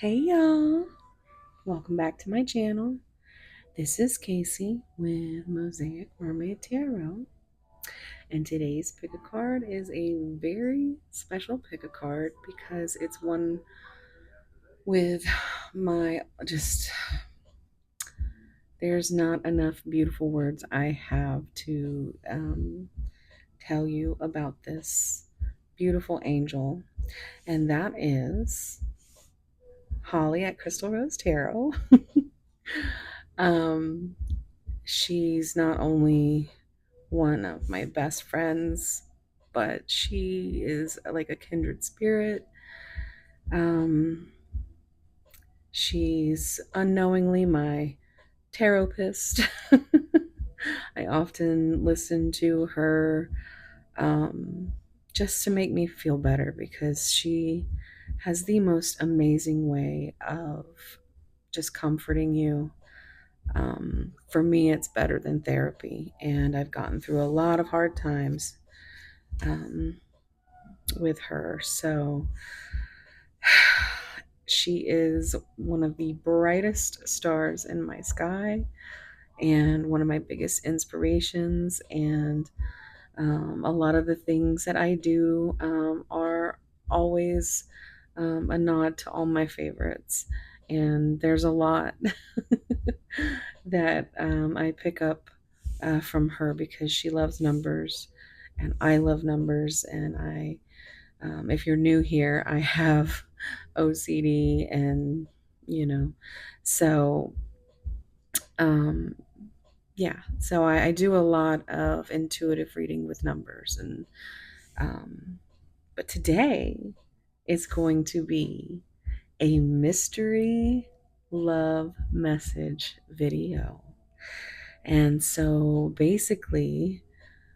Hey y'all, welcome back to my channel. This is Casey with Mosaic Mermaid Tarot, and today's pick a card is a very special pick a card because it's one with my there's not enough beautiful words I have to tell you about this beautiful angel, and that is Holly at Crystal Rose Tarot. um, she's not only one of my best friends, but she is like a kindred spirit. Um, she's unknowingly my therapist. I often listen to her just to make me feel better because she has the most amazing way of just comforting you. For me, it's better than therapy, and I've gotten through a lot of hard times um, with her. So she is one of the brightest stars in my sky and one of my biggest inspirations. And a lot of the things that I do are always a nod to all my favorites. And there's a lot that I pick up from her because she loves numbers and I love numbers. And if you're new here, I have OCD, and so um, yeah, so I do a lot of intuitive reading with numbers, and but today is going to be a mystery love message video. And so basically,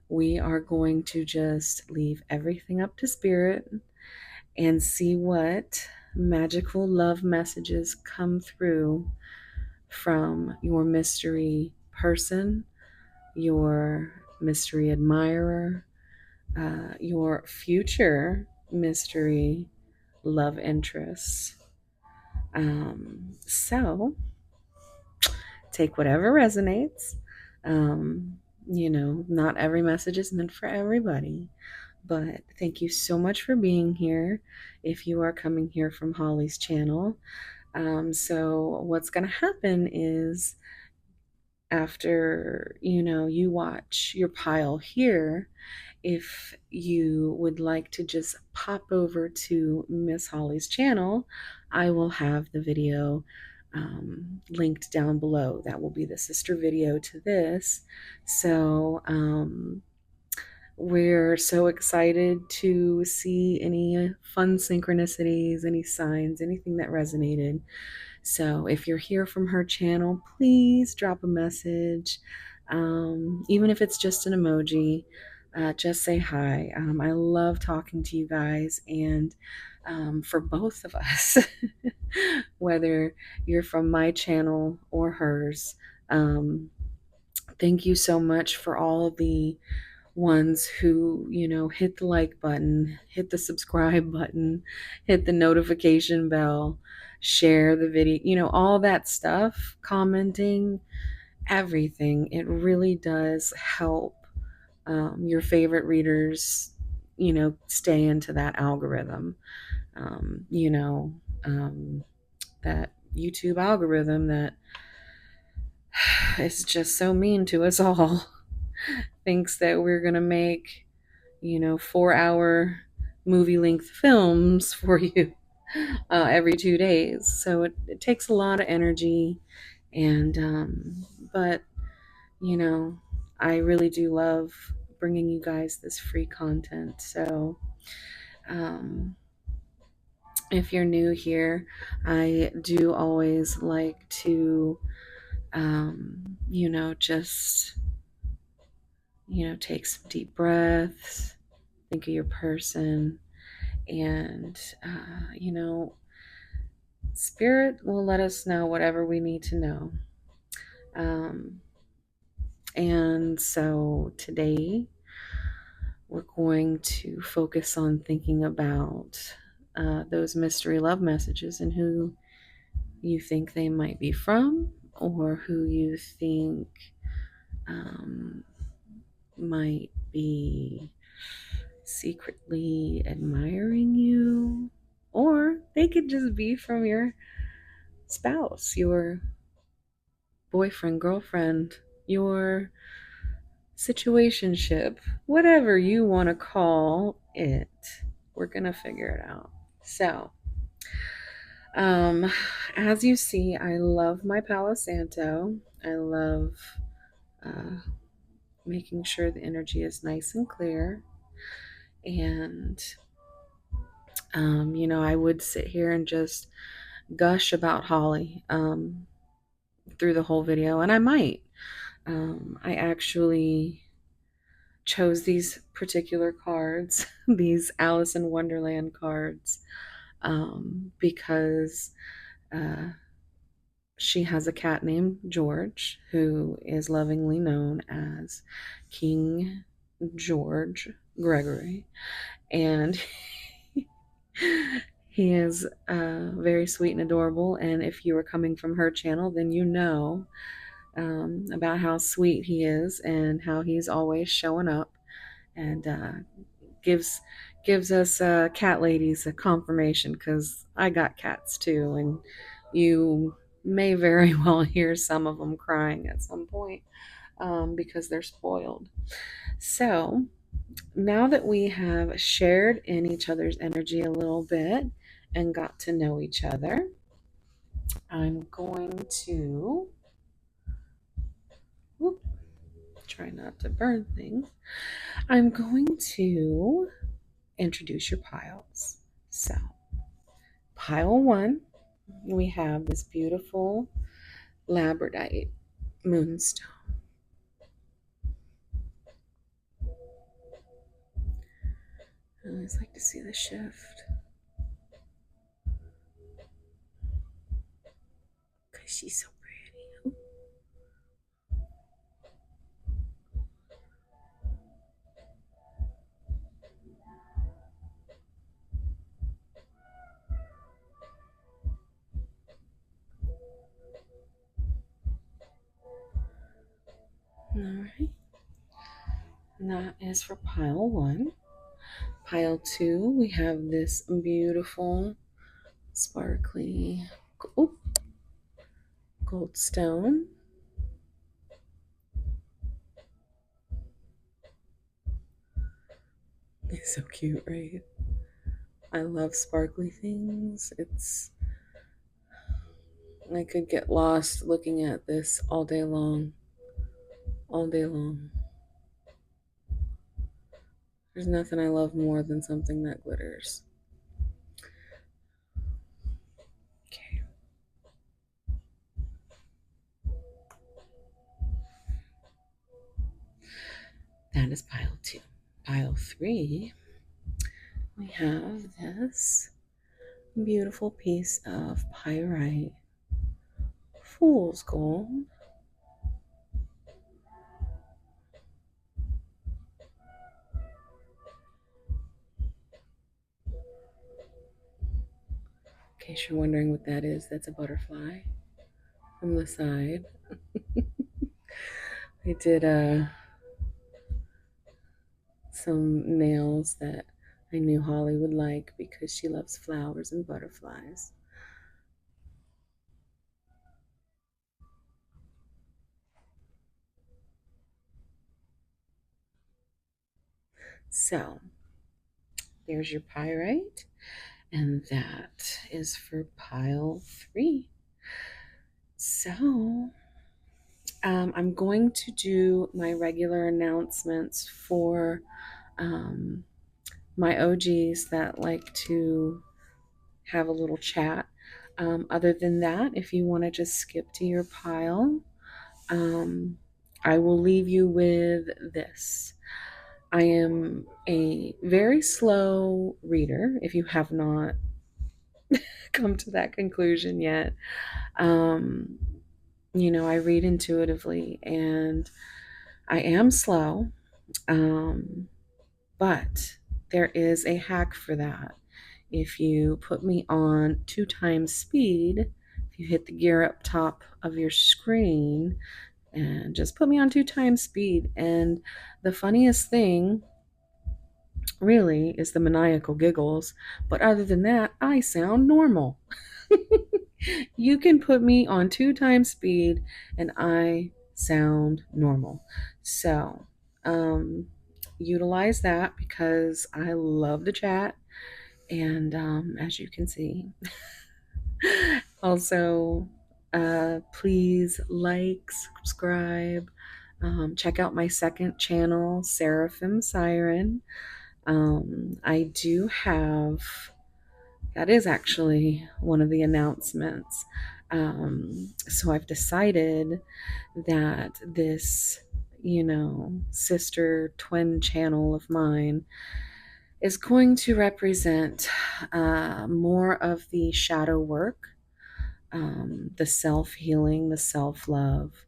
we are going to just leave everything up to spirit and see what magical love messages come through from your mystery person, your mystery admirer, your future mystery love interests. So take whatever resonates. Not every message is meant for everybody, but thank you so much for being here. If you are coming here from Holly's channel, so what's going to happen is after you watch your pile here, if you would like to just pop over to Miss Holly's channel, I will have the video linked down below. That will be the sister video to this. So we're so excited to see any fun synchronicities, any signs, anything that resonated. So if you're here from her channel, please drop a message. Even if it's just an emoji, just say hi. I love talking to you guys, and for both of us, whether you're from my channel or hers, thank you so much for all of the ones who, hit the like button, hit the subscribe button, hit the notification bell, share the video, all that stuff, commenting, everything. It really does help your favorite readers, stay into that algorithm. Um, you know, that YouTube algorithm that is just so mean to us all. Thinks that we're going to make, 4-hour movie length films for you every 2 days. So it takes a lot of energy. And, but, I really do love bringing you guys this free content. So, if you're new here, I do always like to, just take some deep breaths, think of your person, and, spirit will let us know whatever we need to know. And so today we're going to focus on thinking about those mystery love messages and who you think they might be from, or who you think might be secretly admiring you, or they could just be from your spouse, your boyfriend, girlfriend, your situationship, whatever you want to call it. We're going to figure it out. So, as you see, I love my Palo Santo. I love uh, making sure the energy is nice and clear. And, I would sit here and just gush about Holly through the whole video, and I might. I actually chose these particular cards, these Alice in Wonderland cards, because she has a cat named George who is lovingly known as King George Gregory. And he is very sweet and adorable. And if you are coming from her channel, then you know about how sweet he is and how he's always showing up and gives us cat ladies a confirmation, because I got cats too, and you may very well hear some of them crying at some point because they're spoiled. So now that we have shared in each other's energy a little bit and got to know each other, I'm going to try not to burn things. I'm going to introduce your piles. So, pile 1, we have this beautiful labradorite moonstone. I always like to see the shift, because she's so pretty. Alright, and that is for pile 1. Pile 2, we have this beautiful sparkly gold stone. It's so cute, right? I love sparkly things. I could get lost looking at this all day long. All day long. There's nothing I love more than something that glitters. Okay. That is pile 2. Pile 3, we have this beautiful piece of pyrite fool's gold. In case you're wondering what that is, that's a butterfly from the side. I did some nails that I knew Holly would like because she loves flowers and butterflies. So there's your pyrite, and that is for pile 3. So I'm going to do my regular announcements for my OGs that like to have a little chat. Other than that, if you want to just skip to your pile, I will leave you with this. I am a very slow reader, if you have not come to that conclusion yet. I read intuitively, and I am slow, but there is a hack for that. If you put me on 2 times speed, if you hit the gear up top of your screen and just put me on 2 times speed. And the funniest thing really is the maniacal giggles. But other than that, I sound normal. You can put me on 2 times speed and I sound normal. So, utilize that because I love to chat. And as you can see, also, please like, subscribe, check out my second channel, Seraphim Siren. I do have, that is actually one of the announcements. So I've decided that this, sister twin channel of mine is going to represent more of the shadow work, the self healing, the self love,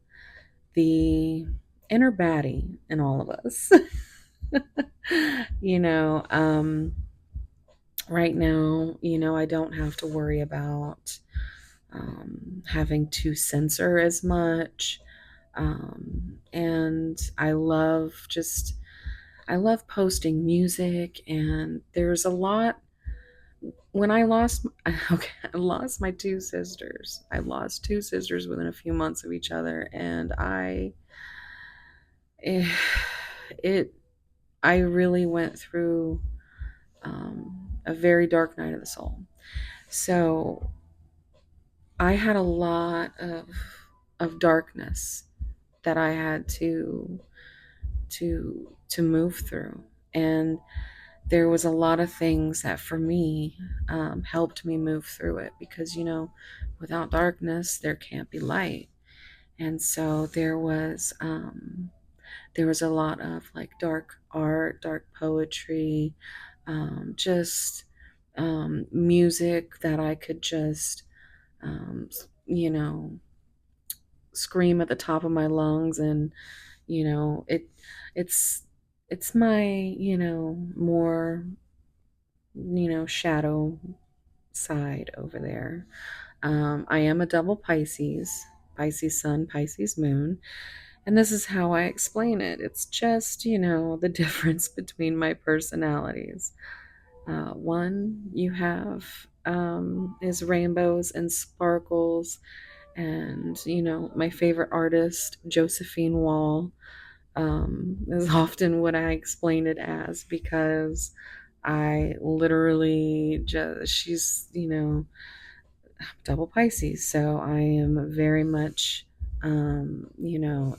the inner baddie in all of us. you know, um, right now, I don't have to worry about having to censor as much. And I love posting music, and there's a lot. When I lost, okay, I lost my two sisters. I lost two sisters within a few months of each other, and it, it I really went through a very dark night of the soul. So I had a lot of darkness that I had to move through, and there was a lot of things that for me helped me move through it because without darkness there can't be light. And so there was a lot of like dark art, dark poetry, just music that I could just um, you know scream at the top of my lungs. And it's it's my more shadow side over there. I am a double Pisces, Pisces sun, Pisces moon. And this is how I explain it. It's just the difference between my personalities. One you have is rainbows and sparkles, and my favorite artist, Josephine Wall, is often what I explain it as, because I literally just, she's, double Pisces. So I am very much,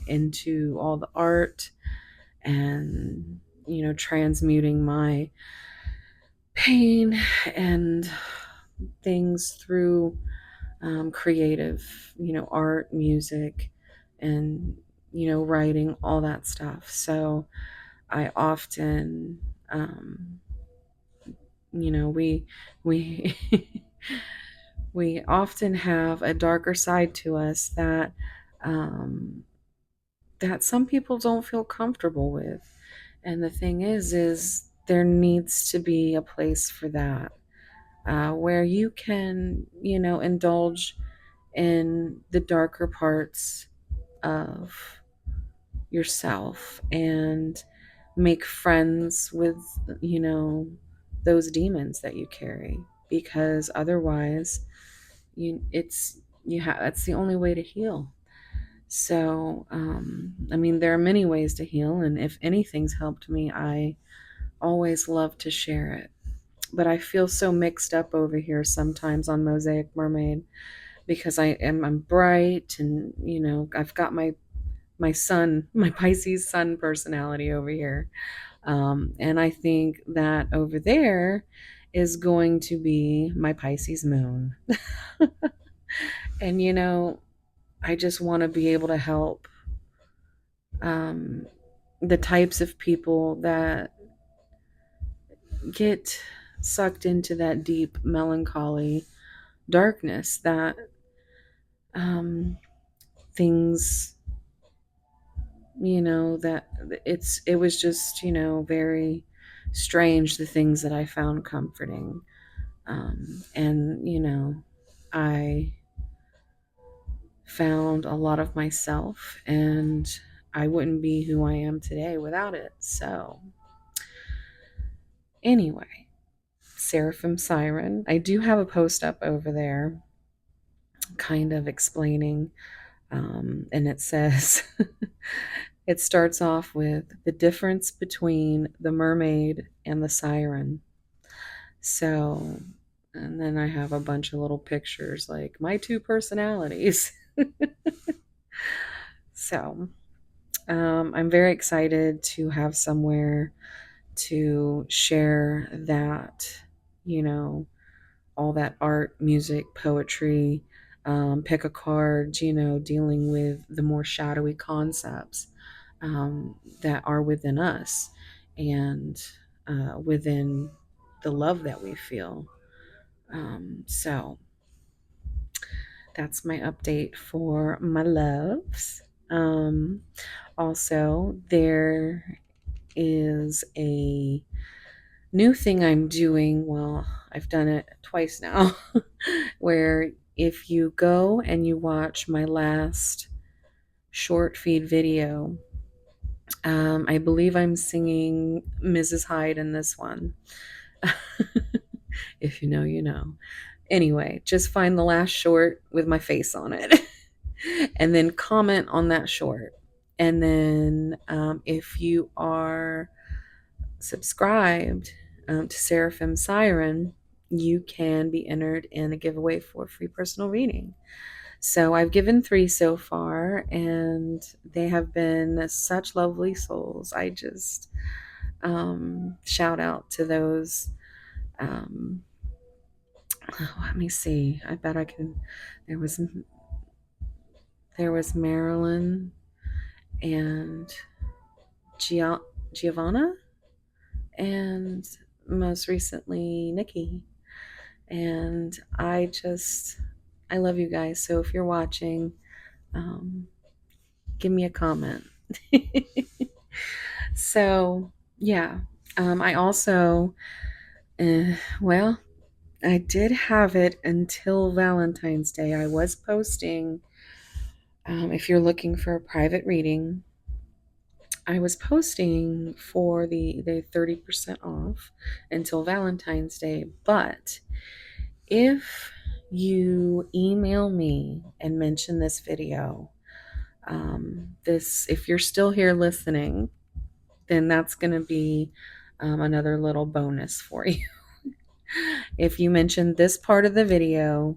into all the art and, transmuting my pain and things through creative, art, music, and, writing, all that stuff. So I often, we we often have a darker side to us um, that some people don't feel comfortable with. And the thing is there needs to be a place for that, where you can, indulge in the darker parts of yourself and make friends with, those demons that you carry, because otherwise that's the only way to heal. So I mean, there are many ways to heal, and if anything's helped me, I always love to share it. But I feel so mixed up over here sometimes on Mosaic Mermaid, because I'm bright, and I've got my sun, my Pisces sun personality over here. And I think that over there is going to be my Pisces moon. And I just want to be able to help um, the types of people that get sucked into that deep melancholy darkness, that um, things, that it was just, very strange, the things that I found comforting. And I found a lot of myself, and I wouldn't be who I am today without it. So, anyway, Seraphim Siren. I do have a post up over there kind of explaining, and it says, it starts off with the difference between the mermaid and the siren. So, and then I have a bunch of little pictures like my two personalities. So, I'm very excited to have somewhere to share that, you know, all that art, music, poetry, pick a card, dealing with the more shadowy concepts that are within us and within the love that we feel. So that's my update for my loves. Um, Also, there is a new thing I'm doing. Well, I've done it twice now, where if you go and you watch my last short feed video, I believe I'm singing Mrs. Hyde in this one. If you know, you know. Anyway, just find the last short with my face on it and then comment on that short. And then if you are subscribed to Seraphim Siren, you can be entered in a giveaway for a free personal reading. So I've given 3 so far, and they have been such lovely souls. I just shout out to those. Um, Let me see. I bet I can. There was Marilyn and Giovanna, and most recently Nikki. And I love you guys. So if you're watching, um, give me a comment. So yeah, I also, well, I did have it until Valentine's Day. I was posting, if you're looking for a private reading, I was posting for the 30% off until Valentine's Day. But if you email me and mention this video, if you're still here listening, then that's going to be another little bonus for you. If you mention this part of the video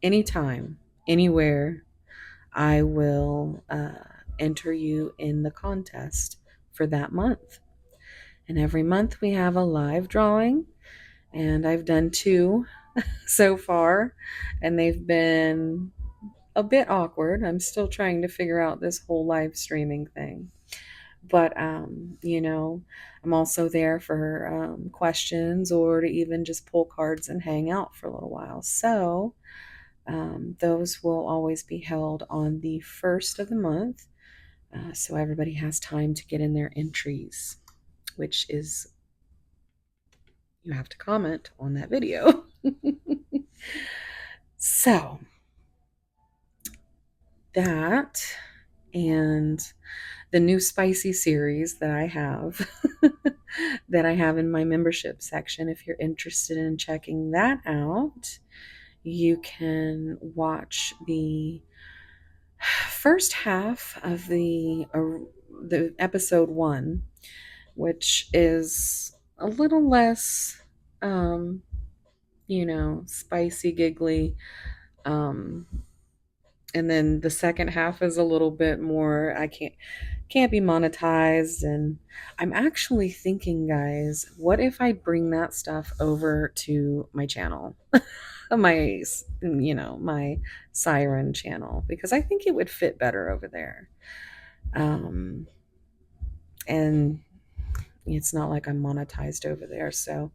anytime, anywhere, I will enter you in the contest for that month. And every month we have a live drawing, and I've done 2 so far, and they've been a bit awkward. I'm still trying to figure out this whole live streaming thing. But, I'm also there for questions or to even just pull cards and hang out for a little while. So, those will always be held on the first of the month. So everybody has time to get in their entries, which is, you have to comment on that video. So, that and the new spicy series that I have that I have in my membership section. If you're interested in checking that out, you can watch the first half of the episode 1, which is a little less spicy, giggly, and then the second half is a little bit more, I can't be monetized. And I'm actually thinking, guys, what if I bring that stuff over to my channel? My siren channel, because I think it would fit better over there. And it's not like I'm monetized over there, so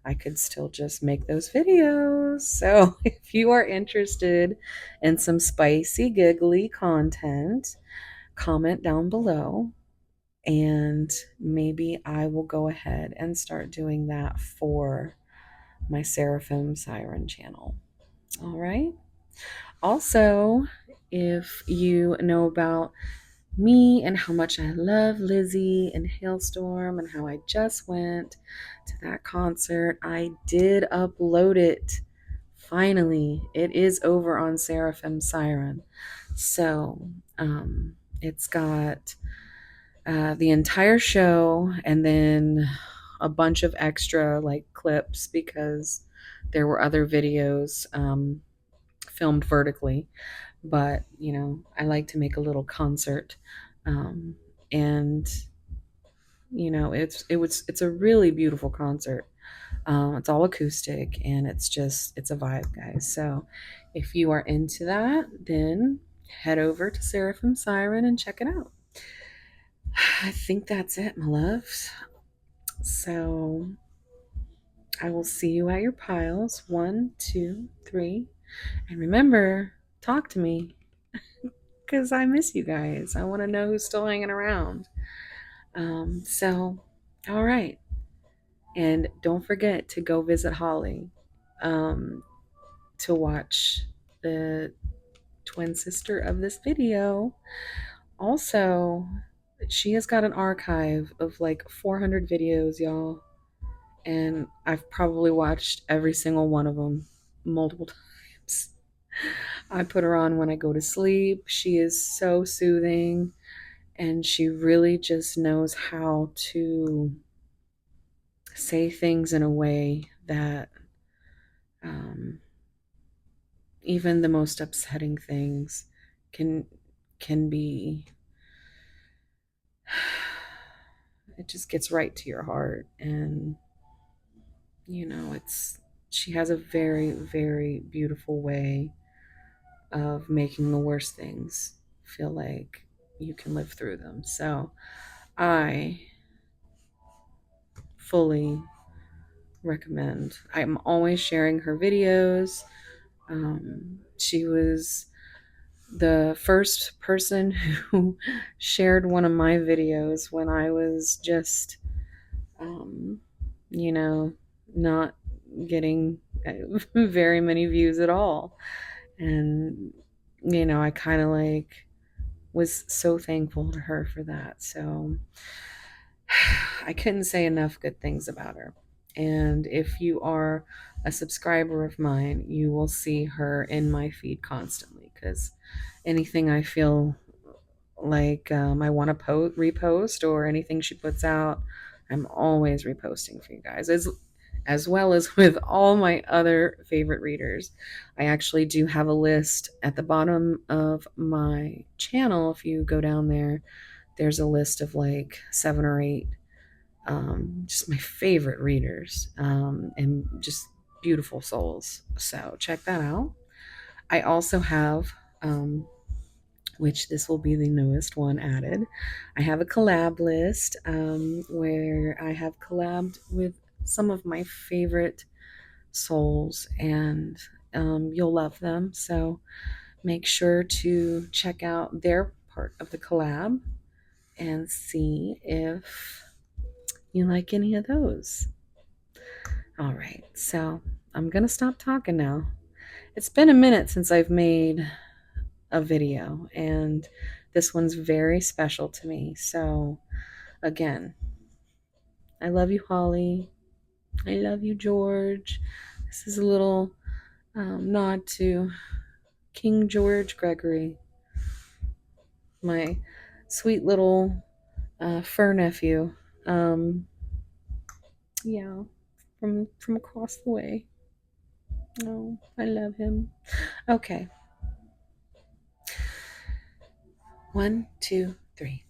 I could still just make those videos. So if you are interested in some spicy, giggly content, comment down below, and maybe I will go ahead and start doing that for my Seraphim Siren channel. All right. Also, if you know about me and how much I love Lizzie and Hailstorm and how I just went to that concert, I did upload it. Finally, it is over on Seraphim Siren. So it's got the entire show and then a bunch of extra like clips because there were other videos filmed vertically. But I like to make a little concert, um, and it's a really beautiful concert. It's all acoustic and it's a vibe, guys. So if you are into that, then head over to Seraphim Siren and check it out. I think that's it, my loves. So I will see you at your piles. 1, 2, 3. And remember, talk to me because I miss you guys. I want to know who's still hanging around. All right. And don't forget to go visit Holly to watch the twin sister of this video. Also, she has got an archive of like 400 videos, y'all. And I've probably watched every single one of them multiple times. I put her on when I go to sleep. She is so soothing, and she really just knows how to say things in a way that even the most upsetting things can be it just gets right to your heart. And she has a very, very beautiful way of making the worst things feel like you can live through them. So I fully recommend. I'm always sharing her videos. She was the first person who shared one of my videos when I was just, not getting very many views at all. And, I kind of like was so thankful to her for that. So I couldn't say enough good things about her. And if you are a subscriber of mine, you will see her in my feed constantly because anything I feel like I want to repost or anything she puts out, I'm always reposting for you guys, as well as with all my other favorite readers. I actually do have a list at the bottom of my channel. If you go down there, there's a list of like 7 or 8 just my favorite readers, and just beautiful souls. So check that out. I also have, which this will be the newest one added, I have a collab list where I have collabed with some of my favorite souls, and you'll love them. So make sure to check out their part of the collab and see if you like any of those. All right, so I'm gonna stop talking now. It's been a minute since I've made a video, and this one's very special to me. So again, I love you, Holly. I love you, George. This is a little nod to King George Gregory, my sweet little fur nephew. Yeah, from across the way. Oh, I love him. Okay. 1, 2, 3.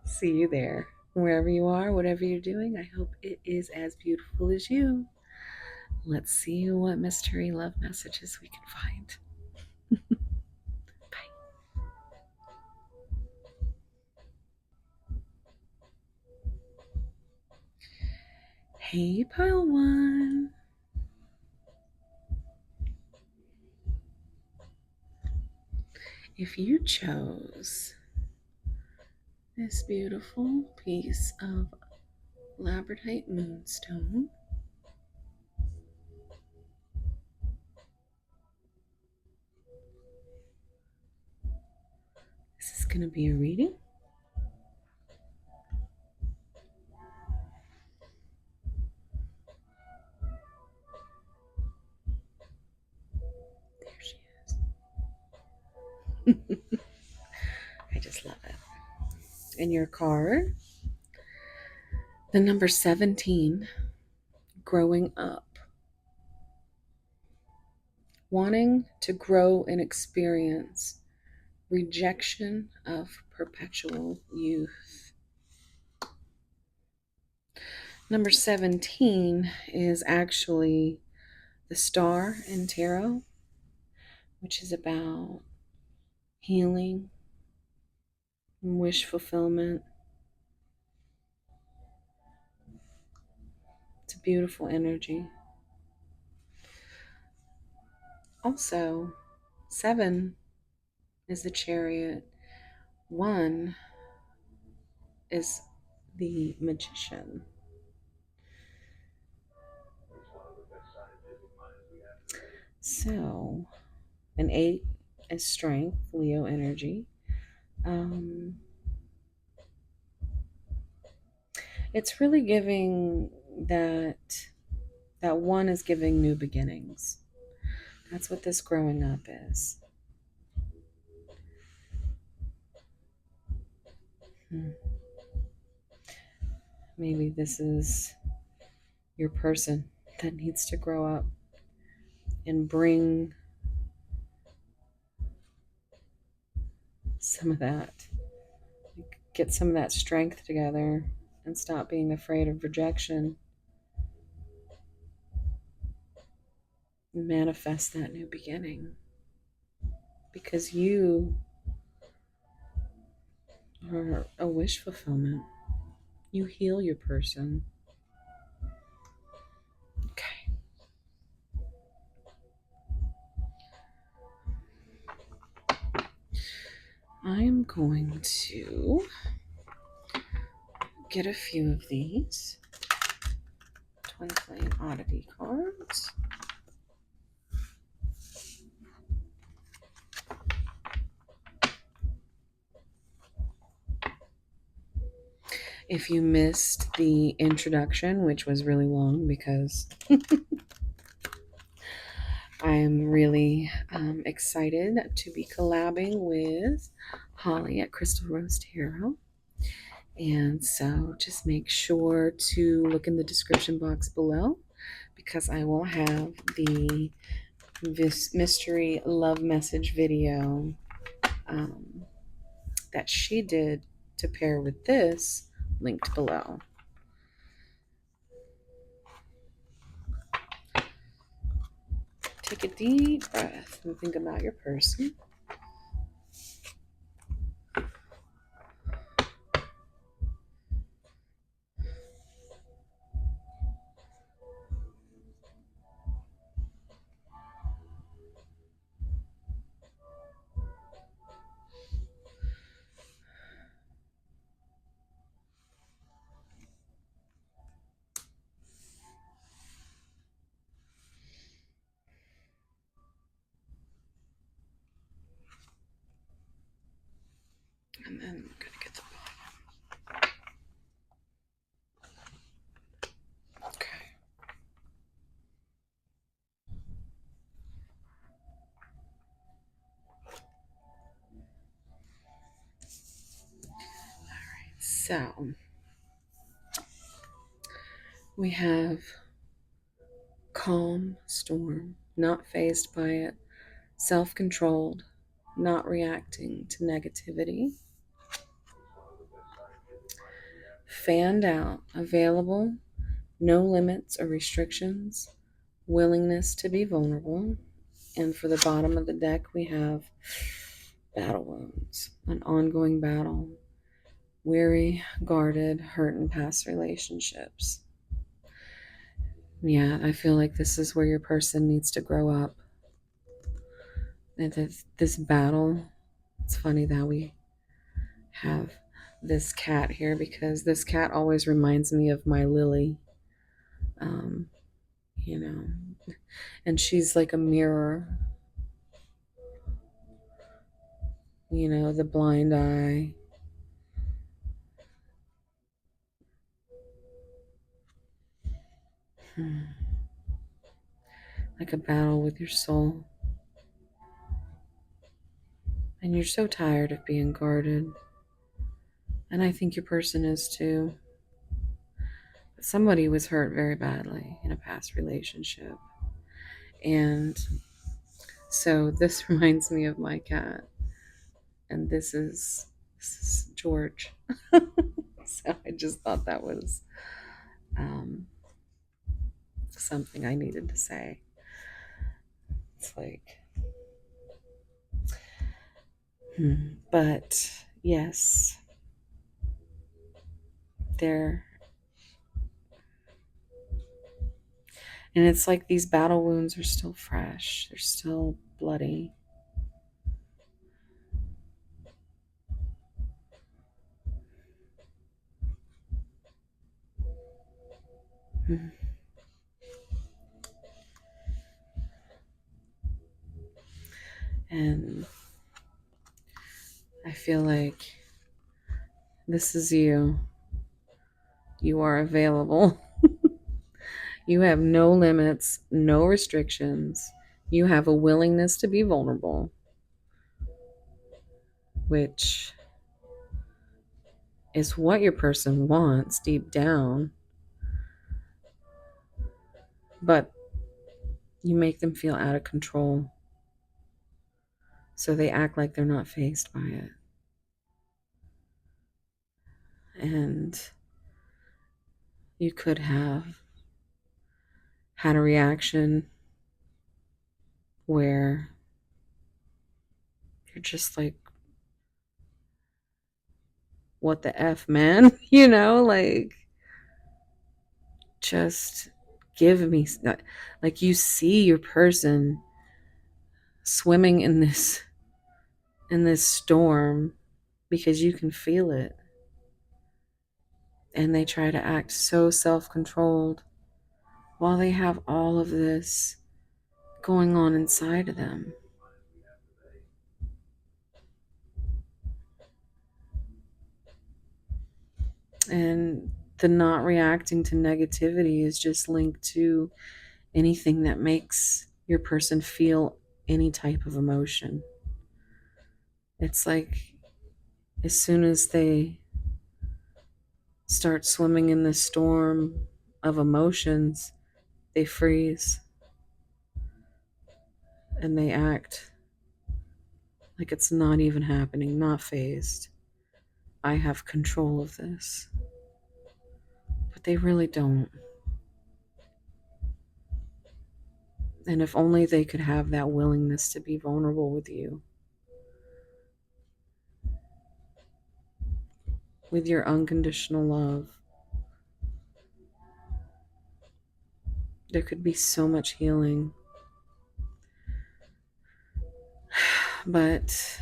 See you there. Wherever you are, whatever you're doing, I hope it is as beautiful as you. Let's see what mystery love messages we can find. Bye. Hey, pile 1. If you chose this beautiful piece of labradorite moonstone, going to be a reading. There she is. I just love it. And your card, the number 17, growing up. Wanting to grow and experience rejection of perpetual youth. Number 17 is actually the star in tarot, which is about healing, wish fulfillment. It's a beautiful energy. Also, 7 is the Chariot. 1 is the Magician. So, an 8 is Strength, Leo energy. It's really giving that 1 is giving new beginnings. That's what this growing up is. Maybe this is your person that needs to grow up and bring some of that, get some of that strength together and stop being afraid of rejection. And manifest that new beginning. Because you are a wish fulfillment. You heal your person. Okay. I'm going to get a few of these Twinkling Oddity cards. If you missed the introduction, which was really long because I'm really excited to be collabing with Holly at Crystal Rose Tarot. And so just make sure to look in the description box below because I will have this mystery love message video that she did to pair with this linked below. Take a deep breath and think about your person. And then I'm going to get the bottom. Okay. Alright, so we have calm storm, not fazed by it, self-controlled, not reacting to negativity. Fanned out, available, no limits or restrictions, willingness to be vulnerable. And for the bottom of the deck, we have battle wounds, an ongoing battle, weary, guarded, hurt in past relationships. Yeah, I feel like this is where your person needs to grow up. And this battle, it's funny that we have this cat here because this cat always reminds me of my Lily. You know, and she's like a mirror. the blind eye. Like a battle with your soul. And you're so tired of being guarded. And I think your person is too. But somebody was hurt very badly in a past relationship. And so this reminds me of my cat. And this is George. So I just thought that was something I needed to say. It's like, but yes, there. And it's like these battle wounds are still fresh. They're still bloody. And I feel like this is you. You are available. You have no limits, no restrictions. You have a willingness to be vulnerable, which is what your person wants deep down. But you make them feel out of control. So they act like they're not fazed by it. And you could have had a reaction where you're just like, what the F, man? Like, just give me, like, you see your person swimming in this storm because you can feel it. And they try to act so self-controlled while they have all of this going on inside of them. And the not reacting to negativity is just linked to anything that makes your person feel any type of emotion. It's like as soon as they start swimming in this storm of emotions, they freeze and they act like it's not even happening, not fazed. I have control of this. But they really don't. And if only they could have that willingness to be vulnerable with you, with your unconditional love, there could be so much healing. But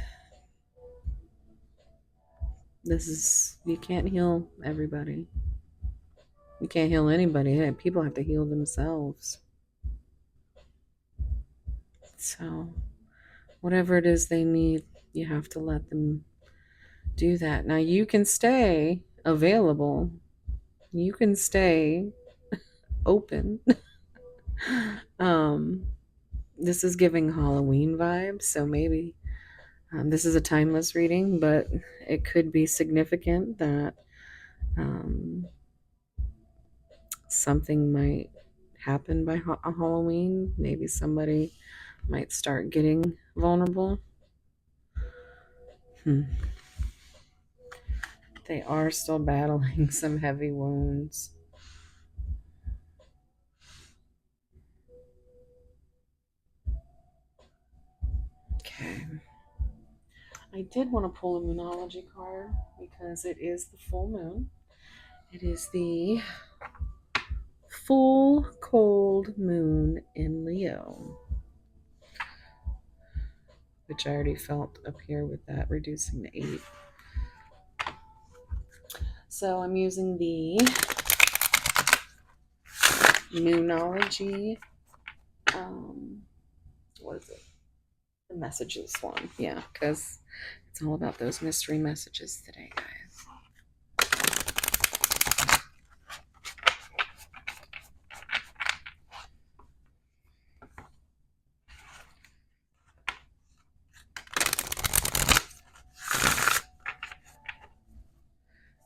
you can't heal everybody. You can't heal anybody. People have to heal themselves. So whatever it is they need, you have to let them do that. Now you can stay available. You can stay open. This is giving Halloween vibes, so maybe this is a timeless reading, but it could be significant that something might happen by Halloween. Maybe somebody might start getting vulnerable. They are still battling some heavy wounds. Okay. I did want to pull a Moonology card because it is the full moon. It is the full cold moon in Leo, which I already felt up here with that reducing to 8. So I'm using the Moonology, what is it? The messages one. Yeah, because it's all about those mystery messages today, guys.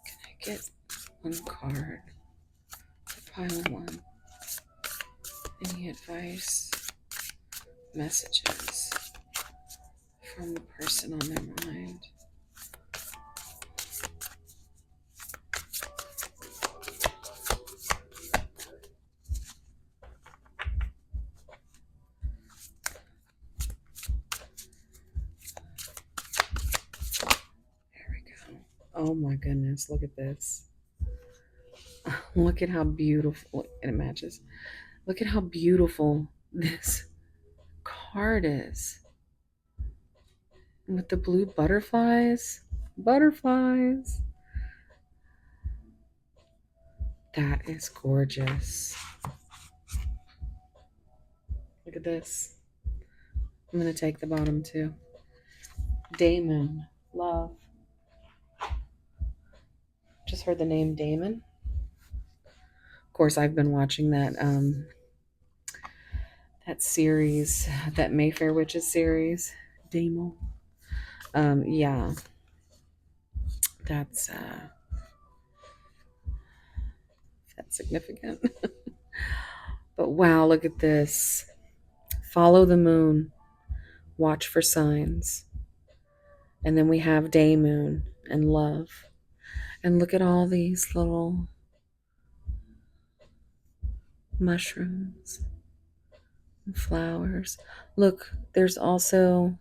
Can I get one card? Pile one. Any advice, messages from the person on their mind? There we go. Oh my goodness, look at this. Look at how beautiful, and it matches. Look at how beautiful this card is. With the blue butterflies. Butterflies. That is gorgeous. Look at this. I'm going to take the bottom too. Damon. Love. Just heard the name Damon. Of course, I've been watching that series, that Mayfair Witches series. Damon. Yeah. That's significant. But wow, look at this. Follow the moon. Watch for signs. And then we have day moon and love. And look at all these little mushrooms and flowers. Look, there's also,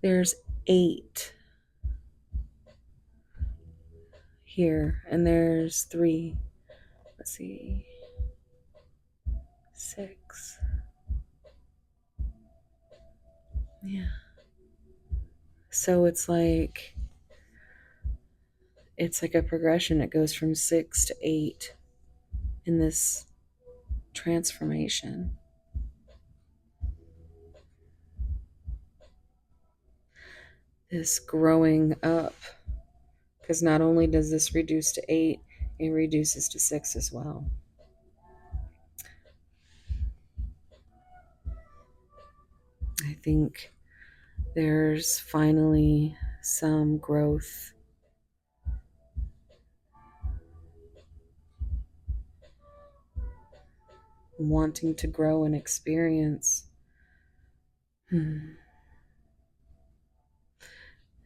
there's 8 here. And there's 3. Let's see. 6. Yeah. So it's like a progression. It goes from 6 to 8 in this transformation. This growing up. Because not only does this reduce to 8, it reduces to 6 as well. I think there's finally some growth. Wanting to grow and experience. And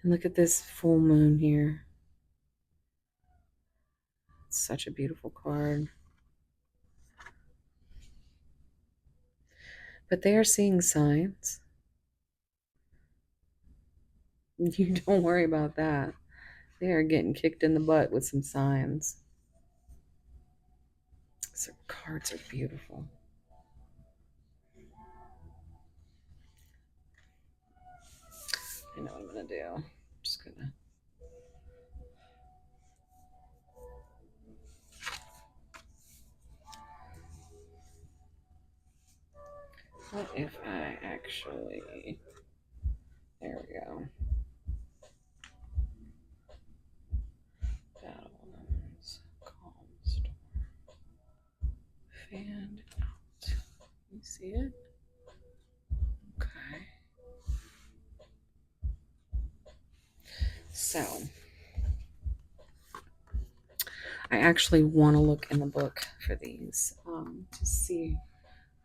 look at this full moon here. It's such a beautiful card. But they are seeing signs. You don't worry about that. They are getting kicked in the butt with some signs. So cards are beautiful. I know what I'm going to do. I'm just going to... What if I actually... There we go. Battle wounds, calm storm. Fanned out. You see it? Okay. So, I actually want to look in the book for these to see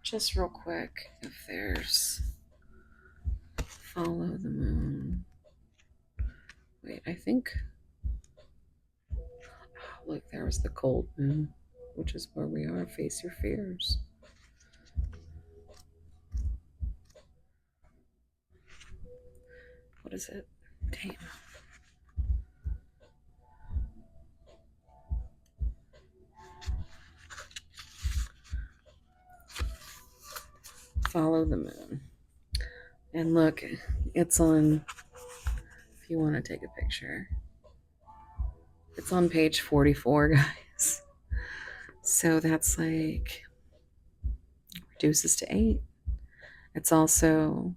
just real quick if there's follow the moon. Wait, I think, look, there was the cold moon, which is where we are. Face your fears. What is it? Damn. Follow the moon. And look, it's on, if you want to take a picture, it's on page 44, guys. So that's like, we're reduces to 8. It's also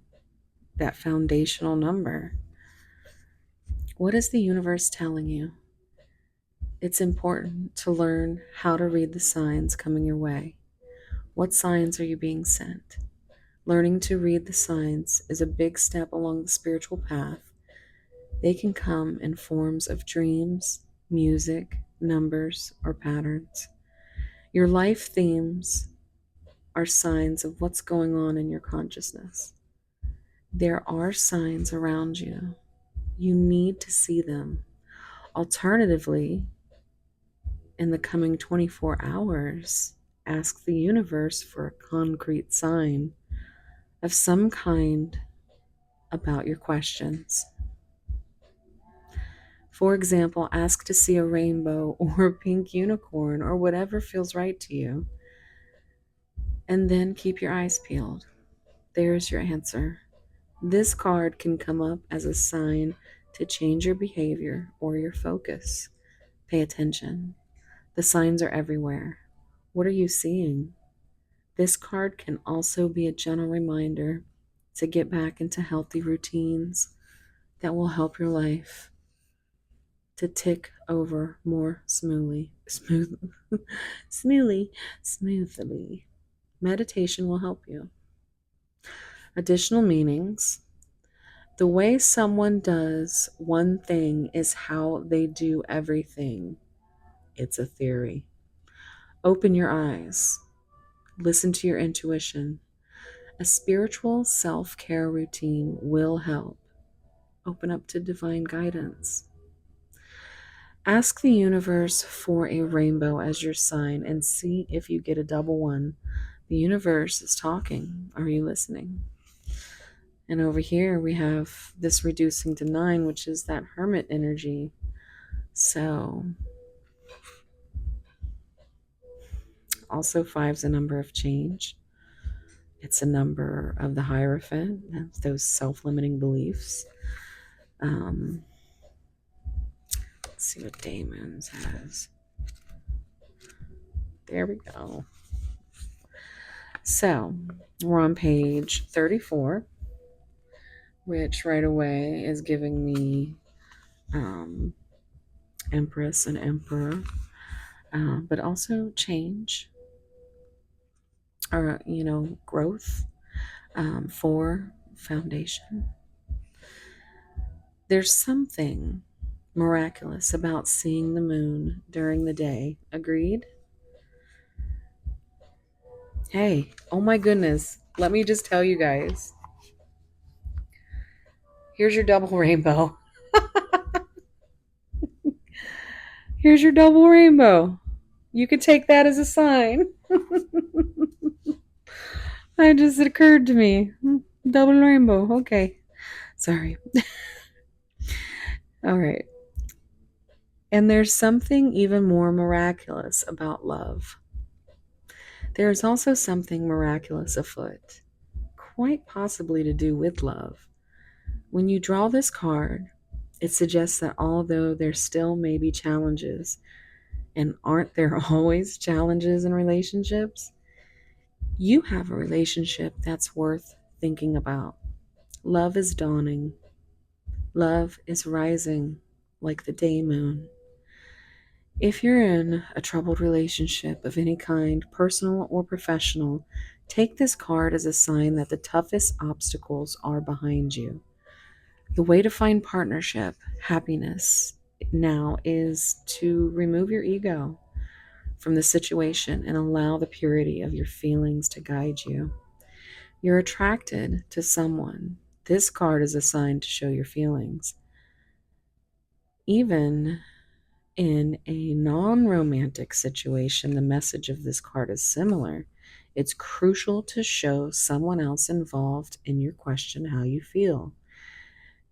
that foundational number. What is the universe telling you? It's important to learn how to read the signs coming your way. What signs are you being sent? Learning to read the signs is a big step along the spiritual path. They can come in forms of dreams, music, numbers, or patterns. Your life themes are signs of what's going on in your consciousness. There are signs around you. You need to see them. Alternatively, in the coming 24 hours, ask the universe for a concrete sign of some kind about your questions. For example, ask to see a rainbow or a pink unicorn or whatever feels right to you. And then keep your eyes peeled. There's your answer. This card can come up as a sign to change your behavior or your focus. Pay attention. The signs are everywhere. What are you seeing? This card can also be a gentle reminder to get back into healthy routines that will help your life to tick over more smoothly. Meditation will help you. Additional meanings. The way someone does one thing is how they do everything. It's a theory. Open your eyes. Listen to your intuition. A spiritual self-care routine will help. Open up to divine guidance. Ask the universe for a rainbow as your sign and see if you get a double one. The universe is talking. Are you listening? And over here we have this reducing to 9, which is that hermit energy. So also 5 is a number of change. It's a number of the Hierophant, those self-limiting beliefs. Let's see what Damon's has. There we go. So we're on page 34, which right away is giving me Empress and Emperor, but also change, or growth. 4, foundation. There's something miraculous about seeing the moon during the day. Agreed? Hey, oh my goodness. Let me just tell you guys. Here's your double rainbow. Here's your double rainbow. You could take that as a sign. It occurred to me. Double rainbow. Okay. Sorry. All right. And there's something even more miraculous about love. There is also something miraculous afoot, quite possibly to do with love. When you draw this card, it suggests that although there still may be challenges, and aren't there always challenges in relationships? You have a relationship that's worth thinking about. Love is dawning. Love is rising like the day moon. If you're in a troubled relationship of any kind, personal or professional, take this card as a sign that the toughest obstacles are behind you. The way to find partnership, happiness now is to remove your ego from the situation and allow the purity of your feelings to guide you. You're attracted to someone. This card is a sign to show your feelings. Even in a non-romantic situation, the message of this card is similar. It's crucial to show someone else involved in your question how you feel.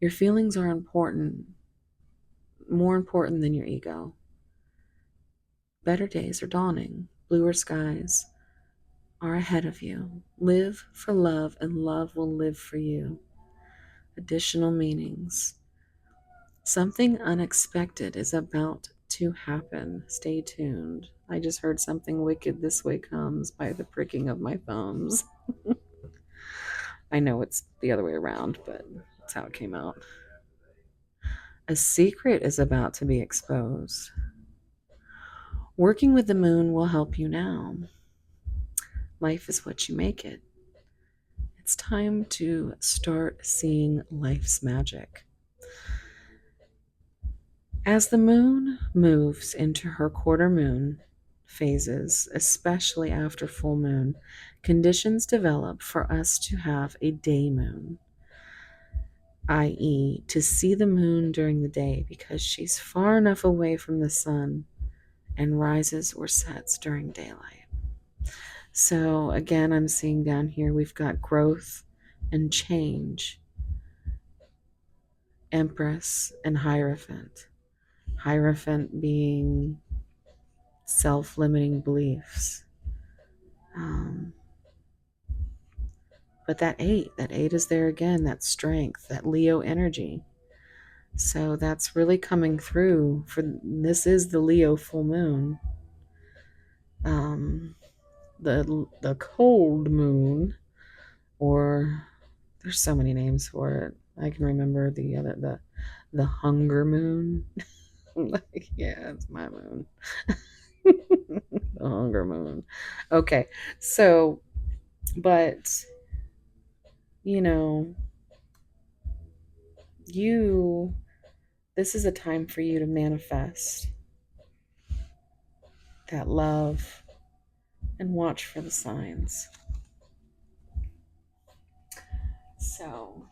Your feelings are important, more important than your ego. Better days are dawning. Bluer skies are ahead of you. Live for love, and love will live for you. Additional meanings. Something unexpected is about to happen. Stay tuned. I just heard something wicked this way comes by the pricking of my thumbs. I know it's the other way around, but that's how it came out. A secret is about to be exposed. Working with the moon will help you now. Life is what you make it. It's time to start seeing life's magic. As the moon moves into her quarter moon phases, especially after full moon, conditions develop for us to have a day moon, i.e., to see the moon during the day because she's far enough away from the sun and rises or sets during daylight. So again, I'm seeing down here we've got growth and change, Empress and Hierophant. Hierophant being self-limiting beliefs. But that eight is there again, that strength, that Leo energy. So that's really coming through for this is the Leo full moon. The cold moon, or there's so many names for it. I can remember the hunger moon. Like, yeah, it's my moon. The hunger moon. Okay, so, but you know, this is a time for you to manifest that love and watch for the signs. So,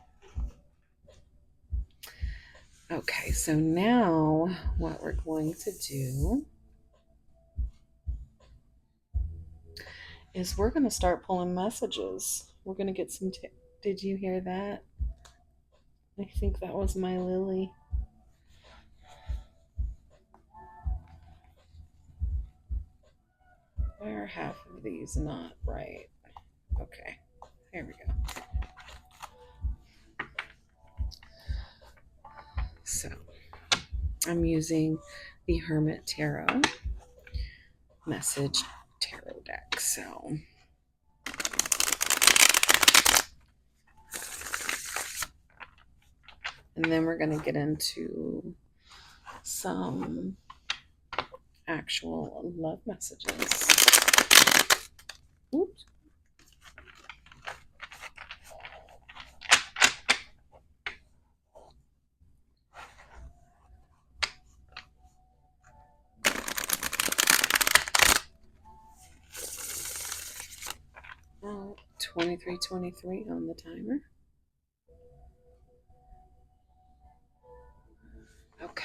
okay, so now what we're going to do is we're going to start pulling messages. We're going to get some. Did you hear that? I think that was my Lily. Why are half of these not right? Okay, here we go. So, I'm using the Hermit Tarot message tarot deck. So, and then we're going to get into some actual love messages. Oops. Oh, 23:23 on the timer. Okay.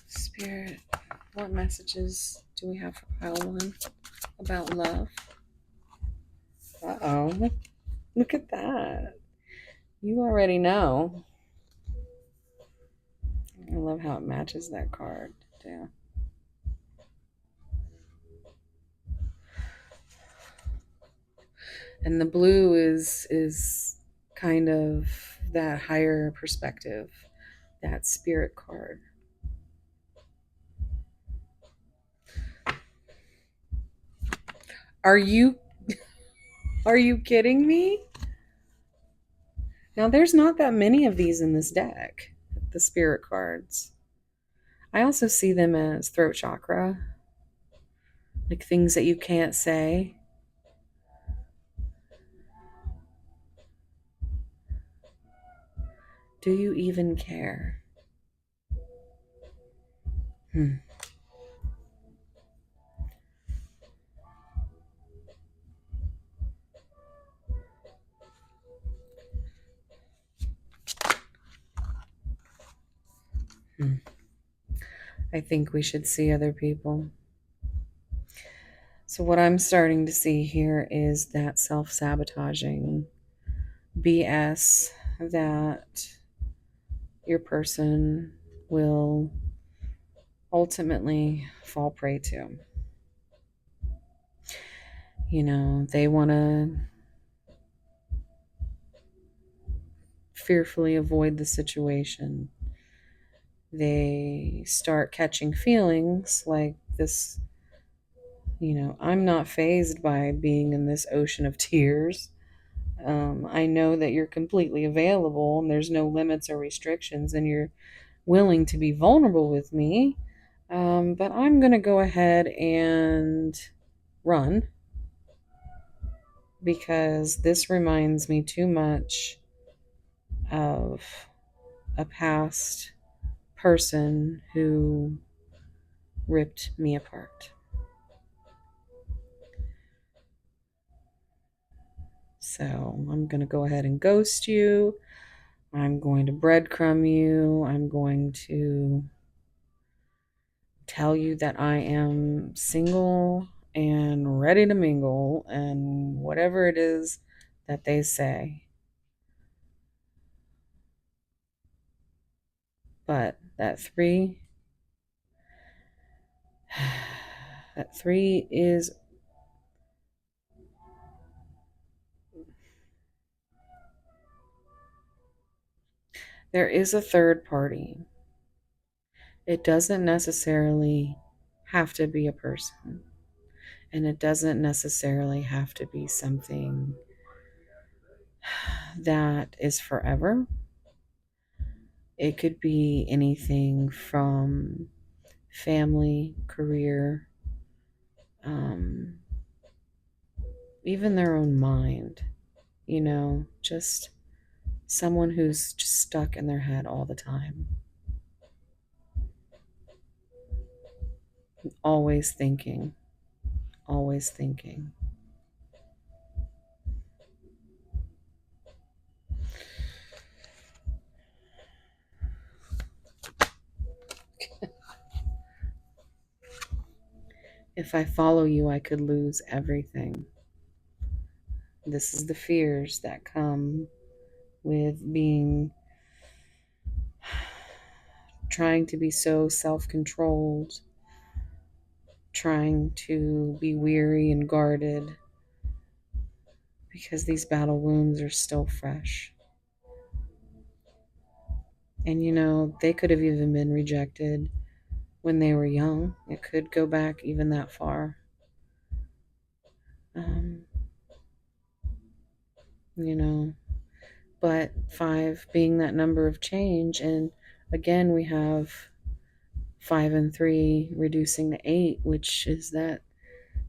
Spirit, what messages do we have for pile one about love? Uh-oh. Look at that. You already know. I love how it matches that card. Yeah. And the blue is kind of that higher perspective, that spirit card. Are you kidding me? Now there's not that many of these in this deck, the spirit cards. I also see them as throat chakra, like things that you can't say. Do you even care? I think we should see other people. So what I'm starting to see here is that self-sabotaging BS that your person will ultimately fall prey to. You know, they want to fearfully avoid the situation. They start catching feelings like this, I'm not fazed by being in this ocean of tears. I know that you're completely available and there's no limits or restrictions, and you're willing to be vulnerable with me. But I'm going to go ahead and run because this reminds me too much of a past person who ripped me apart. So I'm going to go ahead and ghost you. I'm going to breadcrumb you. I'm going to tell you that I am single and ready to mingle and whatever it is that they say. But that three is, there is a third party. It doesn't necessarily have to be a person, and it doesn't necessarily have to be something that is forever. It could be anything from family, career, um, even their own mind, just someone who's just stuck in their head all the time, always thinking, always thinking. If I follow you, I could lose everything. This is the fears that come with trying to be so self-controlled, trying to be weary and guarded, because these battle wounds are still fresh. And they could have even been rejected when they were young. It could go back even that far. Um, but 5 being that number of change, and again we have 5 and 3 reducing to 8, which is that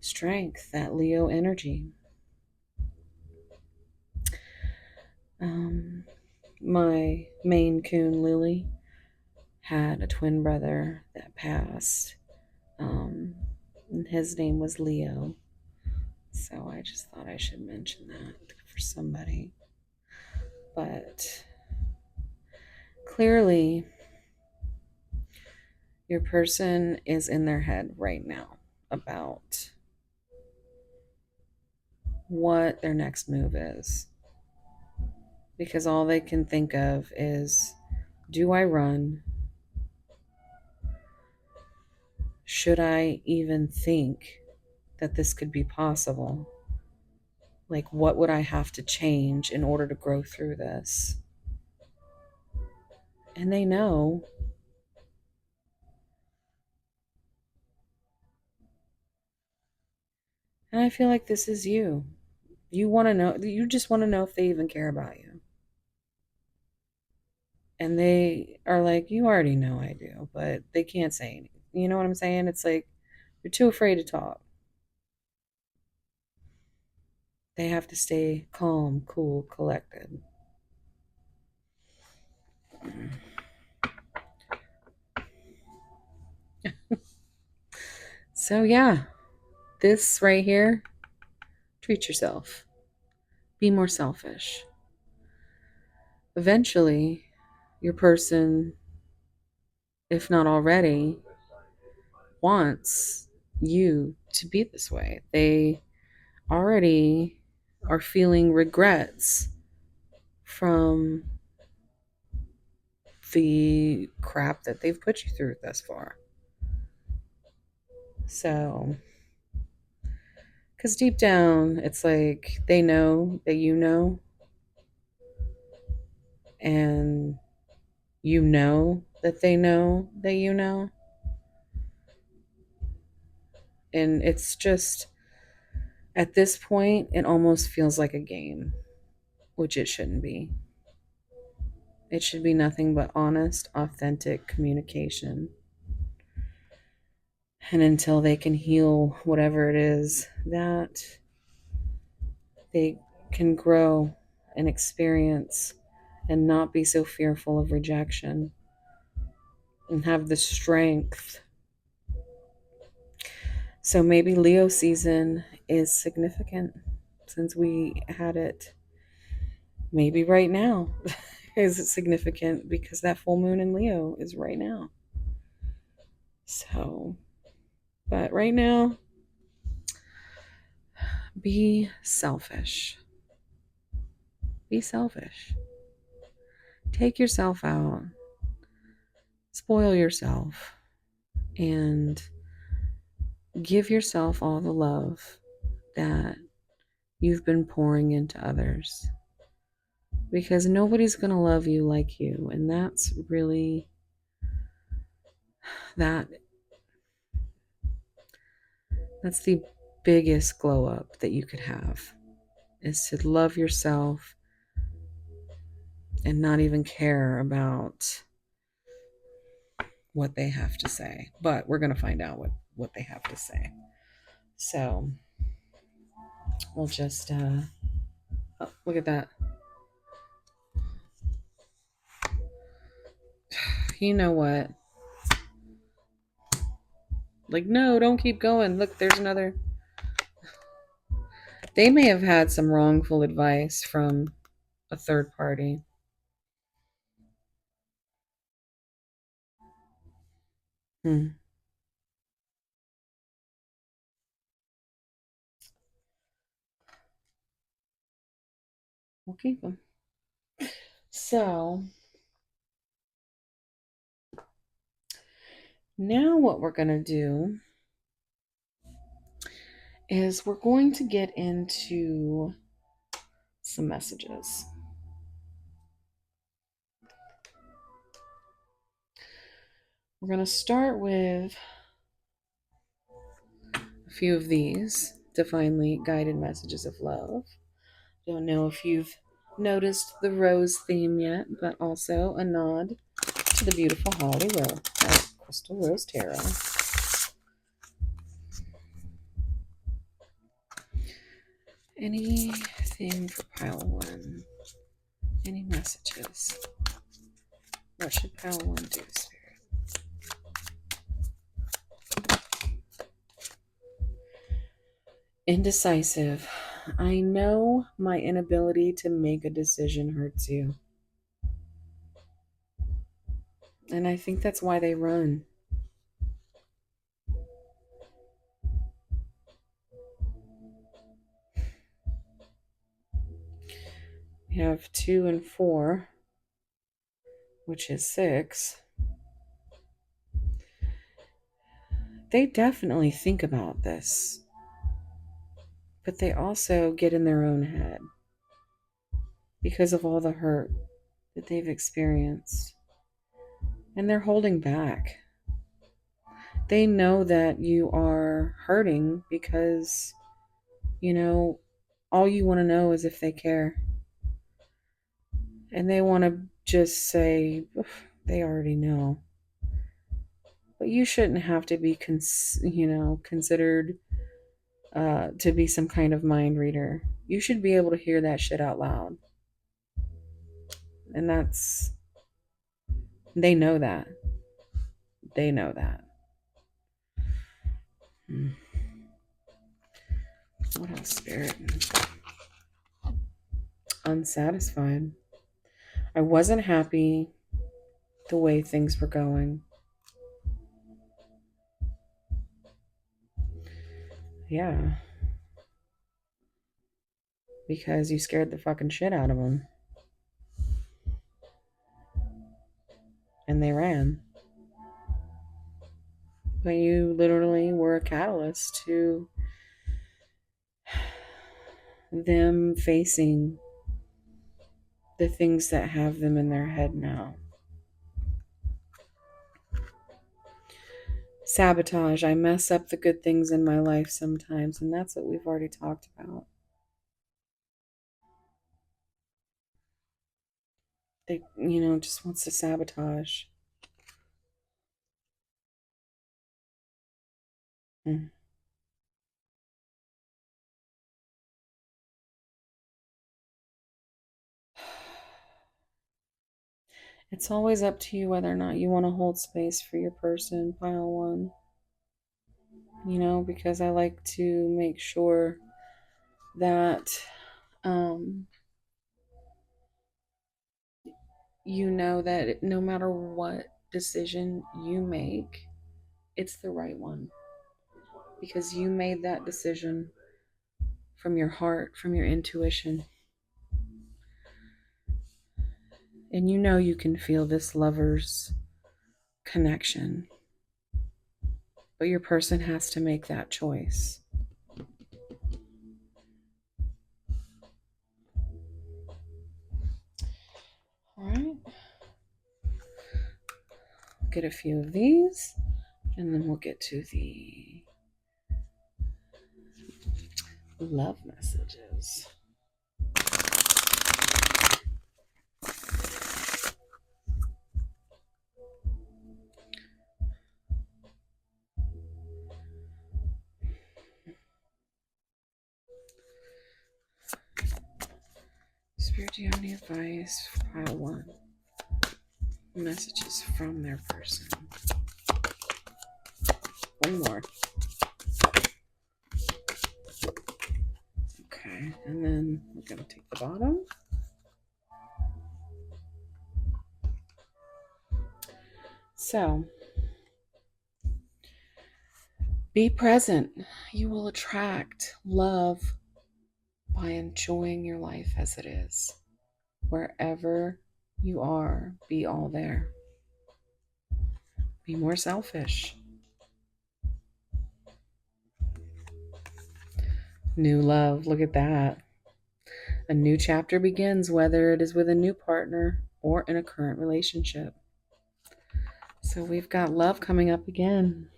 strength, that Leo energy. My Maine Coon Lily had a twin brother that passed, and his name was Leo. So I just thought I should mention that for somebody. But clearly, your person is in their head right now about what their next move is. Because all they can think of is, do I run? Should I even think that this could be possible? Like, what would I have to change in order to grow through this? And they know. And I feel like this is you. You want to know, you just want to know if they even care about you. And they are like, you already know I do, but they can't say anything. You know what I'm saying? It's like, you're too afraid to talk. They have to stay calm, cool, collected. So, yeah, this right here, treat yourself. Be more selfish. Eventually, your person, if not already, wants you to be this way. They already are feeling regrets from the crap that they've put you through thus far. So, because deep down, it's like they know that you know, and you know that they know that you know. And it's just, at this point, it almost feels like a game, which it shouldn't be. It should be nothing but honest, authentic communication. And until they can heal whatever it is that they can grow and experience and not be so fearful of rejection and have the strength. So maybe Leo season is significant since we had it. Maybe right now is significant because that full moon in Leo is right now. So, but right now, be selfish. Be selfish. Take yourself out. Spoil yourself. And give yourself all the love that you've been pouring into others. Because nobody's going to love you like you. And that's really that's the biggest glow up that you could have, is to love yourself and not even care about what they have to say. But we're going to find out what they have to say. So we'll just, oh, look at that. You know what? Like, no, don't keep going. Look, there's another. They may have had some wrongful advice from a third party. We'll keep them. So now what we're going to do is we're going to get into some messages. We're going to start with a few of these divinely guided messages of love. Don't know if you've noticed the rose theme yet, but also a nod to the beautiful Holly Rose, Crystal Rose Tarot. Anything for pile one? Any messages? What should pile one do, Spirit? Indecisive. I know my inability to make a decision hurts you. And I think that's why they run. We have 2 and 4, which is 6. They definitely think about this, but they also get in their own head because of all the hurt that they've experienced. And they're holding back. They know that you are hurting because, all you want to know is if they care. And they want to just say, they already know. But you shouldn't have to be, considered to be some kind of mind reader. You should be able to hear that shit out loud. And they know that. They know that. What else, Spirit? Unsatisfied. I wasn't happy the way things were going. Yeah. Because you scared the fucking shit out of them. And they ran. But you literally were a catalyst to them facing the things that have them in their head now. Sabotage. I mess up the good things in my life sometimes, and that's what we've already talked about. They, just wants to sabotage. Mm. It's always up to you whether or not you want to hold space for your person, pile one. Because I like to make sure that that no matter what decision you make, it's the right one. Because you made that decision from your heart, from your intuition. And you can feel this lover's connection. But your person has to make that choice. All right. Get a few of these, and then we'll get to the love messages. Spirit, do you have any advice for pile one? Messages from their person. One more. Okay, and then we're going to take the bottom. So, be present. You will attract love by enjoying your life as it is. Wherever you are, be all there. Be more selfish. New love, look at that. A new chapter begins, whether it is with a new partner or in a current relationship. So we've got love coming up again.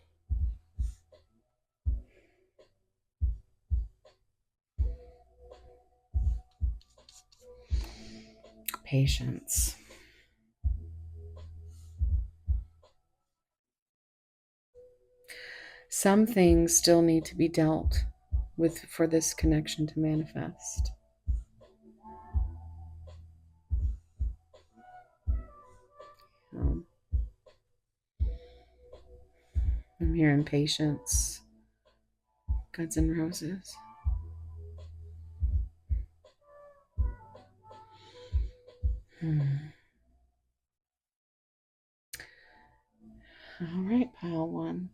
Patience. Some things still need to be dealt with for this connection to manifest. I'm hearing patience. Guns N' Roses. All right, pile one.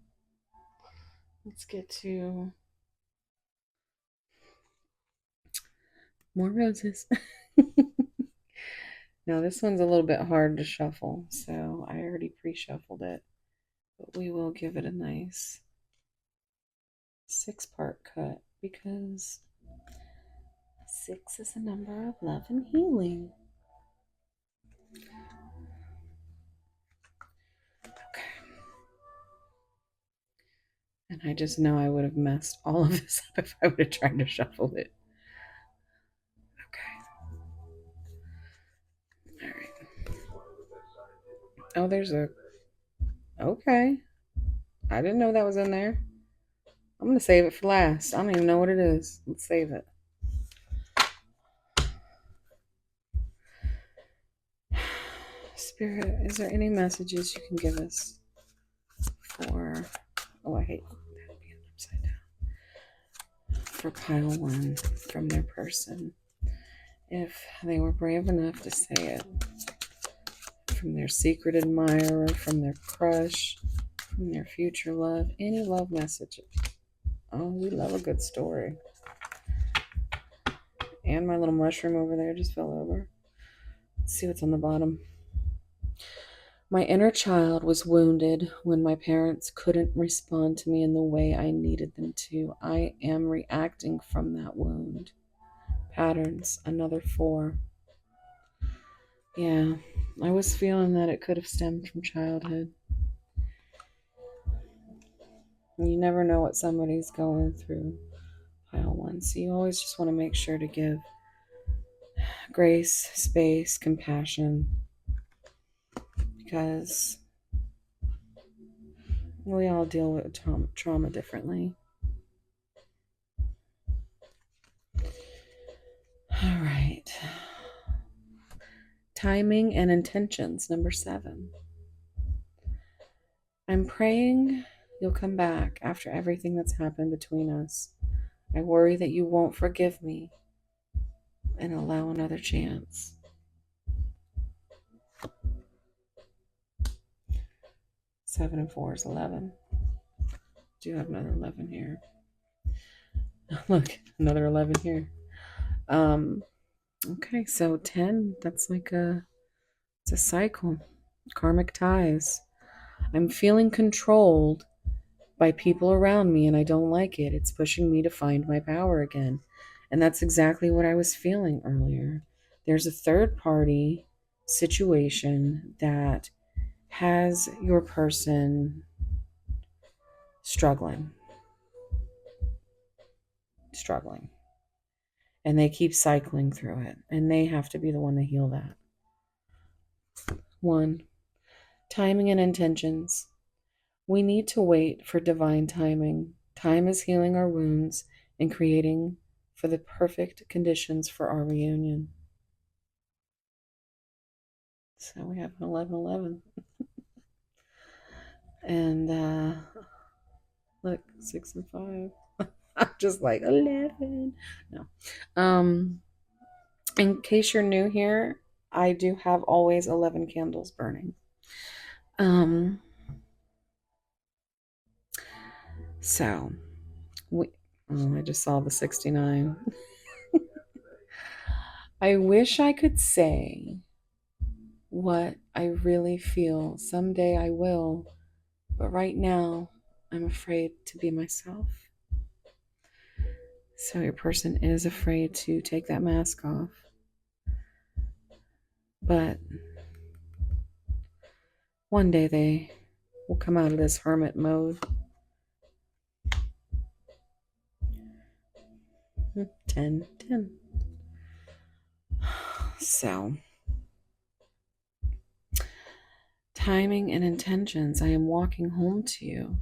Let's get to more roses. Now, this one's a little bit hard to shuffle, so I already pre-shuffled it. But we will give it a nice 6-part cut because 6 is a number of love and healing. Okay. And I just know I would have messed all of this up if I would have tried to shuffle it. Okay. All right. Oh, there's a... Okay. I didn't know that was in there. I'm going to save it for last. I don't even know what it is. Let's save it. Spirit, is there any messages you can give us for... Oh, I hate that being upside down. For pile one from their person. If they were brave enough to say it. From their secret admirer, from their crush, from their future love. Any love message. Oh, we love a good story. And my little mushroom over there just fell over. Let's see what's on the bottom. My inner child was wounded when my parents couldn't respond to me in the way I needed them to. I am reacting from that wound. Patterns, another 4. Yeah, I was feeling that it could have stemmed from childhood. You never know what somebody's going through, pile one. So you always just want to make sure to give grace, space, compassion, because we all deal with trauma differently. All right. Timing and intentions, number 7. I'm praying you'll come back after everything that's happened between us. I worry that you won't forgive me and allow another chance. 7 and 4 is 11. Do have another 11 here. Look, another 11 here. Okay, so 10, that's like it's a cycle. Karmic ties. I'm feeling controlled by people around me and I don't like it. It's pushing me to find my power again. And that's exactly what I was feeling earlier. There's a third party situation that has your person struggling. And they keep cycling through it. And they have to be the one to heal that. 1. Timing and intentions. We need to wait for divine timing. Time is healing our wounds and creating for the perfect conditions for our reunion. So we have an 11-11. And look, 6 and 5. I'm just like 11. No. In case you're new here, I do have always 11 candles burning. So I just saw the 69. I wish I could say what I really feel. Someday I will, but right now I'm afraid to be myself. So your person is afraid to take that mask off. But one day they will come out of this hermit mode. 10. So, timing and intentions. I am walking home to you.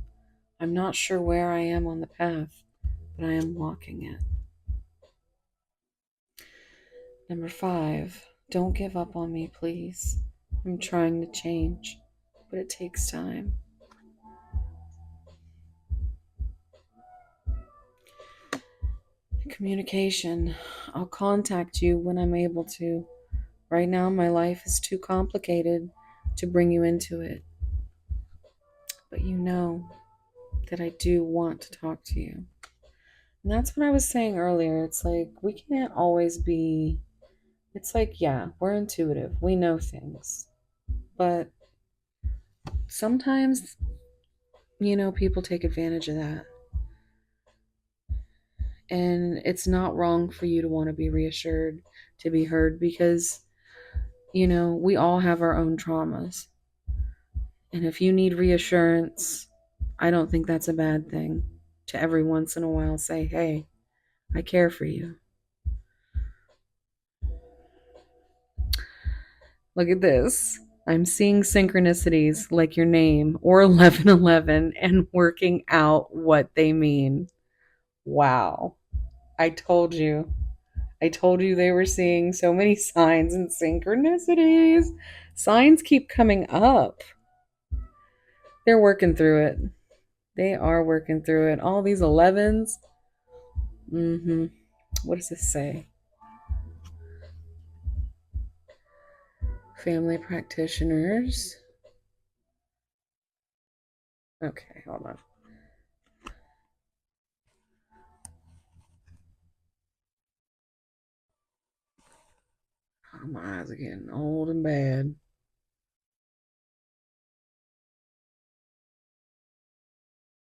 I'm not sure where I am on the path, but I am walking it. Number 5. Don't give up on me, please. I'm trying to change, but it takes time. Communication. I'll contact you when I'm able to. Right now, my life is too complicated to bring you into it. But you know that I do want to talk to you. And that's what I was saying earlier. It's like we can't always be, it's like, yeah, we're intuitive. We know things. But sometimes, people take advantage of that. And it's not wrong for you to want to be reassured, to be heard, because, we all have our own traumas. And if you need reassurance, I don't think that's a bad thing to every once in a while say, hey, I care for you. Look at this. I'm seeing synchronicities like your name or 1111 and working out what they mean. Wow. I told you. They were seeing so many signs and synchronicities. Signs keep coming up. They're working through it. They are working through it. All these 11s. What does this say? Family practitioners. Okay, hold on. Oh, my eyes are getting old and bad.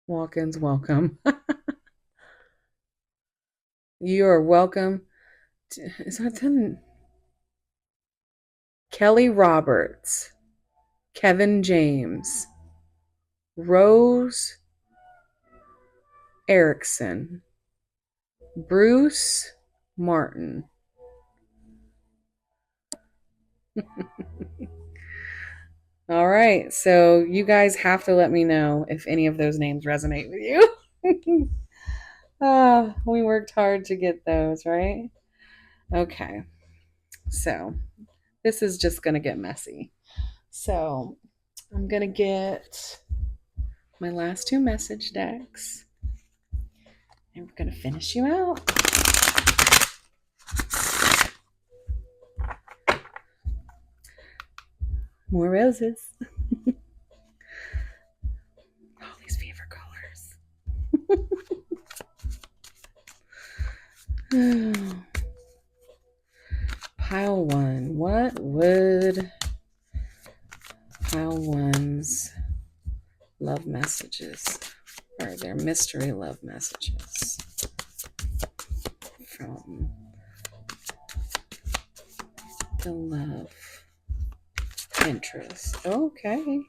Walk-ins, welcome. You are welcome. Is that 10? Kelly Roberts, Kevin James, Rose Erickson, Bruce Martin. All right, so you guys have to let me know if any of those names resonate with you. We worked hard to get those, right? Okay, so this is just going to get messy. So I'm going to get my last two message decks, and we're going to finish you out. More roses. All these favorite colors. Pile one. What would pile one's love messages, or their mystery love messages from the love interest? Okay.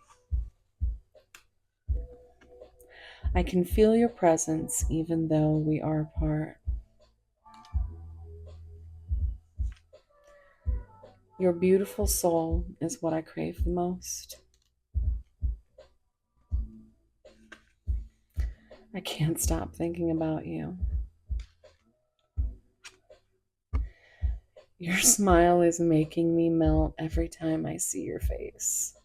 I can feel your presence even though we are apart. Your beautiful soul is what I crave the most. I can't stop thinking about you. Your smile is making me melt every time I see your face.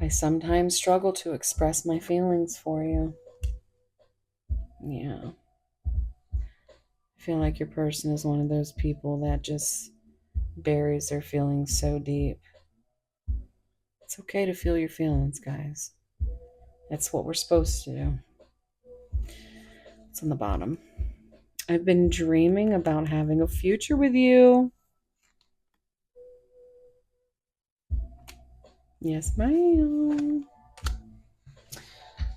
I sometimes struggle to express my feelings for you. Yeah. I feel like your person is one of those people that just buries their feelings so deep. It's okay to feel your feelings, guys. That's what we're supposed to do. It's on the bottom. I've been dreaming about having a future with you. Yes, ma'am.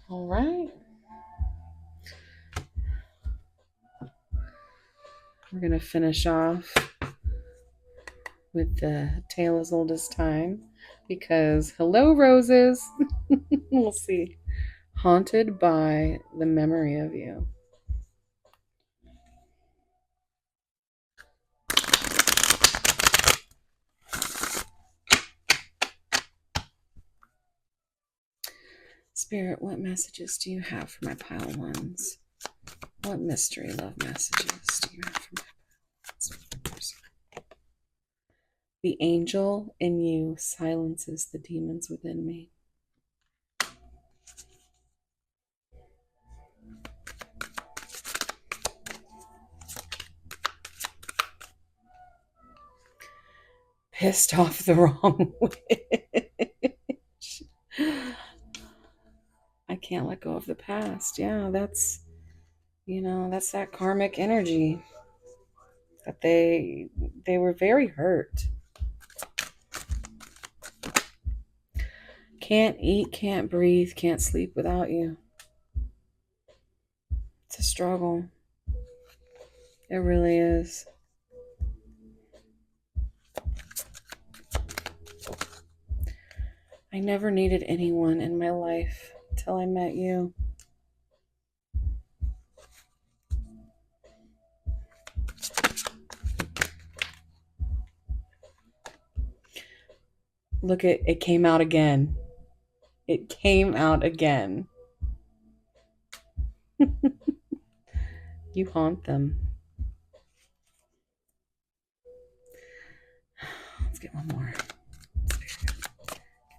All right. We're going to finish off with the tale as old as time because hello, roses. We'll see. Haunted by the memory of you. Spirit, what messages do you have for my pile ones? What mystery love messages do you have for my pile ones? The angel in you silences the demons within me. Pissed off the wrong witch. I can't let go of the past. Yeah, that's that karmic energy. That they were very hurt. Can't eat, can't breathe, can't sleep without you. It's a struggle. It really is. I never needed anyone in my life till I met you. Look, it came out again. It came out again. You haunt them. Let's get one more. Can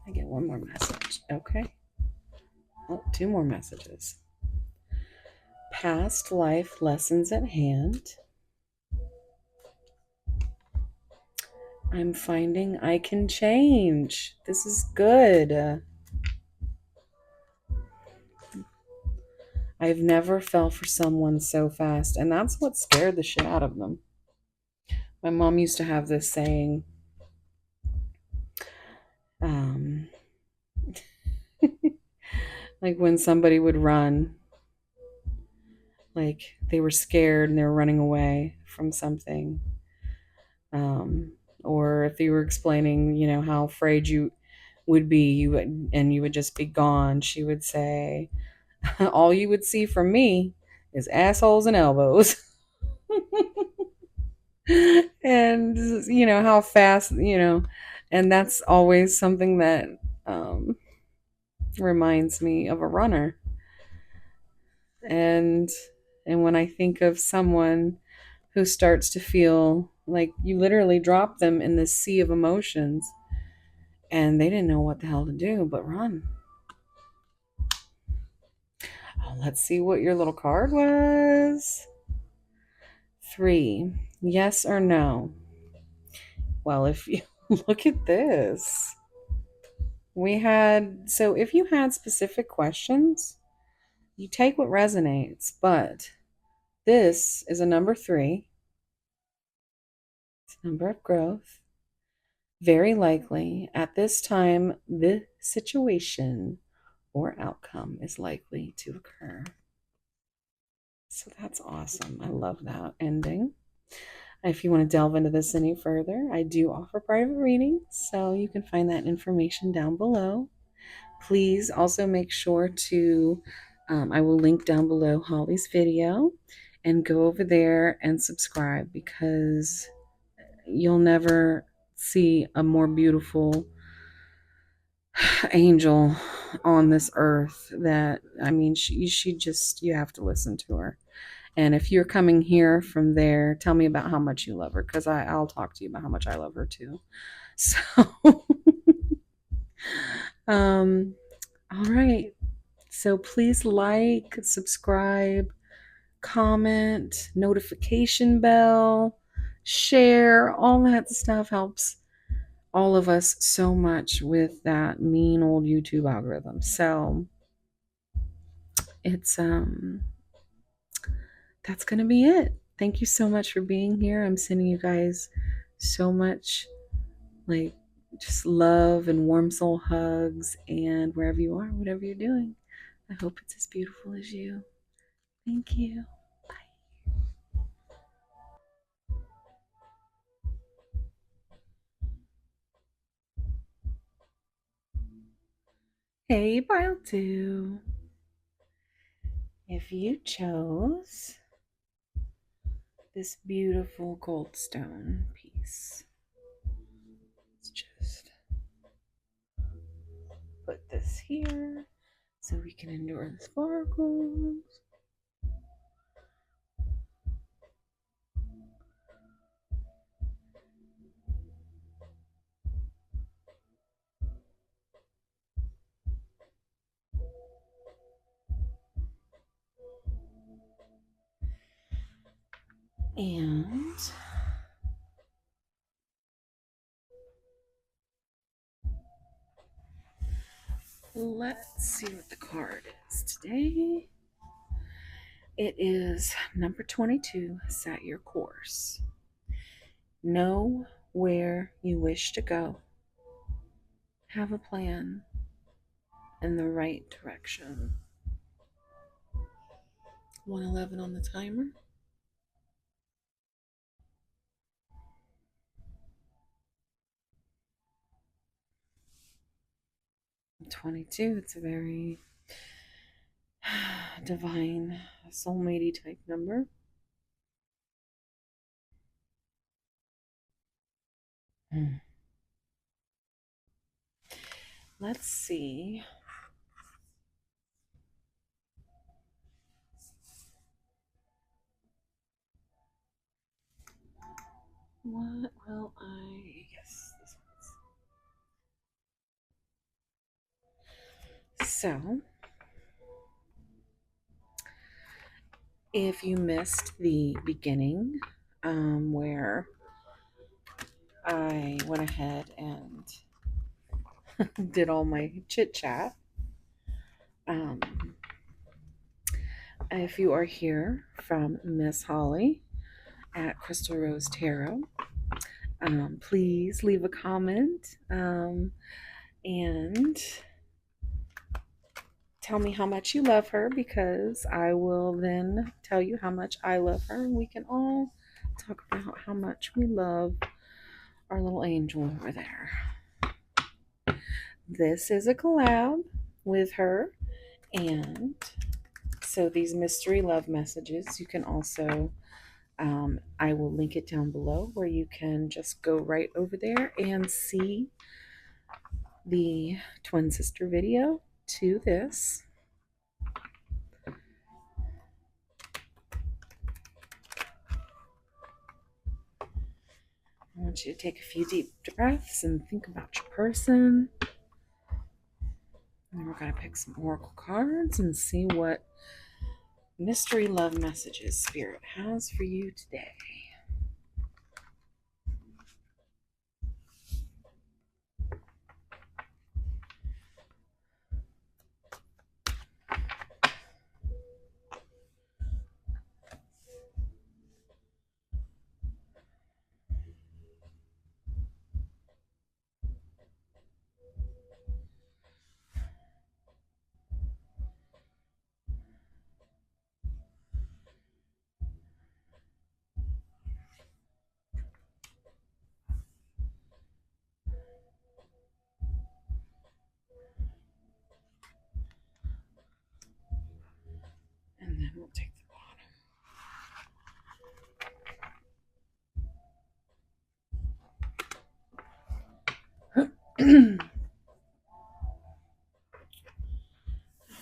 I get one more message? Okay. Oh, two more messages. Past life lessons at hand. I'm finding I can change. This is good. I've never fell for someone so fast, and that's what scared the shit out of them. My mom used to have this saying, like when somebody would run, like they were scared and they were running away from something. Um, or if you were explaining, you know, how afraid you would be, and you would just be gone, she would say, all you would see from me is assholes and elbows. And, you know, how fast, you know, and that's always something that um, reminds me of a runner. And when I think of someone who starts to feel like you literally drop them in this sea of emotions and they didn't know what the hell to do but run. Oh, let's see what your little card was. 3. Yes or no? Well, if you look at this, we had, so if you had specific questions, you take what resonates, but this is a number 3. It's a number of growth. Very likely at this time, this situation or outcome is likely to occur. So that's awesome. I love that ending. If you want to delve into this any further, I do offer private readings, so you can find that information down below. Please also make sure to, I will link down below Holly's video, and go over there and subscribe, because you'll never see a more beautiful angel on this earth. That, I mean, she just, you have to listen to her. And if you're coming here from there, tell me about how much you love her, because I'll talk to you about how much I love her too. So um all right, so please like, subscribe, comment, notification bell, share. All that stuff helps all of us so much with that mean old YouTube algorithm. So it's that's gonna be it. Thank you so much for being here. I'm sending you guys so much, like, just love and warm soul hugs, and wherever you are, whatever you're doing, I hope it's as beautiful as you. Thank you. Bye. Hey, Pile 2. If you chose this beautiful goldstone piece, let's just put this here so we can endure the sparkles. And let's see what the card is today. It is number 22, set your course. Know where you wish to go. Have a plan in the right direction. 111 on the timer. 22, it's a very divine, soulmate type number. Let's see. What will I... Yes, this one's... So, if you missed the beginning, where I went ahead and did all my chit chat, if you are here from Miss Holly at Crystal Rose Tarot, please leave a comment, and tell me how much you love her, because I will then tell you how much I love her, and we can all talk about how much we love our little angel over there. This is a collab with her. And so these mystery love messages, you can also, I will link it down below where you can just go right over there and see the twin sister video to this. I want you to take a few deep breaths and think about your person. And we're going to pick some oracle cards and see what mystery love messages Spirit has for you today. And then we'll take the bottom.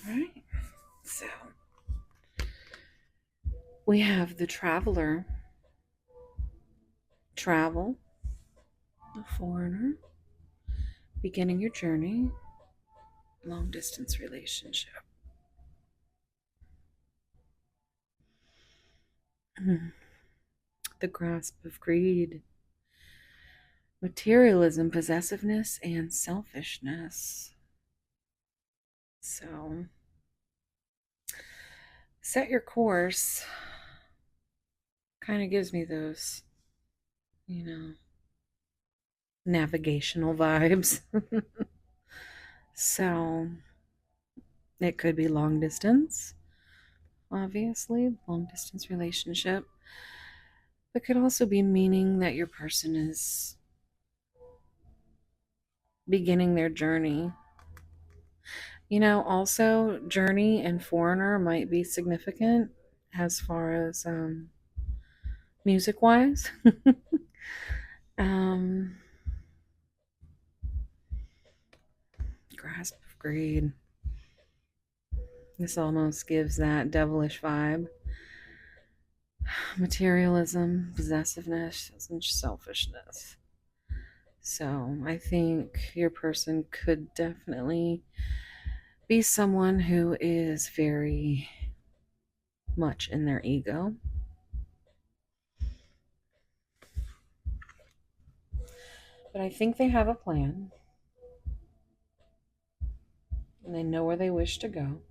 All right. So we have the traveler, travel, the foreigner, beginning your journey, long distance relationship. The grasp of greed, materialism, possessiveness, and selfishness. So set your course kind of gives me those, navigational vibes. So it could be long distance, obviously, long distance relationship. It could also be meaning that your person is beginning their journey. Also, journey and foreigner might be significant as far as music wise. Grasp of greed. This almost gives that devilish vibe. Materialism, possessiveness, and selfishness. So I think your person could definitely be someone who is very much in their ego. But I think they have a plan. And they know where they wish to go.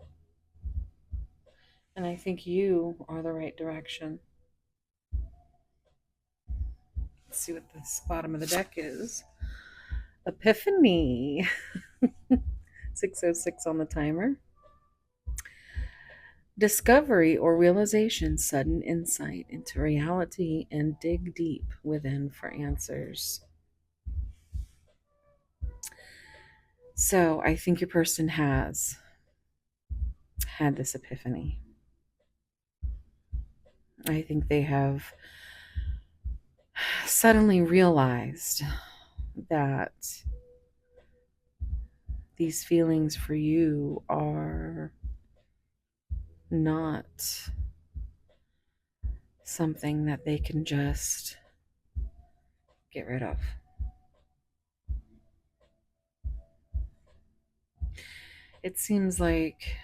And I think you are the right direction. Let's see what this bottom of the deck is. Epiphany. 606 on the timer. Discovery or realization, sudden insight into reality, and dig deep within for answers. So I think your person has had this epiphany. I think they have suddenly realized that these feelings for you are not something that they can just get rid of. It seems like,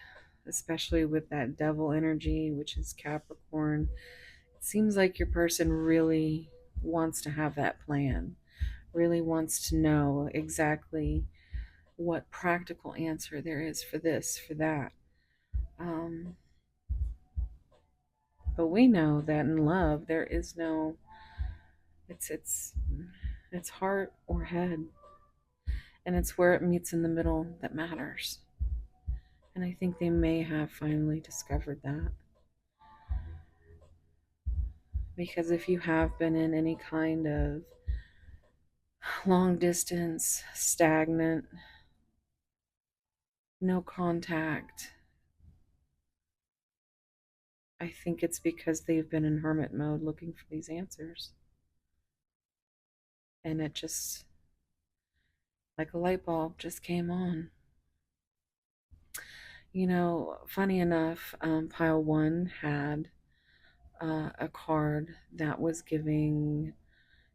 especially with that devil energy, which is Capricorn, it seems like your person really wants to have that plan, really wants to know exactly what practical answer there is for this, for that. But we know that in love there is no, it's heart or head, and it's where it meets in the middle that matters. And I think they may have finally discovered that. Because if you have been in any kind of long distance, stagnant, no contact. I think it's because they've been in hermit mode looking for these answers. And it just, like a light bulb, just came on. You know, funny enough, pile one had a card that was giving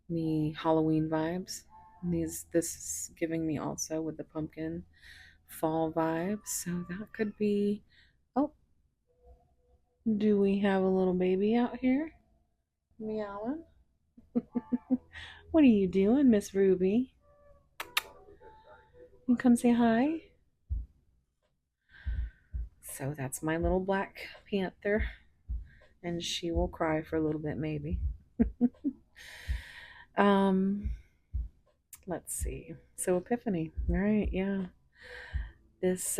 me Halloween vibes. This is giving me also with the pumpkin fall vibes. So that could be. Oh, do we have a little baby out here meowing? What are you doing, Miss Ruby? You come say hi. So that's my little black panther, and she will cry for a little bit, maybe. um, let's see. So Epiphany, right? Yeah. This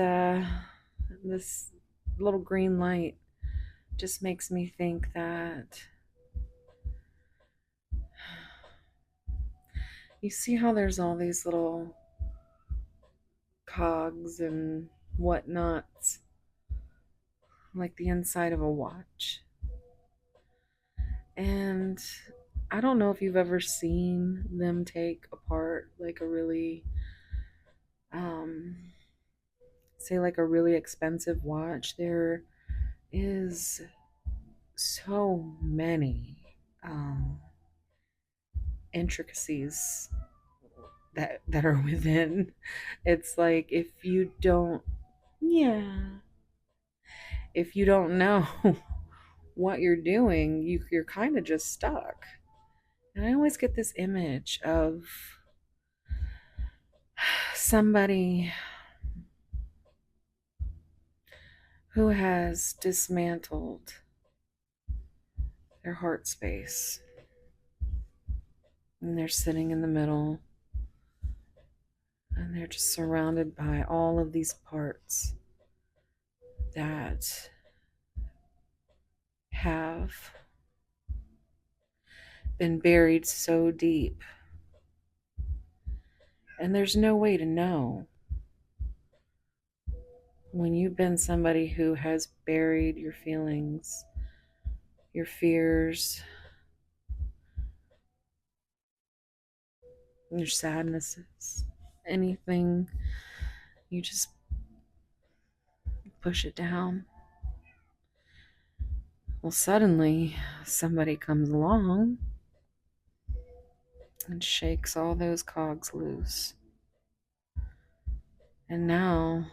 little green light just makes me think that you see how there's all these little cogs and whatnots, like the inside of a watch. And I don't know if you've ever seen them take apart like a really, um, say, like a really expensive watch. There is so many intricacies that are within. It's like if you don't, yeah, if you don't know what you're doing, you're kind of just stuck. And I always get this image of somebody who has dismantled their heart space, and they're sitting in the middle, and they're just surrounded by all of these parts that have been buried so deep, and there's no way to know. When you've been somebody who has buried your feelings, your fears, your sadnesses, anything, you just push it down. Well, suddenly somebody comes along and shakes all those cogs loose. And now,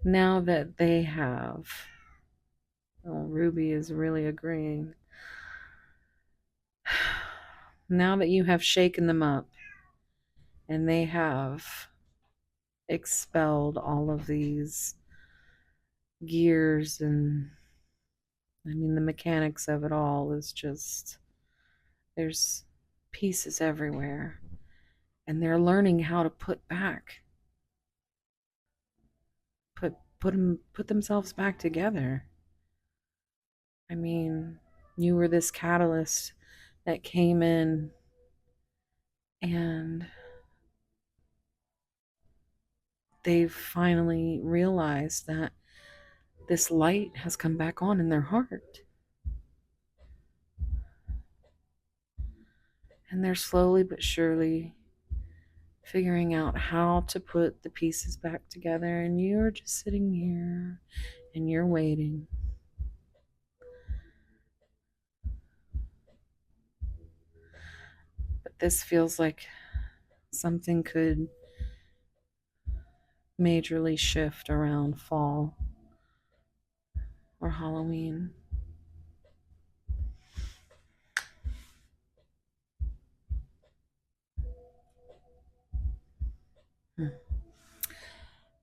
now that they have, oh, Ruby is really agreeing. Now that you have shaken them up and they have expelled all of these gears, and I mean, the mechanics of it all is just, there's pieces everywhere, and they're learning how to put themselves back together. I mean, you were this catalyst that came in, and they've finally realized that this light has come back on in their heart. And they're slowly but surely figuring out how to put the pieces back together. And you're just sitting here and you're waiting. But this feels like something could majorly shift around fall or Halloween.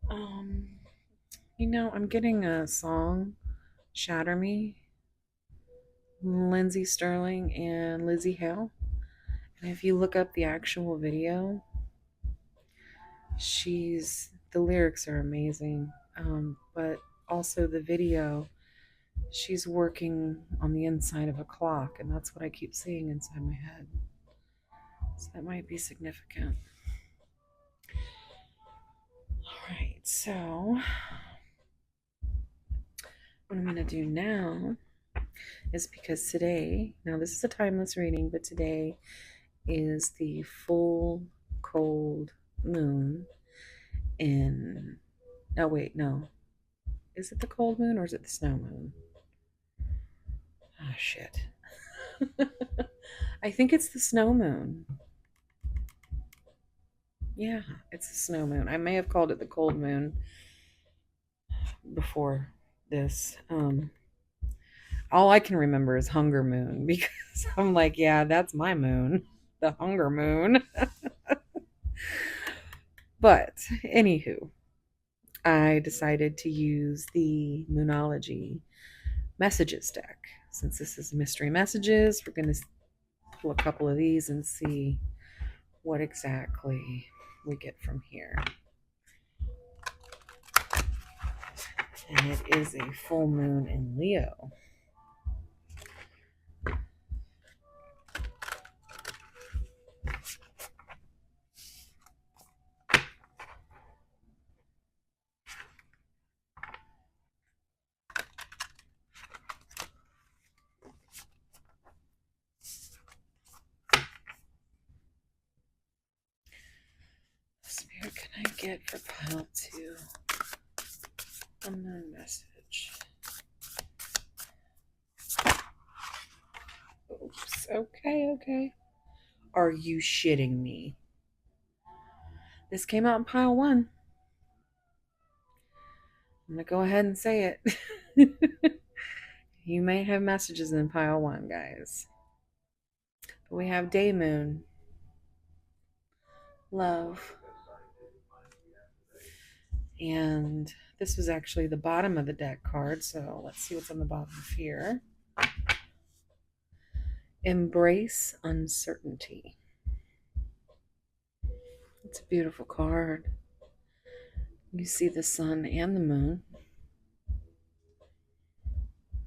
Um, I'm getting a song, Shatter Me, Lindsay Sterling and Lizzie Hale. And if you look up the actual video, the lyrics are amazing. But also the video She's working on the inside of a clock, and that's what I keep seeing inside my head. So that might be significant. All right, so what I'm going to do now is, because today, now this is a timeless reading, but today is the full cold moon in, oh wait, no. Is it the cold moon or is it the snow moon? Ah, shit. I think it's the snow moon. Yeah, it's the snow moon. I may have called it the cold moon before this. All I can remember is hunger moon, because I'm like, yeah, that's my moon, the hunger moon. But anywho, I decided to use the Moonology messages deck. Since this is mystery messages, we're going to pull a couple of these and see what exactly we get from here. And it is a full moon in Leo. Spirit, can I get for pile 2 a moon message? Oops. Okay. Are you shitting me? This came out in pile 1. I'm going to go ahead and say it. You may have messages in pile 1, guys. But we have day moon, love, and this was actually the bottom of the deck card, so let's see what's on the bottom of here. Embrace uncertainty. It's a beautiful card. You see the sun and the moon,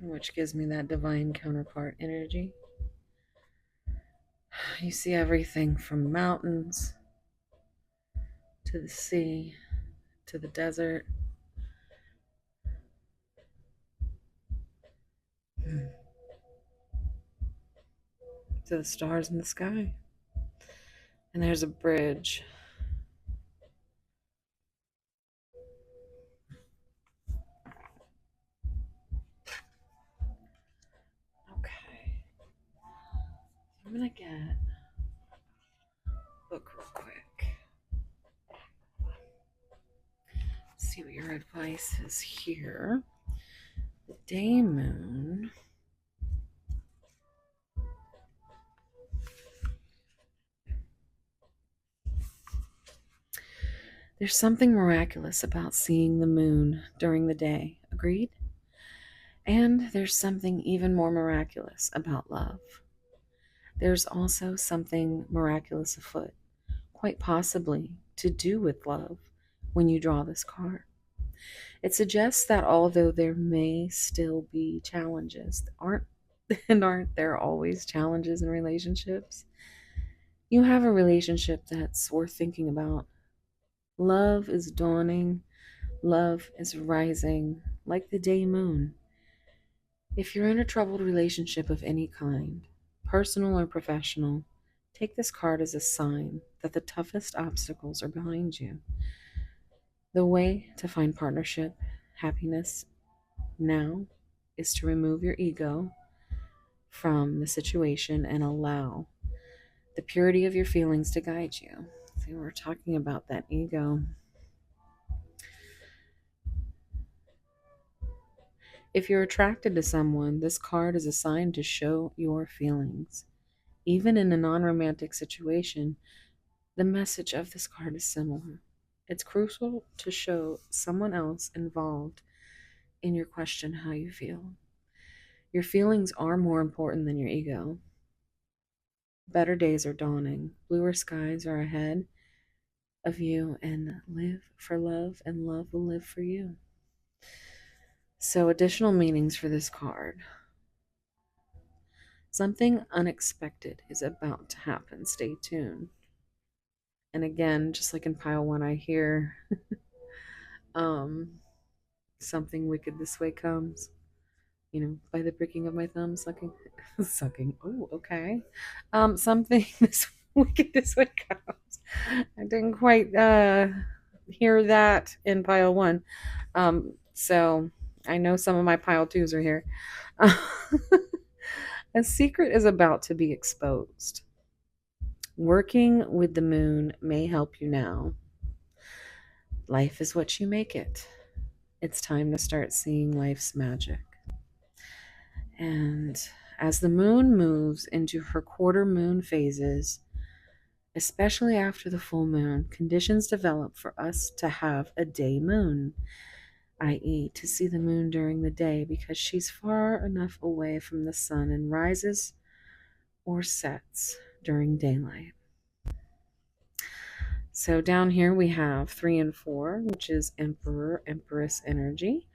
which gives me that divine counterpart energy. You see everything from mountains to the sea to the desert. To the stars in the sky. And there's a bridge. Okay. I'm gonna get a book real quick. See what your advice is here. The day moon. There's something miraculous about seeing the moon during the day. Agreed? And there's something even more miraculous about love. There's also something miraculous afoot, quite possibly to do with love, when you draw this card. It suggests that although there may still be challenges, aren't there always challenges in relationships? You have a relationship that's worth thinking about. Love is dawning, love is rising, like the day moon. If you're in a troubled relationship of any kind, personal or professional, take this card as a sign that the toughest obstacles are behind you. The way to find partnership, happiness now is to remove your ego from the situation and allow the purity of your feelings to guide you. See, we're talking about that ego. If you're attracted to someone, this card is a sign to show your feelings. Even in a non-romantic situation, the message of this card is similar. It's crucial to show someone else involved in your question how you feel. Your feelings are more important than your ego. Better days are dawning. Bluer skies are ahead of you, and live for love, and love will live for you. So, additional meanings for this card. Something unexpected is about to happen. Stay tuned. And again, just like in pile one, I hear um, something wicked this way comes. By the breaking of my thumb, sucking, sucking. Oh, okay. Something this wicked this way comes. I didn't quite hear that in pile one. So I know some of my pile twos are here. A secret is about to be exposed. Working with the moon may help you now. Life is what you make it. It's time to start seeing life's magic. And as the moon moves into her quarter moon phases, especially after the full moon, conditions develop for us to have a day moon, i.e., to see the moon during the day because she's far enough away from the sun and rises or sets during daylight. So down here we have 3 and 4, which is Emperor, Empress energy.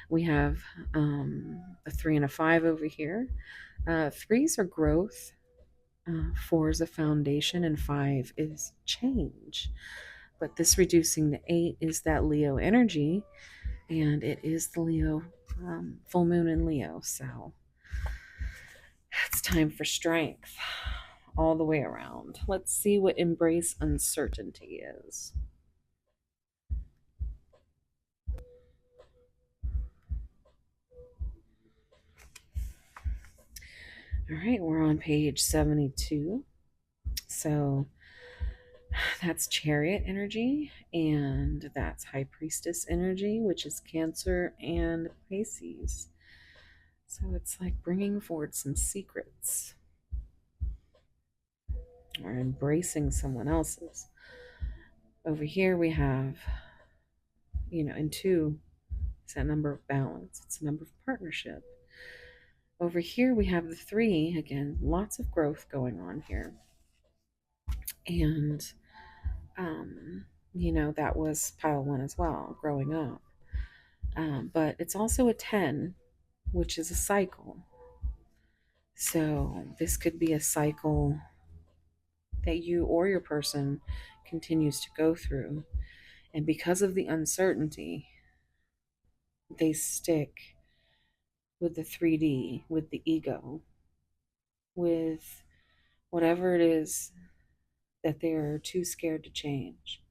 We have a 3 and a 5 over here. 3s are growth, 4 is a foundation, and 5 is change. But this reducing to 8 is that Leo energy, and it is the Leo full moon in Leo. So it's time for strength all the way around. Let's see what embrace uncertainty is. All right, we're on page 72. So that's Chariot energy, and that's High Priestess energy, which is Cancer and Pisces. So it's like bringing forward some secrets or embracing someone else's. Over here we have, in 2, it's that number of balance, it's a number of partnership. Over here we have the 3, again, lots of growth going on here. And that was pile 1 as well, growing up. But it's also a 10, which is a cycle. So this could be a cycle that you or your person continues to go through. And because of the uncertainty, they stick with the 3D, with the ego, with whatever it is that they're too scared to change.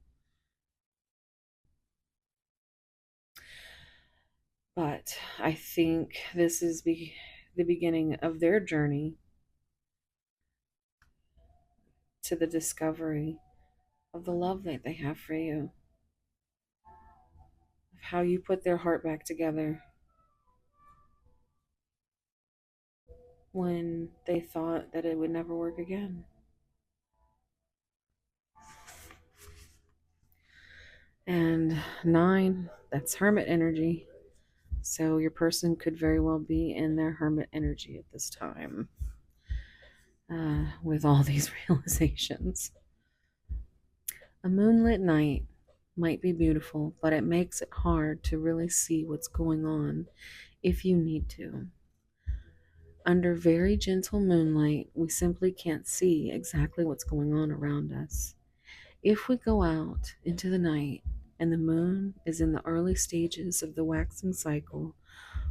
But I think this is the beginning of their journey to the discovery of the love that they have for you, of how you put their heart back together when they thought that it would never work again. And 9, that's Hermit energy. So your person could very well be in their Hermit energy at this time with all these realizations. A moonlit night might be beautiful, but it makes it hard to really see what's going on if you need to. Under very gentle moonlight, we simply can't see exactly what's going on around us. If we go out into the night and the moon is in the early stages of the waxing cycle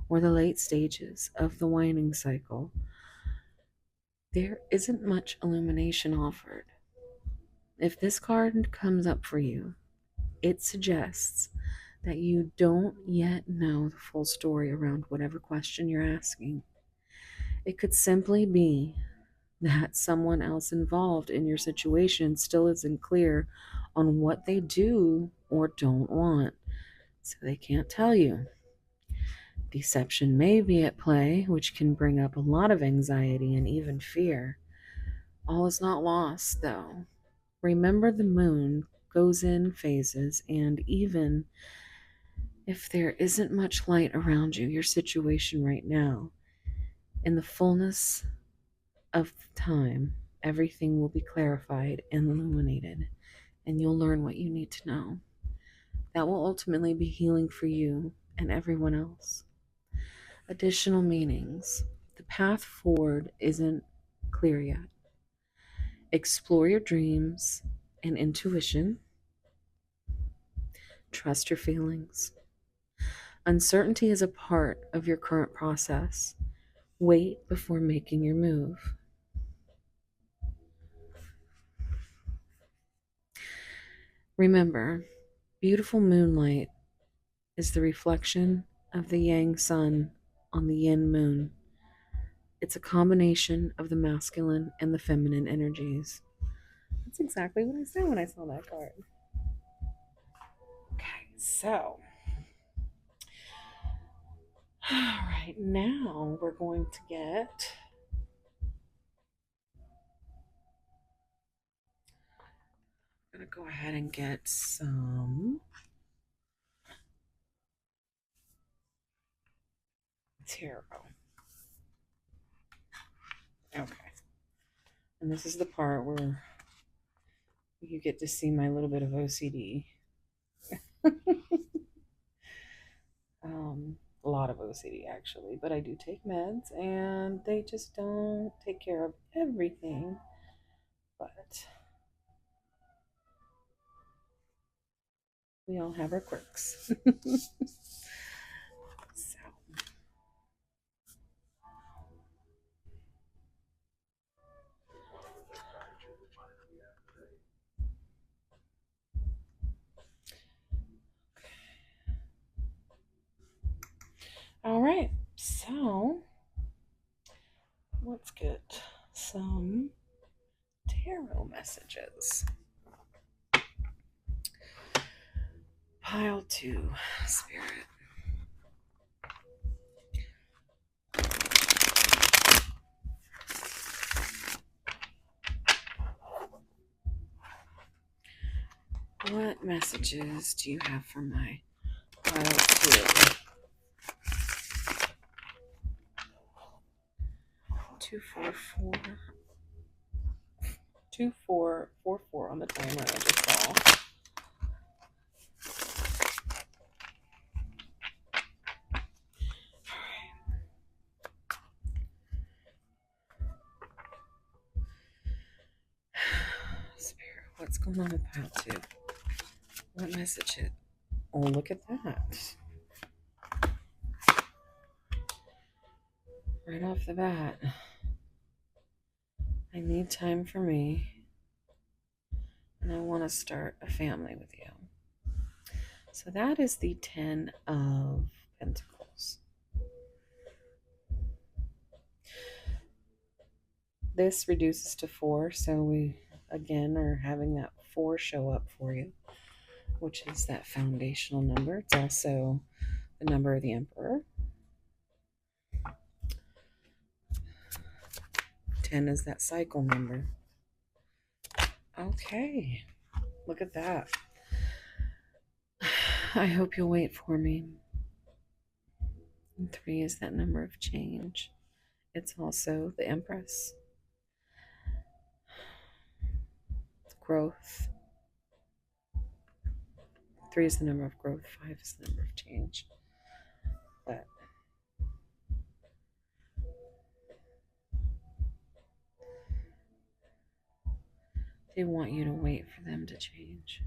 or the late stages of the waning cycle, there isn't much illumination offered. If this card comes up for you, it suggests that you don't yet know the full story around whatever question you're asking. It could simply be that someone else involved in your situation still isn't clear on what they do or don't want, so they can't tell you. Deception may be at play, which can bring up a lot of anxiety and even fear. All is not lost, though. Remember, the moon goes in phases, and even if there isn't much light around you, your situation right now, in the fullness of the time, everything will be clarified and illuminated, and you'll learn what you need to know. That will ultimately be healing for you and everyone else. Additional meanings. The path forward isn't clear yet. Explore your dreams and intuition. Trust your feelings. Uncertainty is a part of your current process. Wait before making your move. Remember, beautiful moonlight is the reflection of the yang sun on the yin moon. It's a combination of the masculine and the feminine energies. That's exactly what I said when I saw that card. Okay, so all right, now we're going to get I'm going to go ahead and get some tarot. Okay. And this is the part where you get to see my little bit of OCD. A lot of OCD actually, but I do take meds and they just don't take care of everything. But we all have our quirks. So, all right. So, let's get some tarot messages. Pile 2, Spirit. What messages do you have for my pile 2? 244. 2444 on the timer I just saw. Spirit, what's going on with pile 2? What message it? Oh, look at that. Right off the bat. I need time for me. And I want to start a family with you. So that is the 10 of Pentacles. This reduces to 4, so we again are having that 4 show up for you, which is that foundational number. It's also the number of the Emperor. 10 is that cycle number. Okay, look at that. I hope you'll wait for me. And 3 is that number of change. It's also the Empress. Growth. 3 is the number of growth. 5 is the number of change. But they want you to wait for them to change.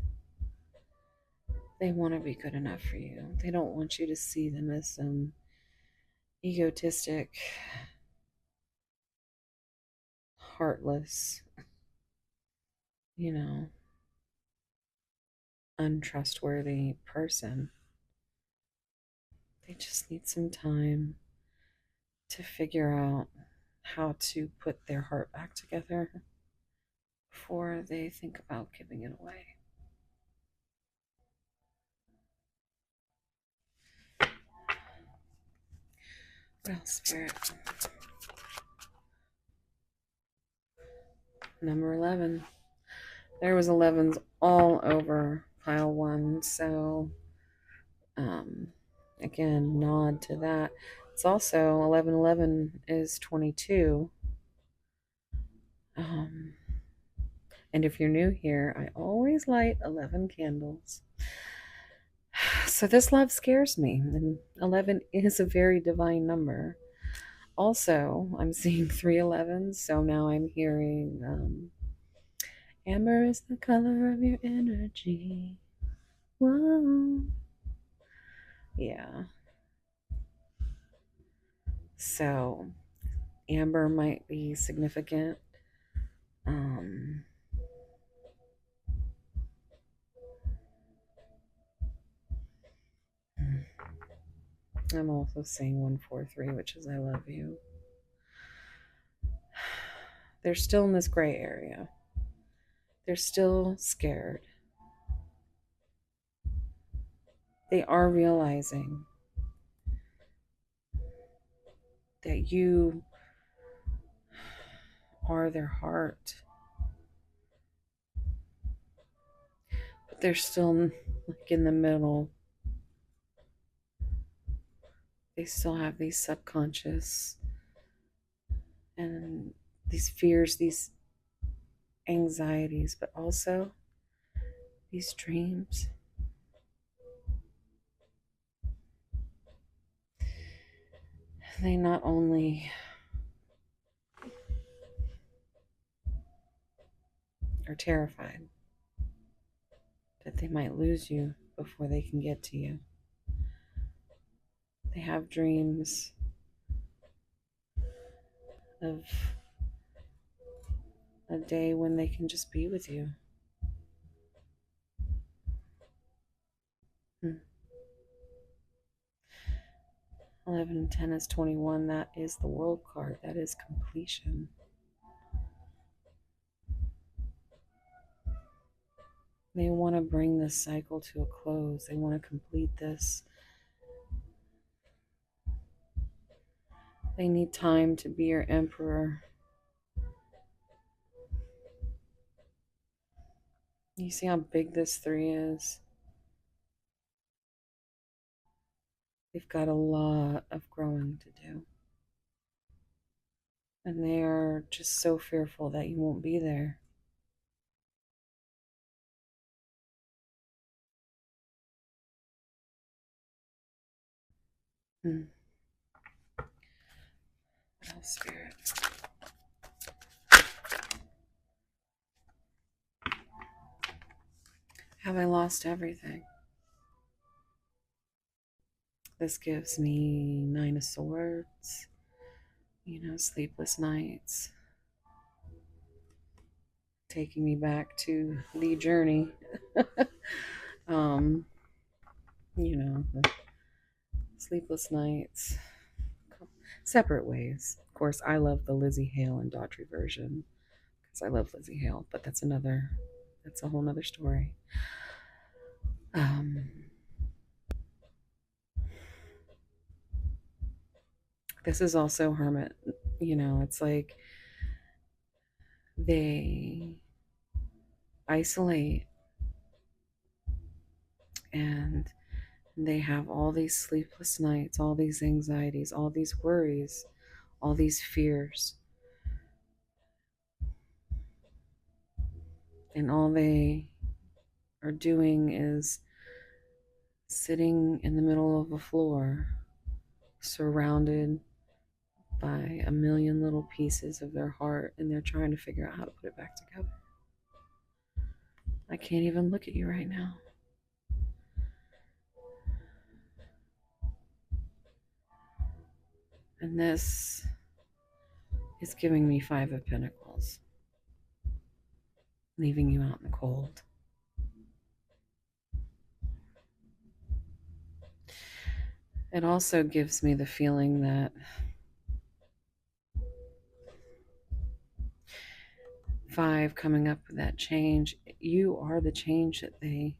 They want to be good enough for you. They don't want you to see them as some egotistic, heartless, untrustworthy person. They just need some time to figure out how to put their heart back together before they think about giving it away. What else, Spirit? Number 11. There was 11s all over pile 1, so again, nod to that. It's also 1111 is 22. And if you're new here, I always light 11 candles. So this love scares me. And 11 is a very divine number. Also, I'm seeing 311s, so now I'm hearing amber is the color of your energy. Whoa. Yeah. So amber might be significant. Um, I'm also seeing 143, which is I love you. They're still in this gray area. They're still scared. They are realizing that you are their heart. But they're still like in the middle. They still have these subconscious and these fears, these anxieties, but also these dreams. They not only are terrified that they might lose you before they can get to you. They have dreams of a day when they can just be with you. 11 and 10 is 21. That is the world card. That is completion. They want to bring this cycle to a close. They want to complete this. They need time to be your emperor. You see how big this 3 is? They've got a lot of growing to do. And they are just so fearful that you won't be there. What else, Spirit? Have I lost everything? This gives me 9 of Swords, sleepless nights, taking me back to the journey. The sleepless nights, separate ways. Of course, I love the Lizzie Hale and Daughtry version because I love Lizzie Hale, but that's a whole nother story. This is also Hermit. It's like they isolate and they have all these sleepless nights, all these anxieties, all these worries, all these fears. And all they are doing is sitting in the middle of a floor, surrounded by a million little pieces of their heart, and they're trying to figure out how to put it back together. I can't even look at you right now. And this is giving me 5 of Pentacles, leaving you out in the cold. It also gives me the feeling that 5 coming up with that change, you are the change that they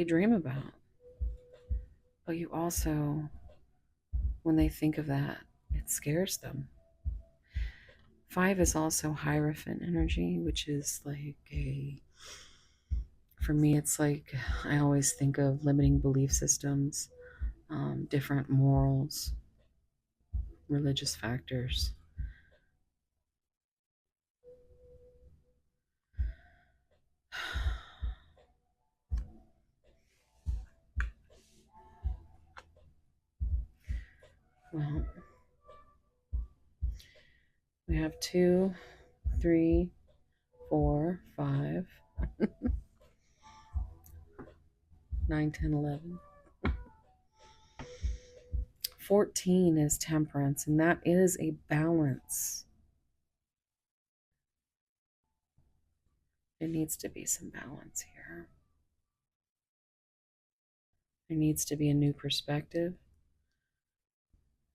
dream about. But you also, when they think of that, it scares them. 5 is also Hierophant energy, which is like for me, it's like I always think of limiting belief systems, different morals, religious factors. Well, we have 2, 3, 4, 5, 9, 10, 11. 14 is temperance, and that is a balance. There needs to be some balance here. There needs to be a new perspective.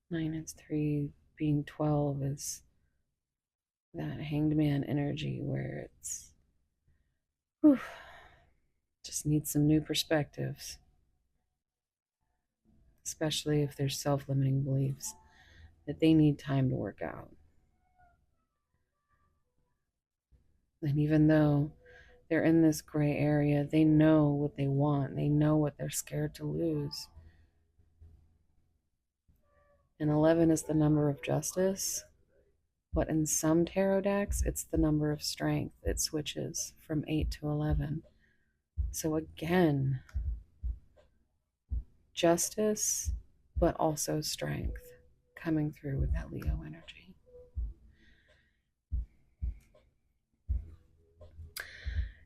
9 is 3, being 12 is that hanged man energy where it's whew, just needs some new perspectives, especially if there's self-limiting beliefs that they need time to work out. And even though they're in this gray area, they know what they want. They know what they're scared to lose. And 11 is the number of justice. But in some tarot decks, it's the number of strength. It switches from 8 to 11. So again, justice, but also strength coming through with that Leo energy.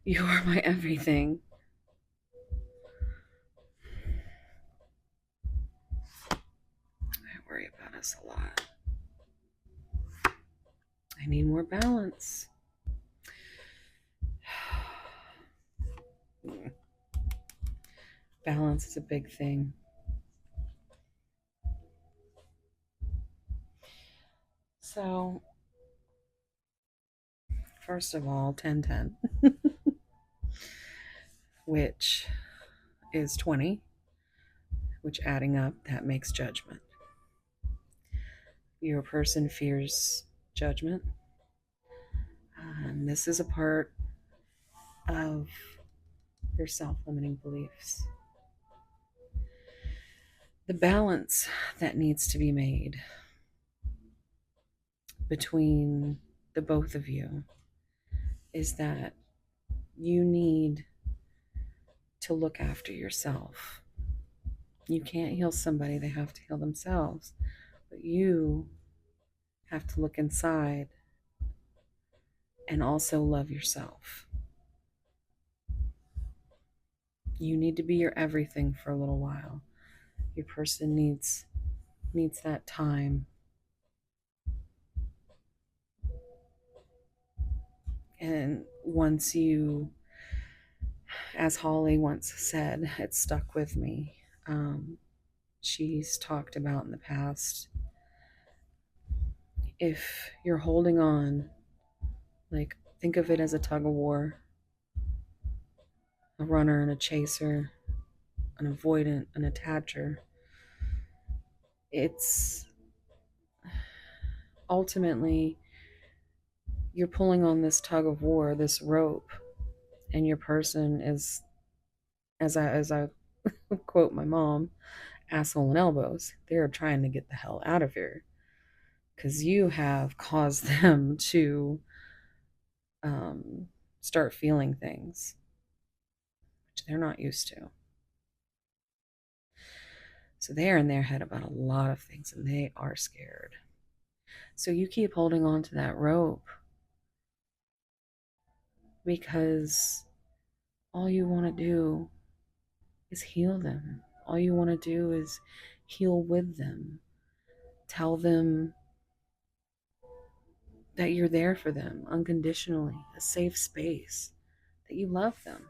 You are my everything. I worry about us a lot. I need more balance. Balance is a big thing. So, first of all, 10-10, which is 20, which adding up, that makes judgment. Your person fears judgment. And this is a part of their self-limiting beliefs. The balance that needs to be made between the both of you is that you need to look after yourself. You can't heal somebody, they have to heal themselves. But you have to look inside and also love yourself. You need to be your everything for a little while. Your person needs that time. And once you, as Holly once said, it stuck with me. She's talked about in the past, if you're holding on, like think of it as a tug of war, a runner and a chaser, an avoidant, an attacher. It's ultimately you're pulling on this tug of war, this rope, and your person is, as I quote my mom, asshole and elbows. They're trying to get the hell out of here because you have caused them to start feeling things which they're not used to. So they're in their head about a lot of things and they are scared. So you keep holding on to that rope because all you want to do is heal them. All you want to do is heal with them. Tell them that you're there for them unconditionally, a safe space, that you love them.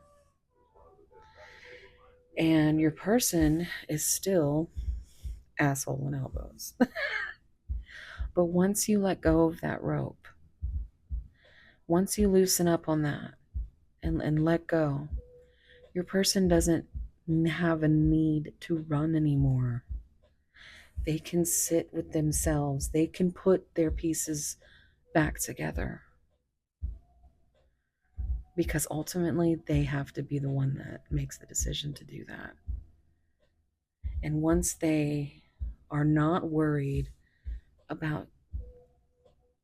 And your person is still asshole and elbows. But once you let go of that rope, once you loosen up on that and let go, your person doesn't have a need to run anymore. They can sit with themselves. They can put their pieces back together. Because ultimately, they have to be the one that makes the decision to do that. And once they are not worried about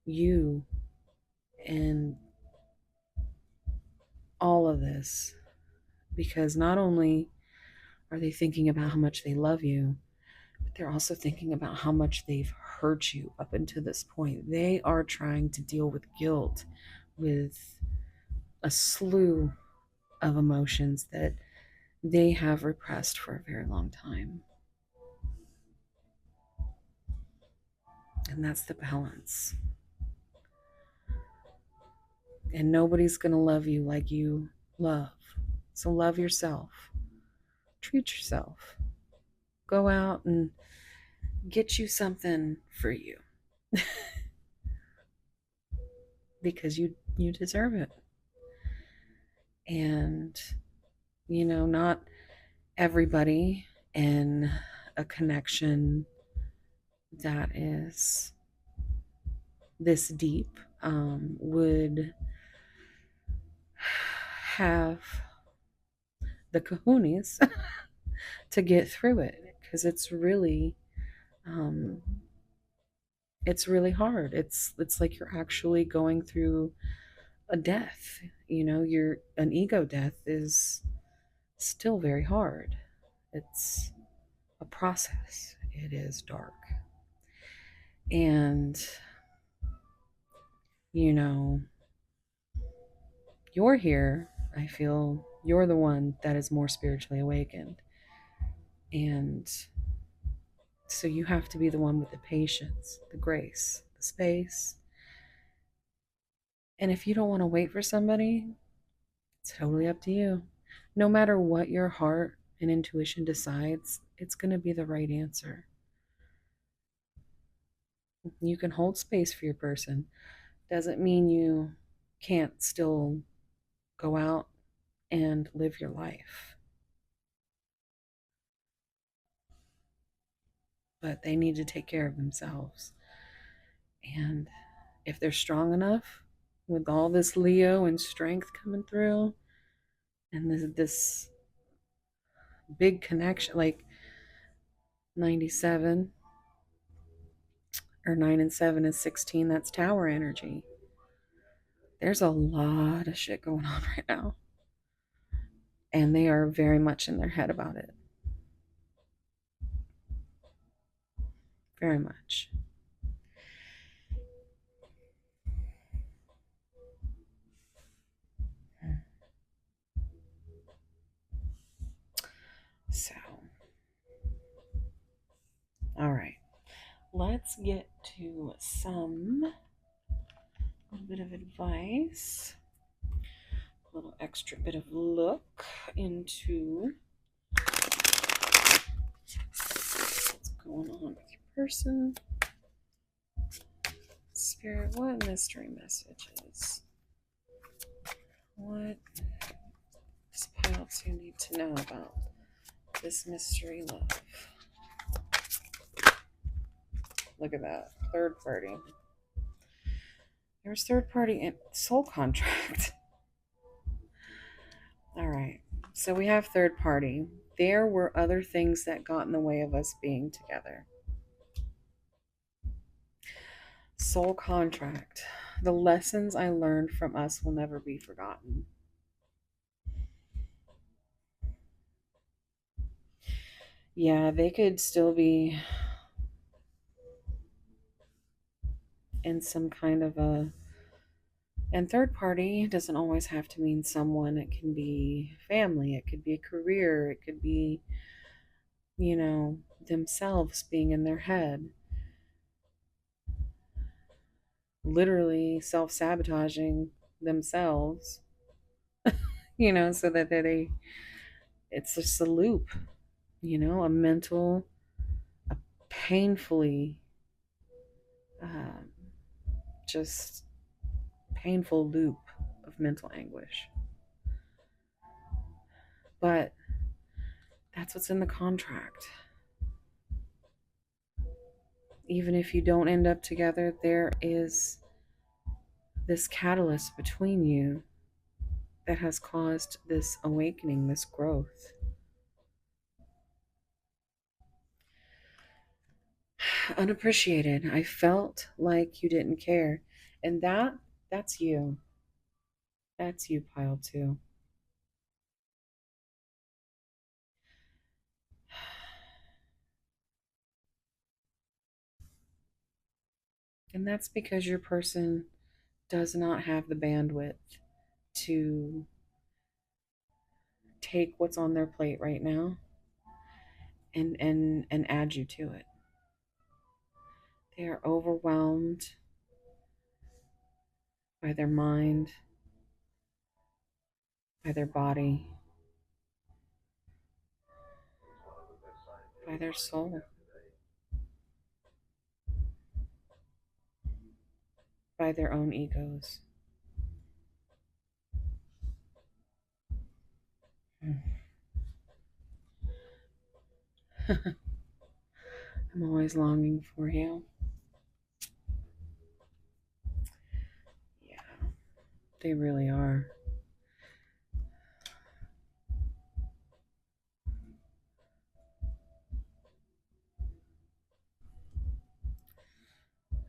you and all of this, because not only are they thinking about how much they love you, but they're also thinking about how much they've hurt you up until this point. They are trying to deal with guilt, with a slew of emotions that they have repressed for a very long time. And that's the balance. And nobody's going to love you like you love. So love yourself. Treat yourself. Go out and get you something for you. Because you deserve it. And not everybody in a connection that is this deep would have the kahunas to get through it, because it's really hard. It's like you're actually going through a death. An ego death is still very hard. It's a process. It is dark. And you're here. I feel you're the one that is more spiritually awakened. And so you have to be the one with the patience, the grace, the space. And if you don't want to wait for somebody, it's totally up to you. No matter what your heart and intuition decides, it's going to be the right answer. You can hold space for your person. Doesn't mean you can't still go out and live your life. But they need to take care of themselves. And if they're strong enough, with all this Leo and strength coming through, and this big connection, like 97 or 9 and 7 is 16, that's tower energy. There's a lot of shit going on right now. And they are very much in their head about it. Very much. So, all right. Let's get to a little bit of advice, a little extra bit of look into what's going on with your person. Spirit, what mystery messages? What does Pile 2 need to know about this mystery love? Look at that. Third party. There's third party in soul contract. All right. So we have third party. There were other things that got in the way of us being together. Soul contract. The lessons I learned from us will never be forgotten. Yeah, they could still be in some kind of a... And third party doesn't always have to mean someone. It can be family. It could be a career. It could be, themselves being in their head. Literally self-sabotaging themselves, so that it's just a loop, a mental, a painfully, just painful loop of mental anguish. But that's what's in the contract. Even if you don't end up together, there is this catalyst between you that has caused this awakening, this growth. Unappreciated. I felt like you didn't care. And that's you. That's you, Pile 2. And that's because your person does not have the bandwidth to take what's on their plate right now and add you to it. They are overwhelmed by their mind, by their body, by their soul, by their own egos. I'm always longing for you. Yeah, they really are.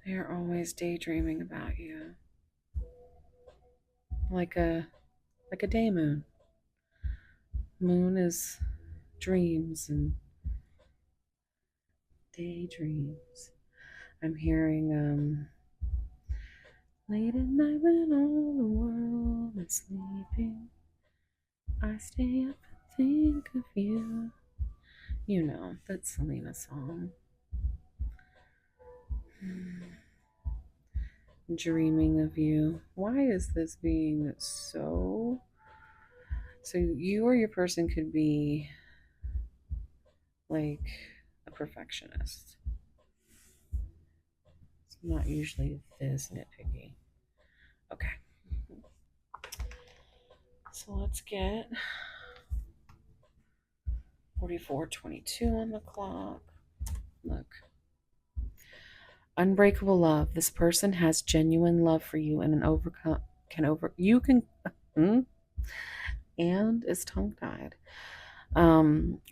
They're always daydreaming about you. Like a day moon. Moon is dreams and daydreams. I'm hearing late at night when all the world is sleeping, I stay up and think of you. You know, that's Selena song. Dreaming of you. Why is this being so? So you or your person could be like a perfectionist. It's not usually this nitpicky. Okay. So let's get 44:22 on the clock. Look. Unbreakable love. This person has genuine love for you and and is tongue tied.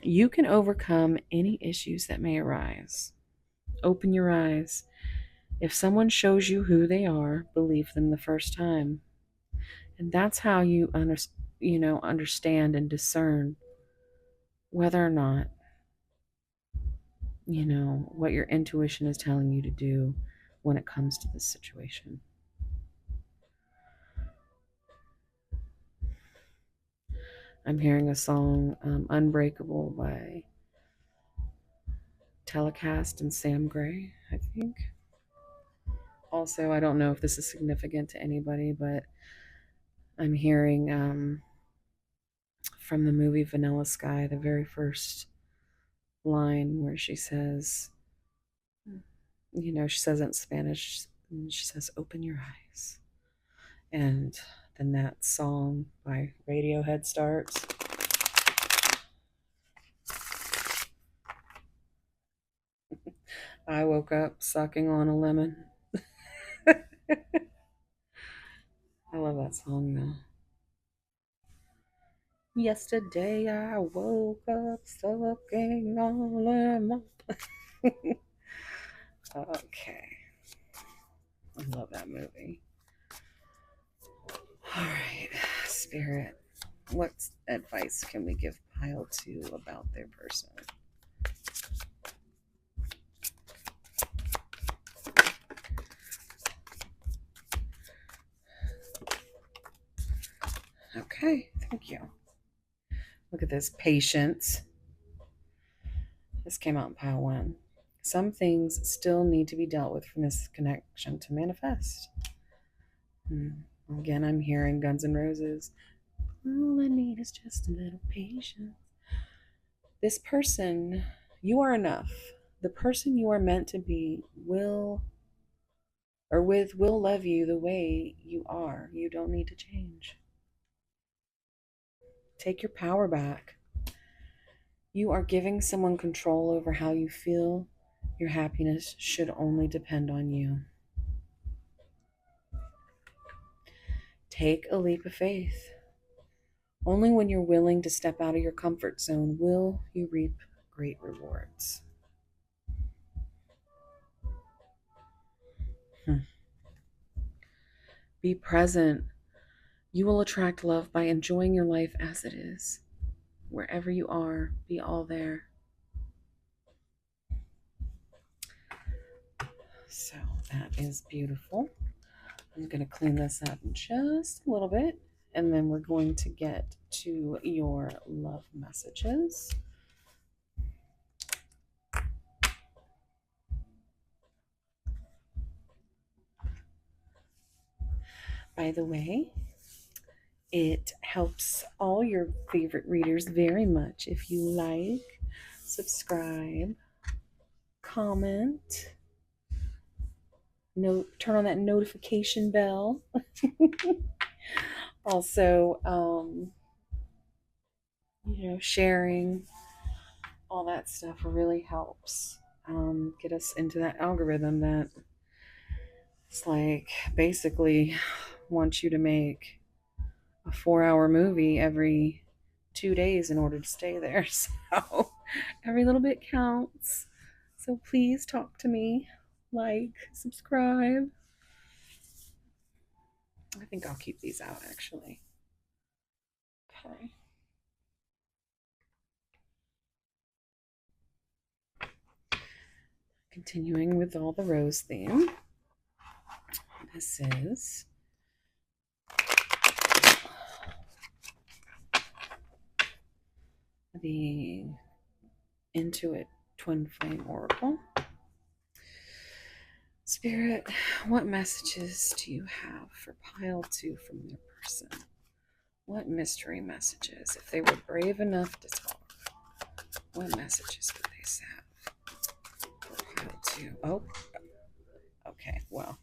You can overcome any issues that may arise. Open your eyes. If someone shows you who they are, believe them the first time. And that's how you understand and discern whether or not, what your intuition is telling you to do when it comes to this situation. I'm hearing a song, Unbreakable by Telecast and Sam Gray, I think. Also, I don't know if this is significant to anybody, but I'm hearing from the movie Vanilla Sky, the very first line where she says, she says it in Spanish, and she says, open your eyes. And then that song by Radiohead starts. I woke up sucking on a lemon. I love that song though. Yesterday I woke up sucking on a lemon. Okay. I love that movie. All right, Spirit. What advice can we give Pile 2 about their person? Okay, thank you. Look at this. Patience. This came out in Pile 1. Some things still need to be dealt with from this connection to manifest. Again, I'm hearing Guns N' Roses. All I need is just a little patience. This person, you are enough. The person you are meant to be will love you the way you are. You don't need to change. Take your power back. You are giving someone control over how you feel. Your happiness should only depend on you. Take a leap of faith. Only when you're willing to step out of your comfort zone will you reap great rewards. Be present. You will attract love by enjoying your life as it is. Wherever you are, be all there. So That is beautiful. I'm going to clean this up just a little bit, and then we're going to get to your love messages. By the way, it helps all your favorite readers very much if you like, subscribe, comment, turn on that notification bell. Also, sharing, all that stuff really helps get us into that algorithm that it's like basically wants you to make a 4-hour movie every 2 days in order to stay there. So every little bit counts. So please talk to me, like, subscribe. I think I'll keep these out actually. Okay. Continuing with all the rose theme. This is the Intuit Twin Flame Oracle. Spirit, what messages do you have for pile 2 from their person? What mystery messages? If they were brave enough to talk, what messages would they have for pile 2? Oh, okay. Well,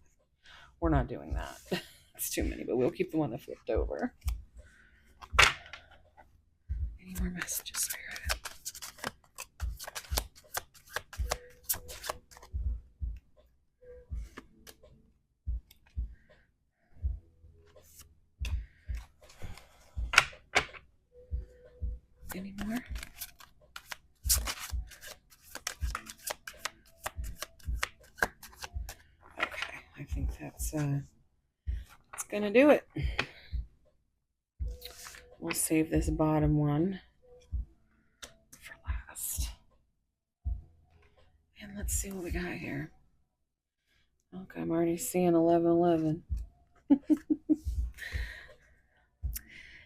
we're not doing that. It's too many, but we'll keep the one that flipped over. Any more messages, Spirit? Any more? Okay, I think that's gonna do it. We'll save this bottom one for last. And let's see what we got here. Okay, I'm already seeing 1111.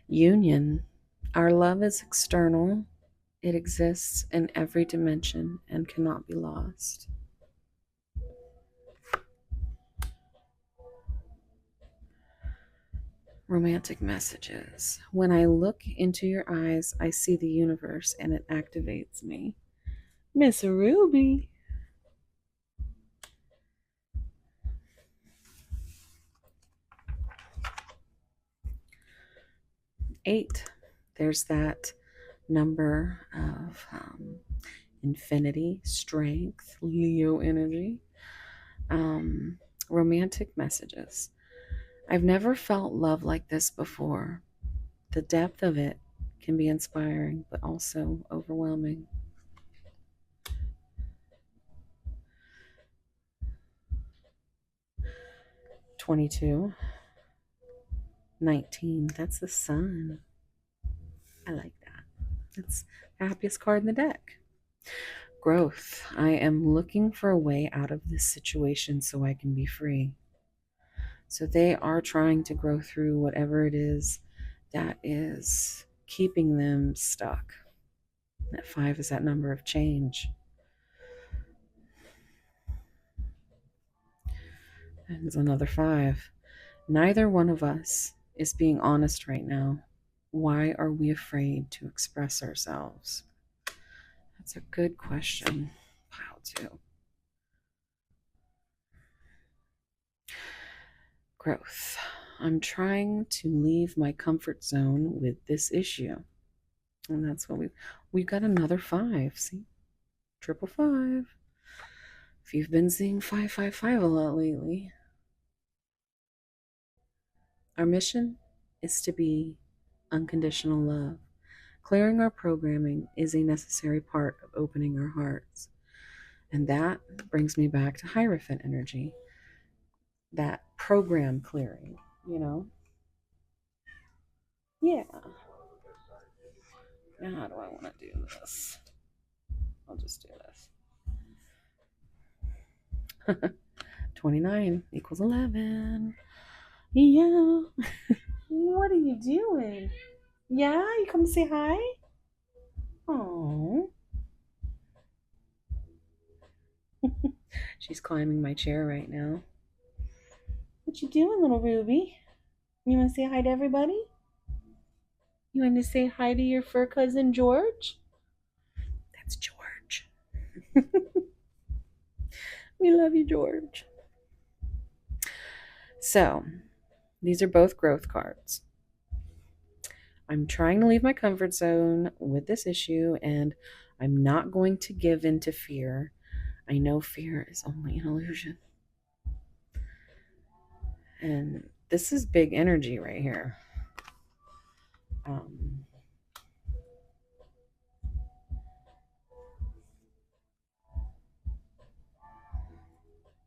Union. Our love is external. It exists in every dimension and cannot be lost. Romantic messages. When I look into your eyes, I see the universe and it activates me. Miss Ruby. Eight. There's that number of infinity, strength, Leo energy. Romantic messages. I've never felt love like this before. The depth of it can be inspiring, but also overwhelming. 22. 19. That's the sun. I like that. That's the happiest card in the deck. Growth. I am looking for a way out of this situation so I can be free. So they are trying to grow through whatever it is that is keeping them stuck. That 5 is that number of change. And there's another 5. Neither one of us is being honest right now. Why are we afraid to express ourselves? That's a good question. Pile 2. Growth. I'm trying to leave my comfort zone with this issue. And that's what we've got another 5. See? Triple 5. If you've been seeing 555 a lot lately. Our mission is to be unconditional love. Clearing our programming is a necessary part of opening our hearts. And that brings me back to Hierophant energy. That program clearing, Yeah. Now, how do I want to do this? I'll just do this. 29 equals 11. Yeah. What are you doing? Yeah, you come say hi? Oh. She's climbing my chair right now. What you doing, little Ruby? You want to say hi to everybody? You want to say hi to your fur cousin George? That's George. We love you, George. So, these are both growth cards. I'm trying to leave my comfort zone with this issue, and I'm not going to give in to fear. I know fear is only an illusion. And this is big energy right here.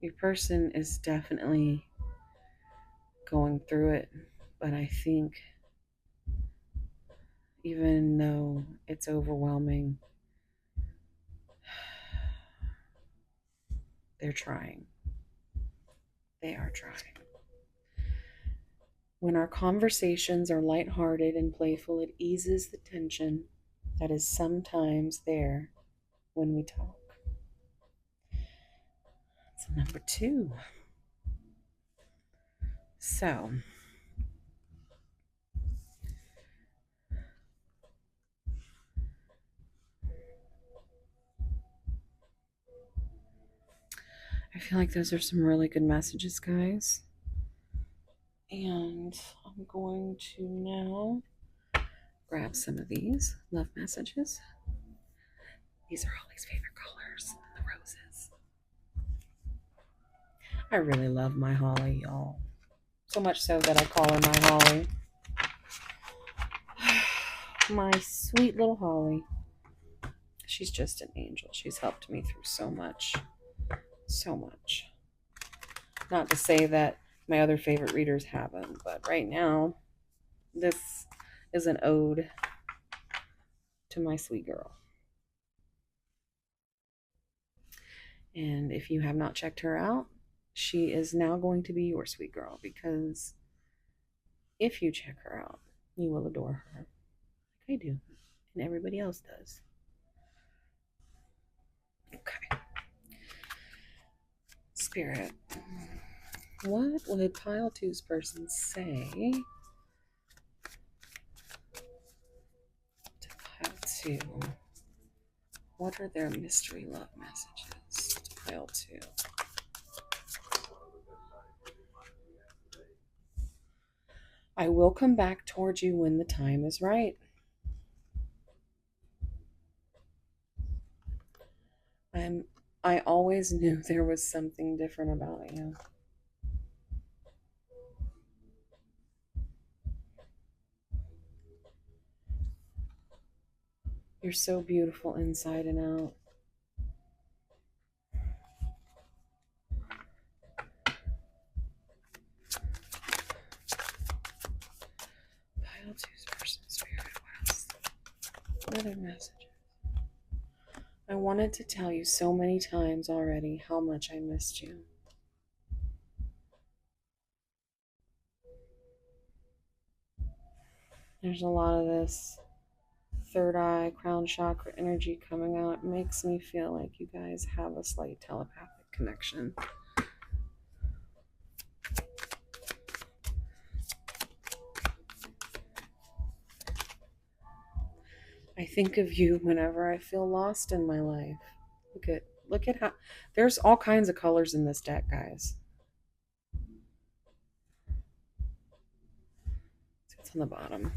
Your person is definitely going through it, but I think even though it's overwhelming, they're trying. They are trying. When our conversations are lighthearted and playful, it eases the tension that is sometimes there when we talk. That's number 2. So, I feel like those are some really good messages, guys. And I'm going to now grab some of these love messages. These are Holly's favorite colors, the roses. I really love my Holly, y'all. So much so that I call her my Holly. My sweet little Holly. She's just an angel. She's helped me through so much. So much. Not to say that my other favorite readers haven't, but right now, this is an ode to my sweet girl. And if you have not checked her out, she is now going to be your sweet girl, because if you check her out, you will adore her. Like I do, and everybody else does. Okay. Spirit, what would pile 2's person say to pile 2? What are their mystery love messages to pile 2? I will come back towards you when the time is right. I always knew there was something different about you. You're so beautiful inside and out. Pile 2's person, spirit, what else? Another message. I wanted to tell you so many times already how much I missed you. There's a lot of this third eye, crown chakra energy coming out. It makes me feel like you guys have a slight telepathic connection. I think of you whenever I feel lost in my life. Look at how there's all kinds of colors in this deck, guys. It's on the bottom.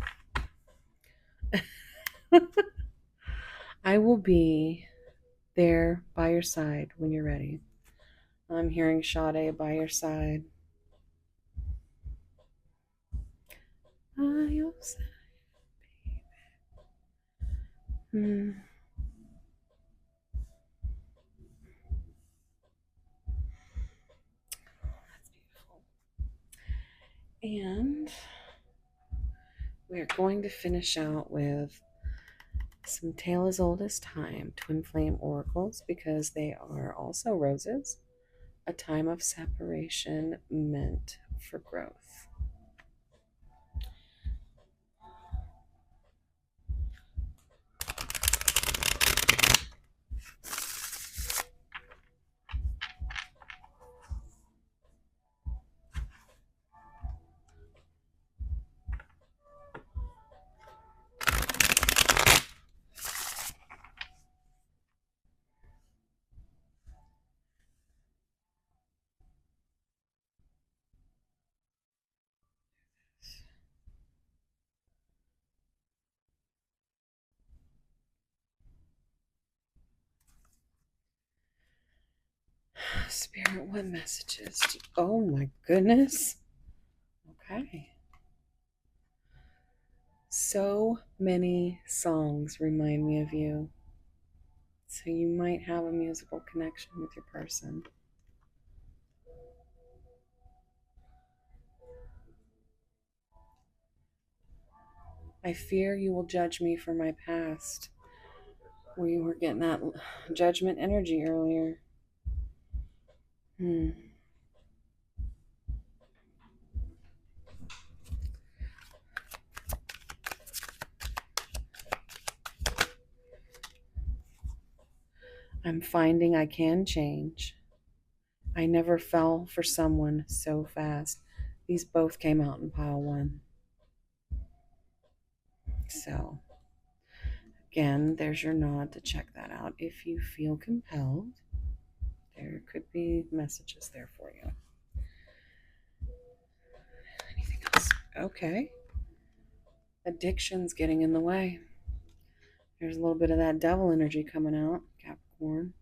I will be there by your side when you're ready. I'm hearing Sade by your side. By your side, baby. That's beautiful. And we're going to finish out with some Tale as Old as Time twin flame oracles, because they are also roses, a time of separation meant for growth. Spirit, what messages? Oh my goodness. Okay. So many songs remind me of you. So you might have a musical connection with your person. I fear you will judge me for my past. We were getting that judgment energy earlier. I'm finding I can change. I never fell for someone so fast. These both came out in pile one. So, again, there's your nod to check that out if you feel compelled. There could be messages there for you. Anything else? Okay. Addiction's getting in the way. There's a little bit of that devil energy coming out, Capricorn.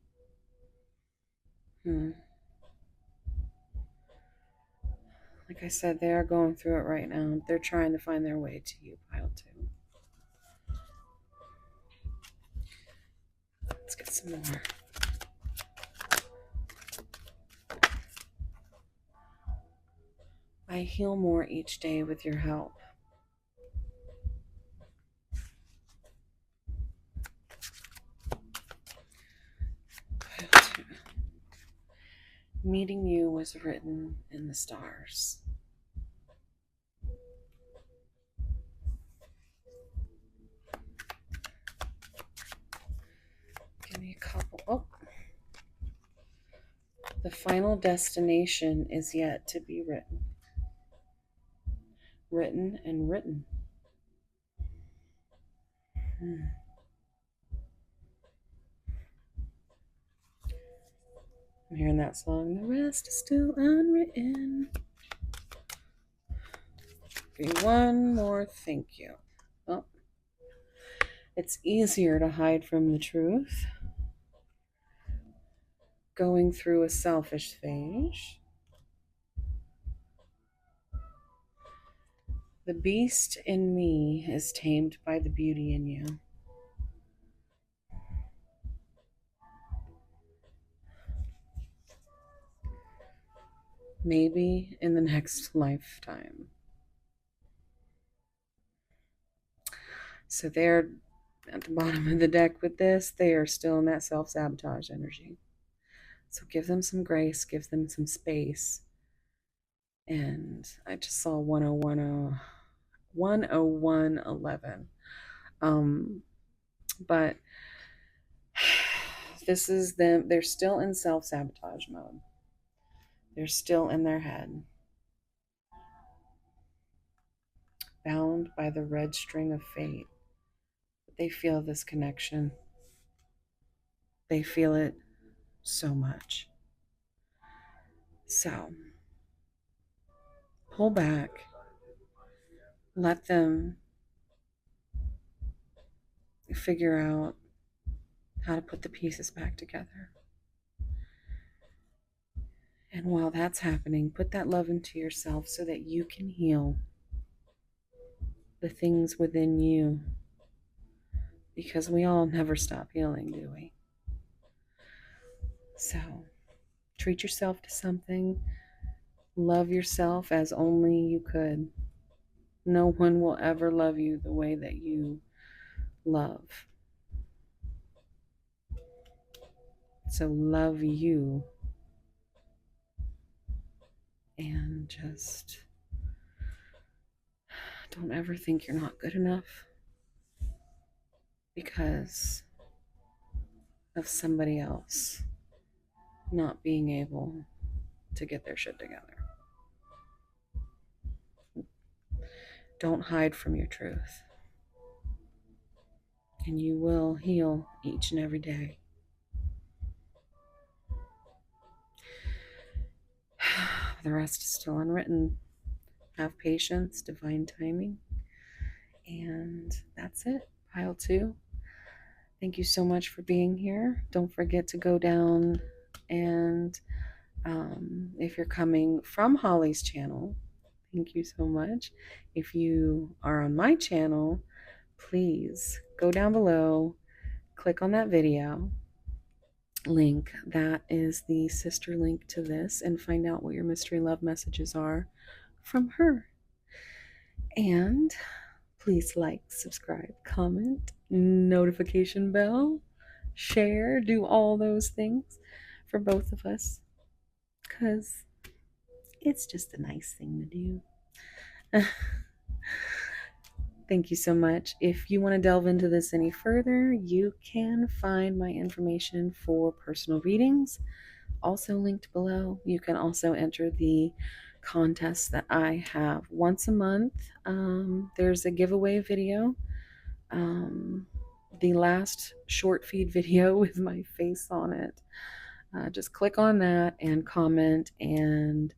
Like I said, they are going through it right now. They're trying to find their way to you, pile two. Let's get some more. I heal more each day with your help. Meeting you was written in the stars. Give me a couple. Oh. The final destination is yet to be written. Written and written. I'm hearing that song. The rest is still unwritten. Give me one more thank you. Oh. It's easier to hide from the truth. Going through a selfish phase. The beast in me is tamed by the beauty in you. Maybe in the next lifetime. So they're at the bottom of the deck with this. They are still in that self-sabotage energy. So give them some grace, give them some space. And I just saw 10111. But this is them. They're still in self-sabotage mode. They're still in their head. Bound by the red string of fate. They feel this connection. They feel it so much. So, pull back. Let them figure out how to put the pieces back together. And while that's happening, put that love into yourself so that you can heal the things within you. Because we all never stop healing, do we? So, treat yourself to something. Love yourself as only you could. No one will ever love you the way that you love. So love you and just don't ever think you're not good enough because of somebody else not being able to get their shit together. Don't hide from your truth, and you will heal each and every day. The rest is still unwritten. Have patience, divine timing, and that's it. Pile 2. Thank you so much for being here. Don't forget to go down and if you're coming from Holly's channel, thank you so much. If you are on my channel, please go down below, click on that video link. That is the sister link to this, and find out what your mystery love messages are from her. And please like, subscribe, comment, notification bell, share, do all those things for both of us, because it's just a nice thing to do. Thank you so much. If you want to delve into this any further, you can find my information for personal readings also linked below. You can also enter the contest that I have once a month. There's a giveaway video. The last short feed video with my face on it. Just click on that and comment, and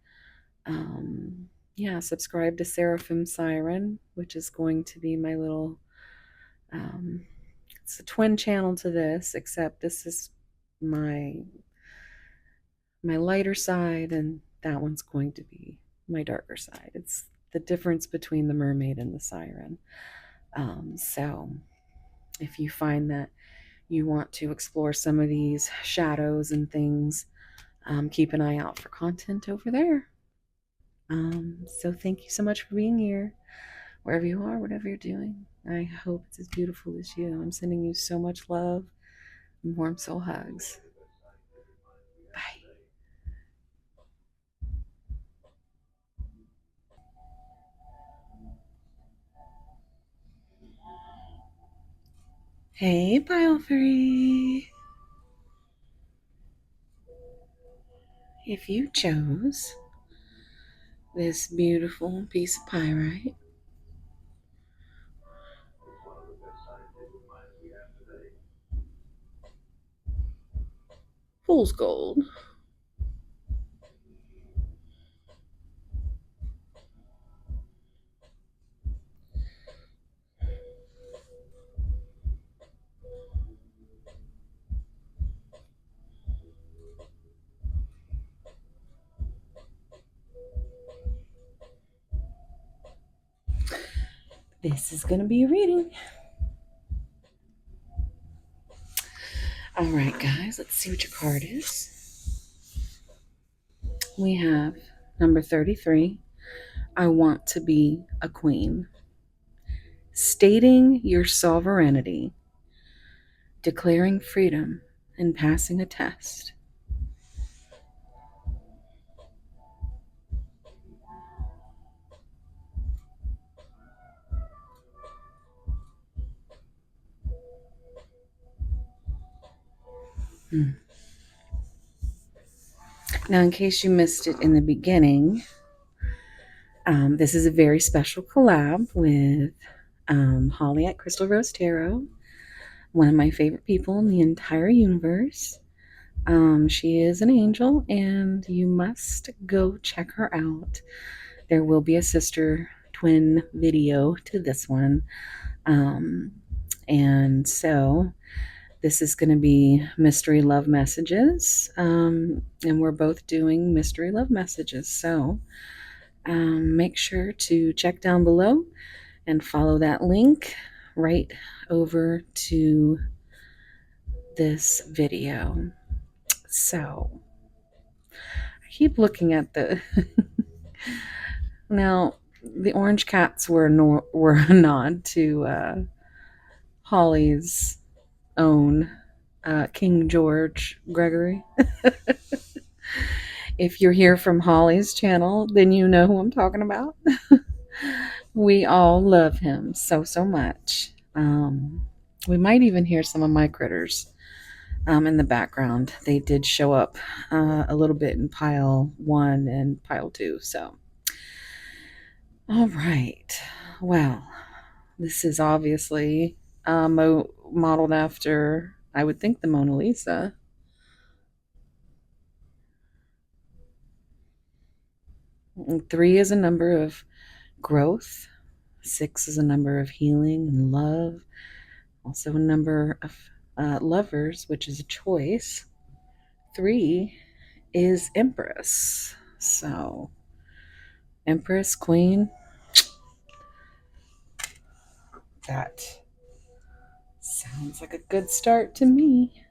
yeah, subscribe to Seraphim Siren, which is going to be my little, it's a twin channel to this, except this is my lighter side, and that one's going to be my darker side. It's the difference between the mermaid and the siren. So if you find that you want to explore some of these shadows and things, keep an eye out for content over there. So thank you so much for being here, wherever you are, whatever you're doing. I hope it's as beautiful as you. I'm sending you so much love and warm soul hugs. Bye. Hey, Pile 3. If you chose this beautiful piece of pyrite, fool's gold, this is going to be a reading. All right, guys, let's see what your card is. We have number 33. I want to be a queen. Stating your sovereignty, declaring freedom, and passing a test. Now, in case you missed it in the beginning, this is a very special collab with Holly at Crystal Rose Tarot, one of my favorite people in the entire universe. She is an angel, and you must go check her out. There will be a sister twin video to this one. And so this is going to be mystery love messages. And we're both doing mystery love messages. So make sure to check down below and follow that link right over to this video. So I keep looking at the now the orange cats were a nod to Holly's own King George Gregory. If you're here from Holly's channel, then you know who I'm talking about. We all love him so, so much. We might even hear some of my critters in the background. They did show up a little bit in pile 1 and pile 2. So, all right. Well, this is obviously modeled after, I would think, the Mona Lisa. And 3 is a number of growth. 6 is a number of healing and love. Also a number of lovers, which is a choice. 3 is Empress. So, Empress, Queen, that sounds like a good start to me.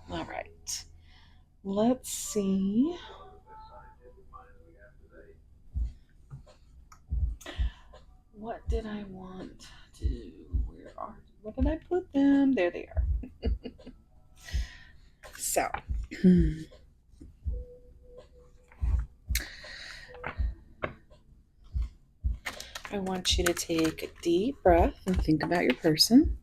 All right. Let's see. What did I want to? Where did I put them? There they are. So, I want you to take a deep breath and think about your person.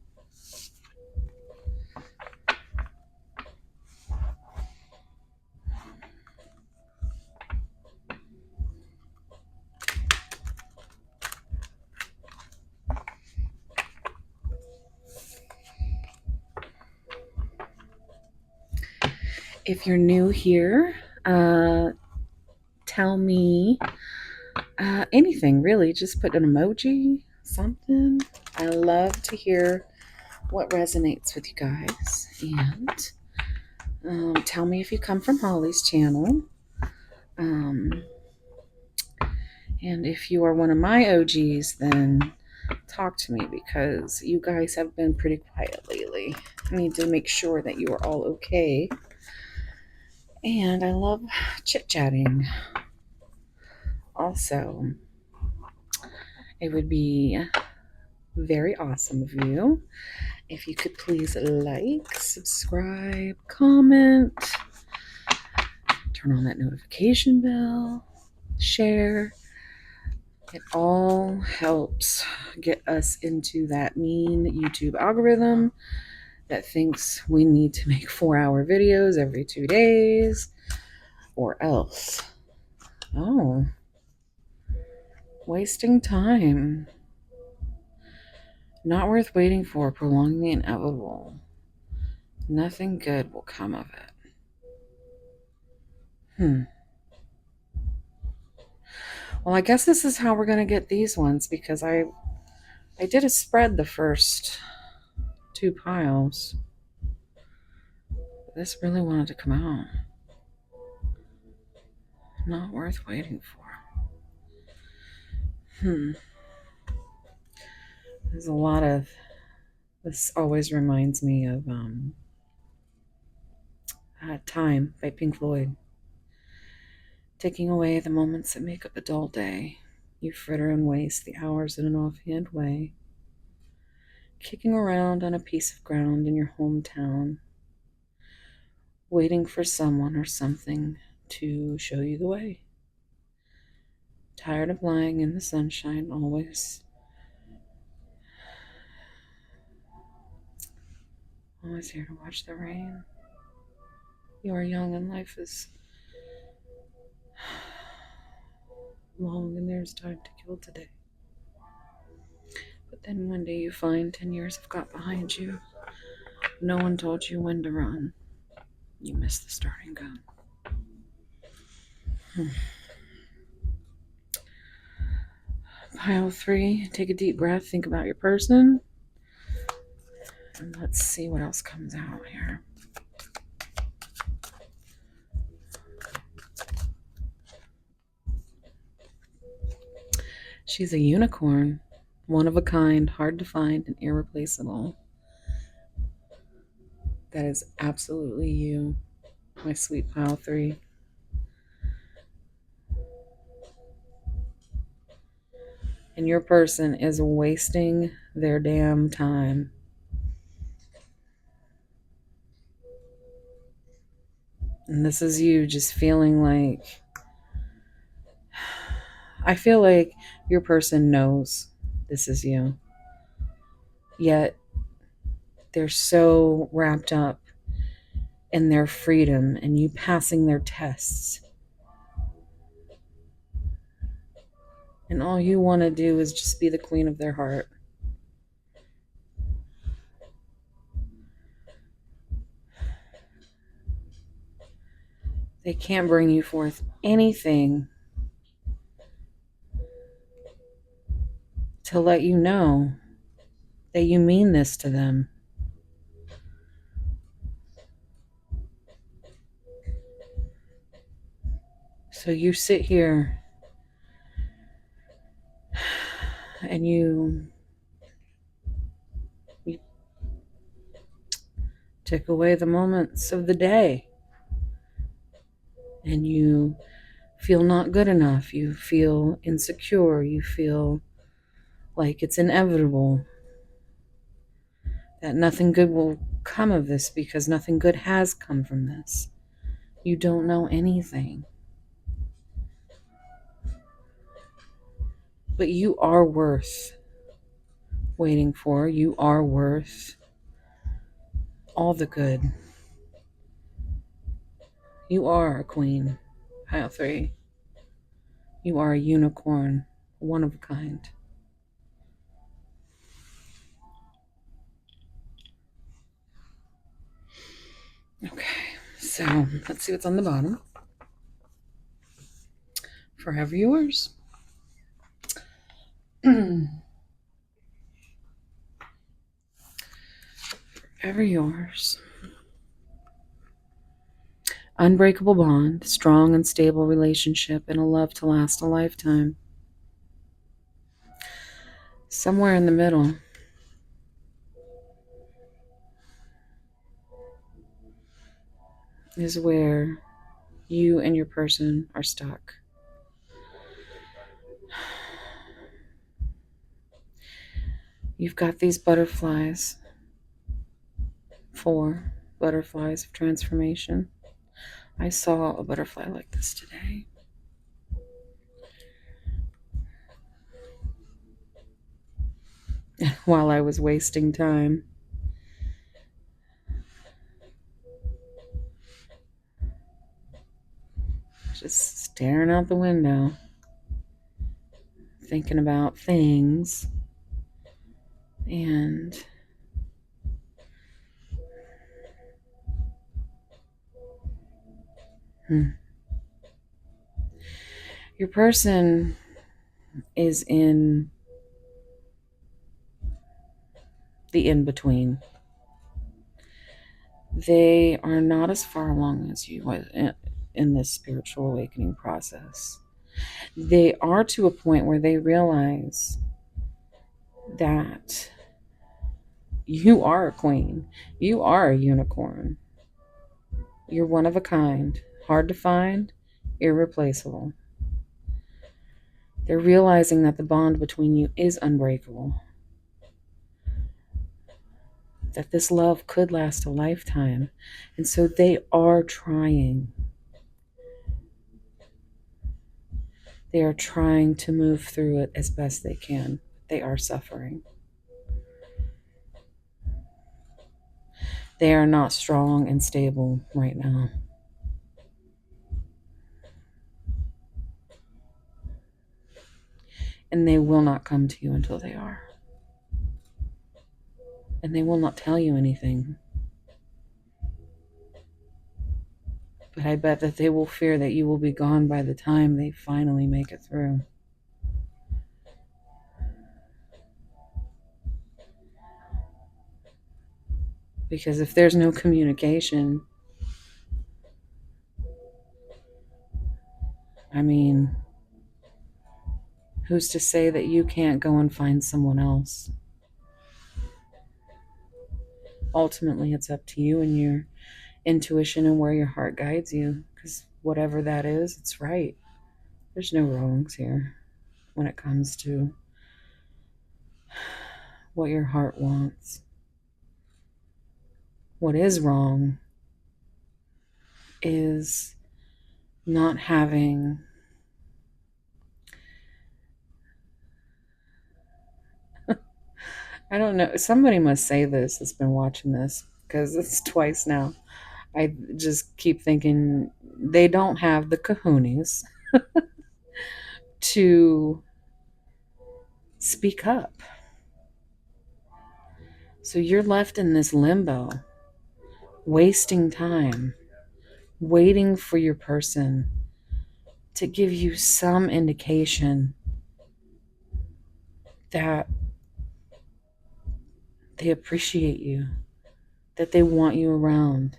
If you're new here, tell me anything really. Just put an emoji, something. I love to hear what resonates with you guys. And tell me if you come from Holly's channel. And if you are one of my OGs, then talk to me, because you guys have been pretty quiet lately. I need to make sure that you are all okay. And I love chit-chatting. Also, it would be very awesome of you if you could please like, subscribe, comment, turn on that notification bell, share. It all helps get us into that mean YouTube algorithm that thinks we need to make 4-hour videos every 2 days, or else. Oh, wasting time. Not worth waiting for, prolonging the inevitable. Nothing good will come of it. Well, I guess this is how we're going to get these ones, because I did a spread the first 2 piles. This really wanted to come out. Not worth waiting for. There's a lot of... This always reminds me of Time by Pink Floyd. Taking away the moments that make up a dull day. You fritter and waste the hours in an offhand way. Kicking around on a piece of ground in your hometown. Waiting for someone or something to show you the way. Tired of lying in the sunshine, always here to watch the rain. You are young and life is long, and there's time to kill today. But then one day you find 10 years have got behind you. No one told you when to run. You missed the starting gun. Pile 3, take a deep breath, think about your person. And let's see what else comes out here. She's a unicorn, one of a kind, hard to find, and irreplaceable. That is absolutely you, my sweet pile 3. And your person is wasting their damn time. And this is you just feeling like, I feel like your person knows this is you. Yet they're so wrapped up in their freedom and you passing their tests. And all you want to do is just be the queen of their heart. They can't bring you forth anything to let you know that you mean this to them. So you sit here and you take away the moments of the day and you feel not good enough. You feel insecure. You feel like it's inevitable that nothing good will come of this because nothing good has come from this. You don't know anything. But you are worth waiting for. You are worth all the good. You are a queen, pile 3. You are a unicorn, one of a kind. Okay, so let's see what's on the bottom. Forever yours. Forever yours. Unbreakable bond, strong and stable relationship, and a love to last a lifetime. Somewhere in the middle is where you and your person are stuck. You've got these butterflies, 4 butterflies of transformation. I saw a butterfly like this today. While I was wasting time. Just staring out the window, thinking about things, and your person is in the in-between. They are not as far along as you in this spiritual awakening process. They are to a point where they realize that you are a queen. You are a unicorn. You're one of a kind, hard to find, irreplaceable. They're realizing that the bond between you is unbreakable. That this love could last a lifetime. And so they are trying. They are trying to move through it as best they can. They are suffering. They are not strong and stable right now. And they will not come to you until they are. And they will not tell you anything. But I bet that they will fear that you will be gone by the time they finally make it through. Because if there's no communication, I mean, who's to say that you can't go and find someone else? Ultimately, it's up to you and your intuition and where your heart guides you. Because whatever that is, it's right. There's no wrongs here when it comes to what your heart wants. What is wrong is not having I don't know. Somebody must say this that's been watching this because it's twice now. I just keep thinking they don't have the kahunas to speak up. So you're left in this limbo, wasting time, waiting for your person to give you some indication that they appreciate you, that they want you around,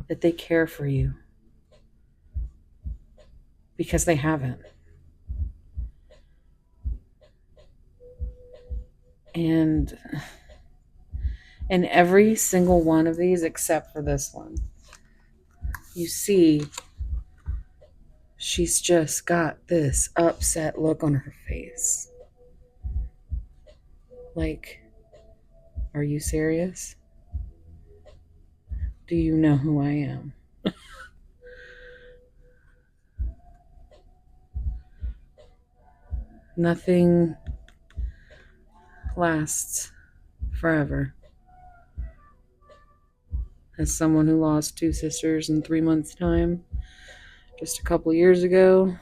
that they care for you, because they haven't. And in every single one of these, except for this one, you see she's just got this upset look on her face. Like, are you serious? Do you know who I am? Nothing lasts forever. As someone who lost 2 sisters in 3 months' time, just a couple years ago,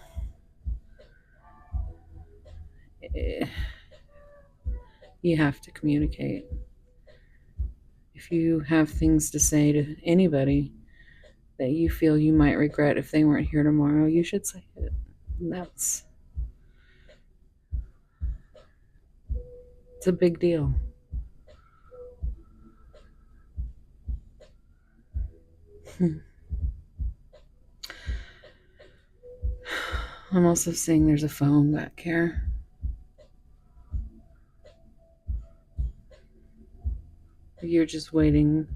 you have to communicate. If you have things to say to anybody that you feel you might regret if they weren't here tomorrow, you should say it. It's a big deal. I'm also seeing there's a phone back here. You're just waiting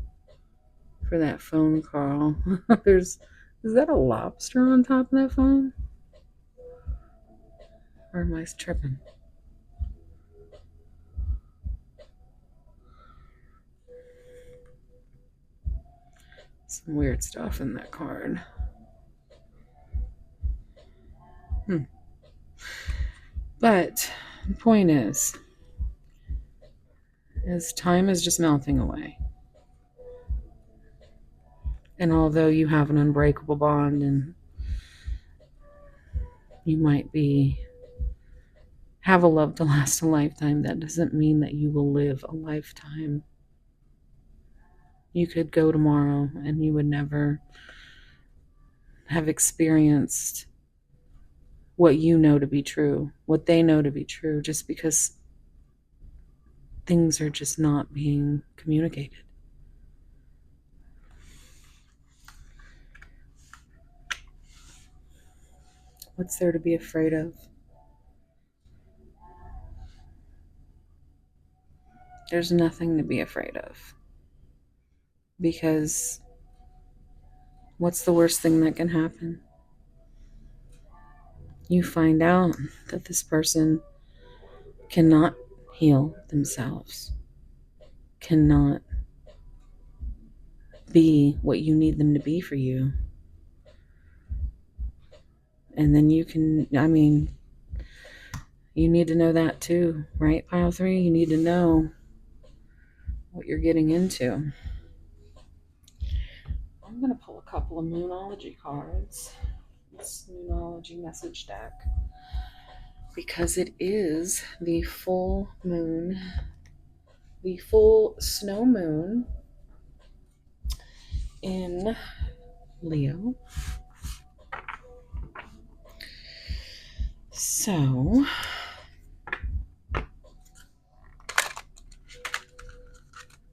for that phone call. Is that a lobster on top of that phone? Or am I tripping? Some weird stuff in that card. But the point is time is just melting away. And although you have an unbreakable bond and you might have a love to last a lifetime, that doesn't mean that you will live a lifetime. You could go tomorrow and you would never have experienced what you know to be true, what they know to be true, just because things are just not being communicated. What's there to be afraid of? There's nothing to be afraid of. Because what's the worst thing that can happen? You find out that this person cannot heal themselves, cannot be what you need them to be for you. And then you need to know that too, right, Pile 3? You need to know what you're getting into. I'm going to pull a couple of Moonology cards. This Moonology message deck. Because it is the full moon, the full snow moon in Leo. So,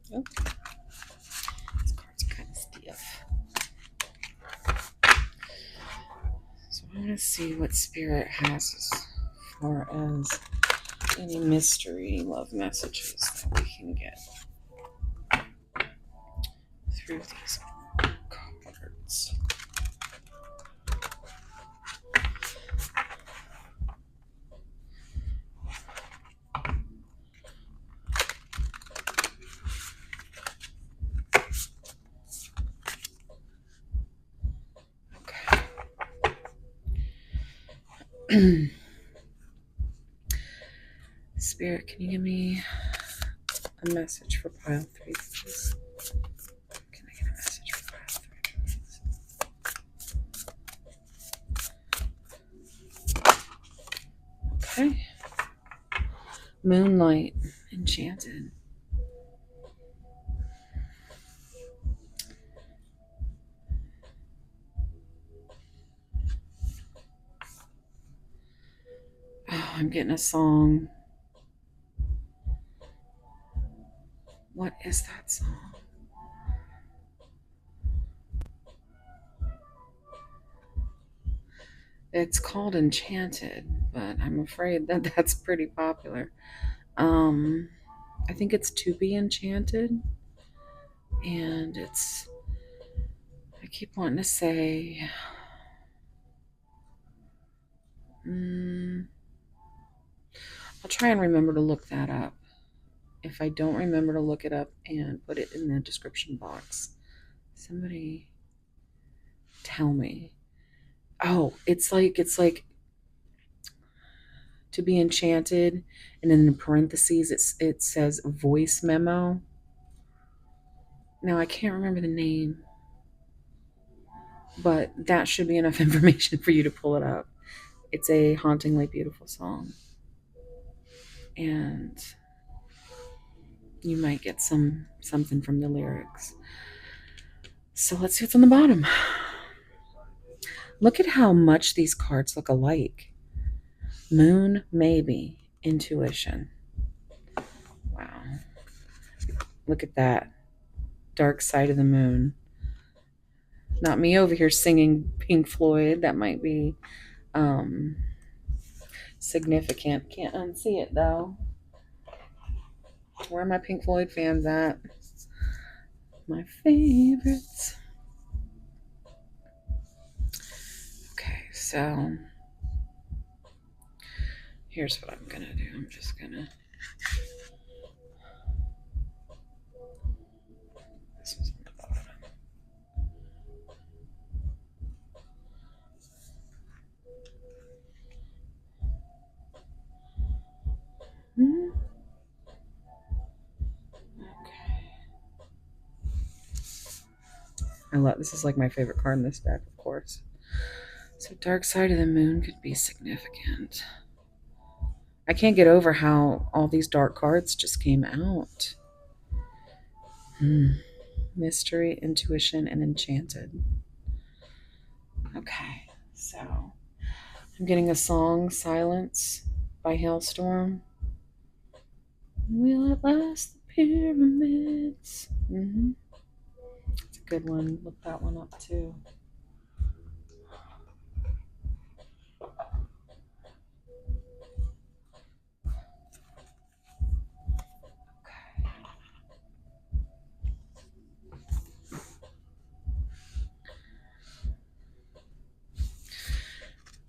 this card's kind of stiff. So I want to see what Spirit has as far as any mystery love messages that we can get through these cards. Spirit, can you give me a message for pile 3, please? Can I get a message for pile 3, please? Okay. Moonlight, enchanted. Oh, I'm getting a song. What is that song? It's called Enchanted, but I'm afraid that that's pretty popular. I think it's To Be Enchanted, and it's, I keep wanting to say, I'll try and remember to look that up. If I don't remember to look it up and put it in the description box, somebody tell me. Oh, it's like To Be Enchanted, and in the parentheses it says voice memo. Now I can't remember the name, but that should be enough information for you to pull it up. It's a hauntingly beautiful song, and you might get something from the lyrics. So let's see what's on the bottom. Look at how much these cards look alike. Moon, maybe, intuition. Wow. Look at that. Dark side of the moon. Not me over here singing Pink Floyd. That might be significant. Can't unsee it though. Where are my Pink Floyd fans at? My favorites. Okay, so here's what I'm gonna do. I'm just gonna, this was on the bottom. Okay. I love, this is like my favorite card in this deck, of course. So dark side of the moon could be significant. I can't get over how all these dark cards just came out. Mystery, intuition, and enchanted. Okay, so I'm getting a song, Silence by Hailstorm. Will it last the pyramids? It's a good one. Look that one up too.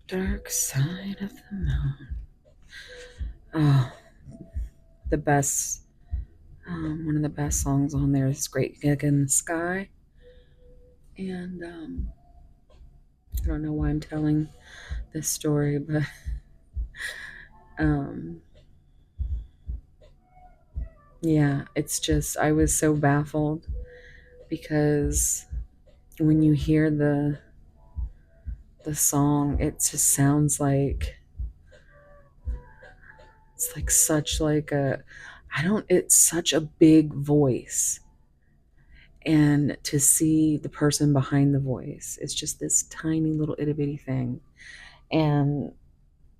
Dark side of the moon. Oh, the best. One of the best songs on there is Great Gig in the Sky. And I don't know why I'm telling this story, but yeah, it's just, I was so baffled because when you hear the song, it just sounds like, it's like such like a, I don't, it's such a big voice, and to see the person behind the voice, it's just this tiny little itty bitty thing, and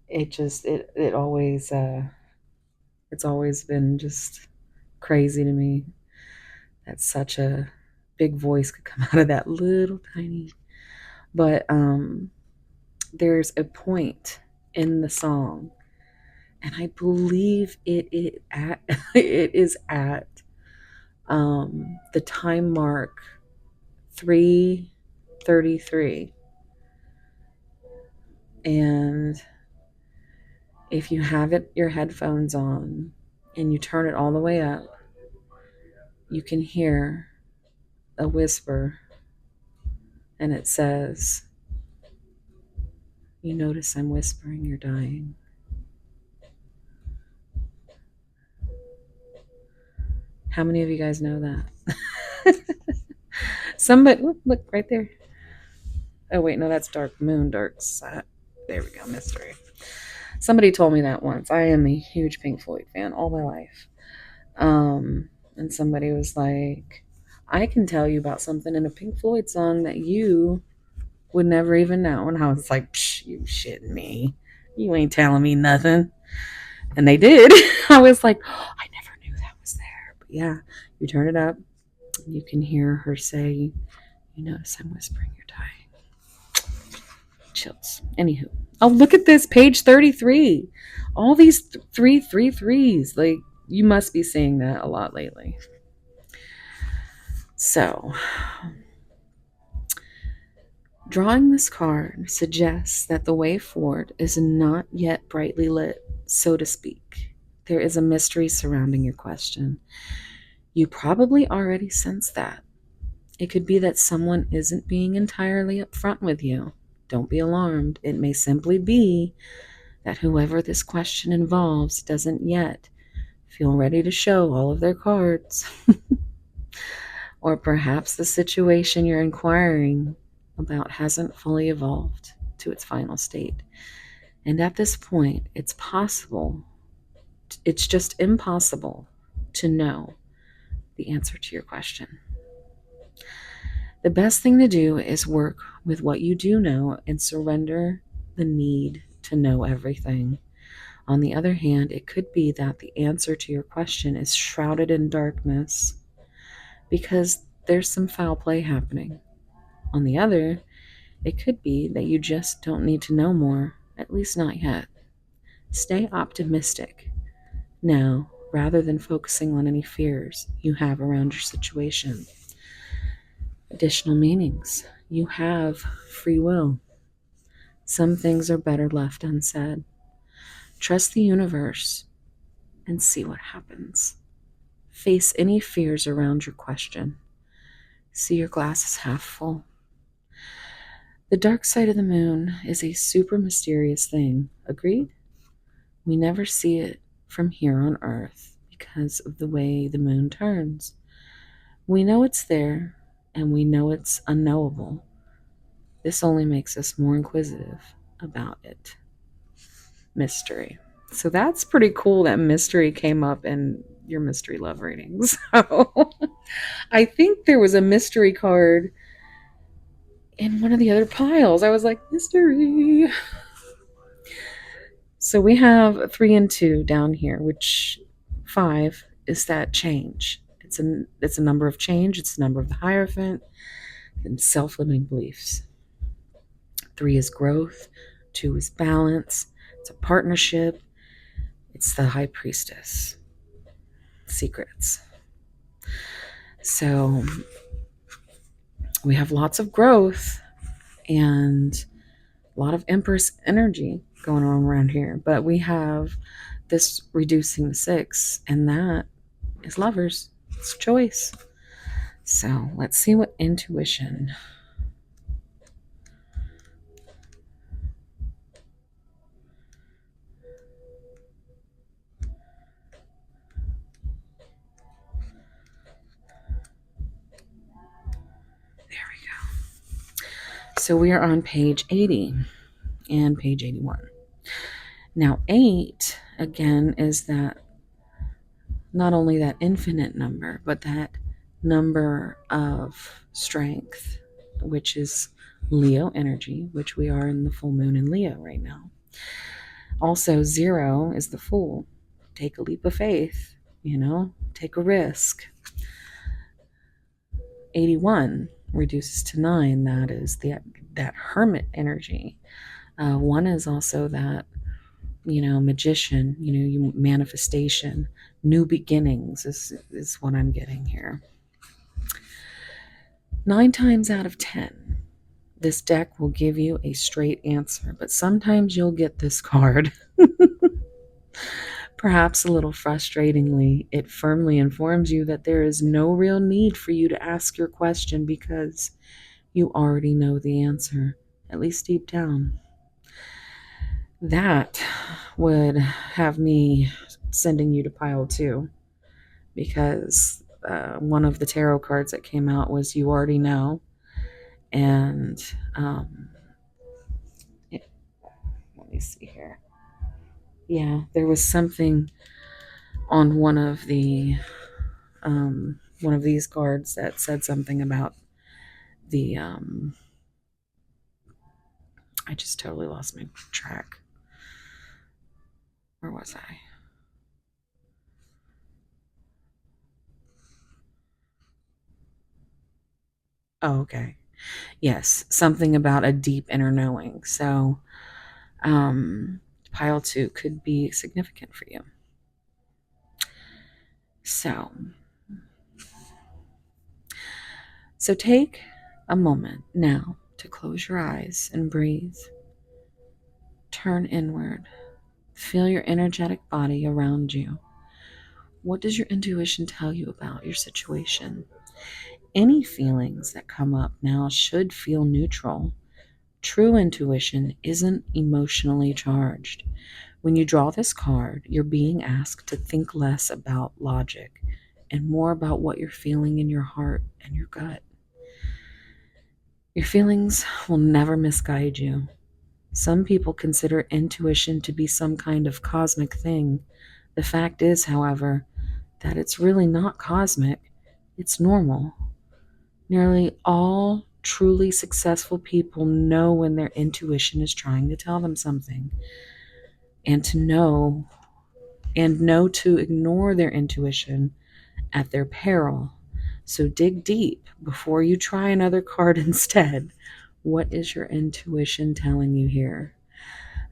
it just, it always it's always been just crazy to me that such a big voice could come out of that little tiny. But there's a point in the song, and I believe it at it is at the time mark 3:33, and if you have your headphones on and you turn it all the way up, you can hear a whisper, and it says, You notice I'm whispering you're dying. How many of you guys know that? Somebody, look right there. Oh, wait, no, that's dark moon, dark side. There we go, mystery. Somebody told me that once. I am a huge Pink Floyd fan all my life. And somebody was like, I can tell you about something in a Pink Floyd song that you would never even know. And I was like, psh, you shitting me. You ain't telling me nothing. And they did. I was like, oh, I never knew that was there. But yeah, you turn it up. You can hear her say, you notice I'm whispering you're dying. Chills. Anywho. Oh, look at this. Page 33. All these 333s. Like, you must be seeing that a lot lately. So, drawing this card suggests that the way forward is not yet brightly lit, so to speak. There is a mystery surrounding your question. You probably already sense that. It could be that someone isn't being entirely upfront with you. Don't be alarmed. It may simply be that whoever this question involves doesn't yet feel ready to show all of their cards. Or perhaps the situation you're inquiring about hasn't fully evolved to its final state. And at this point, it's just impossible to know the answer to your question. The best thing to do is work with what you do know and surrender the need to know everything. On the other hand, it could be that the answer to your question is shrouded in darkness because there's some foul play happening. On the other, it could be that you just don't need to know more, at least not yet. Stay optimistic now rather than focusing on any fears you have around your situation. Additional meanings. You have free will. Some things are better left unsaid. Trust the universe and see what happens. Face any fears around your question. See your glass is half full. The dark side of the moon is a super mysterious thing. Agreed? We never see it from here on Earth because of the way the moon turns. We know it's there and we know it's unknowable. This only makes us more inquisitive about it. Mystery. So that's pretty cool that mystery came up in your mystery love readings. So I think there was a mystery card in one of the other piles. I was like, mystery. So we have 3 and 2 down here, which 5 is that change. It's a number of change. It's the number of the Hierophant and self-limiting beliefs. 3 is growth. 2 is balance. It's a partnership. It's the High Priestess. Secrets. So we have lots of growth and a lot of Empress energy going on around here. But we have this reducing the 6, and that is lovers. It's choice. So let's see what intuition. There we go. So we are on page 80 and page 81. Now 8, again, is that not only that infinite number, but that number of strength, which is Leo energy, which we are in the full moon in Leo right now. Also, 0 is the Fool. Take a leap of faith, take a risk. 81 reduces to 9. That is that Hermit energy. 1 is also that, magician, manifestation, new beginnings is what I'm getting here. 9 times out of 10, this deck will give you a straight answer, but sometimes you'll get this card. Perhaps a little frustratingly, it firmly informs you that there is no real need for you to ask your question because you already know the answer, at least deep down. That would have me sending you to pile 2, because one of the tarot cards that came out was You Already Know. And let me see here. Yeah, there was something on one of these cards that said something about the I just totally lost my track. Where was I? Oh, okay. Yes, something about a deep inner knowing. So, pile 2 could be significant for you. So take a moment now to close your eyes and breathe. Turn inward. Feel your energetic body around you. What does your intuition tell you about your situation? Any feelings that come up now should feel neutral. True intuition isn't emotionally charged. When you draw this card, you're being asked to think less about logic and more about what you're feeling in your heart and your gut. Your feelings will never misguide you. Some people consider intuition to be some kind of cosmic thing. The fact is, however, that it's really not cosmic, it's normal. Nearly all truly successful people know when their intuition is trying to tell them something, and know to ignore their intuition at their peril. So dig deep before you try another card instead. What is your intuition telling you here?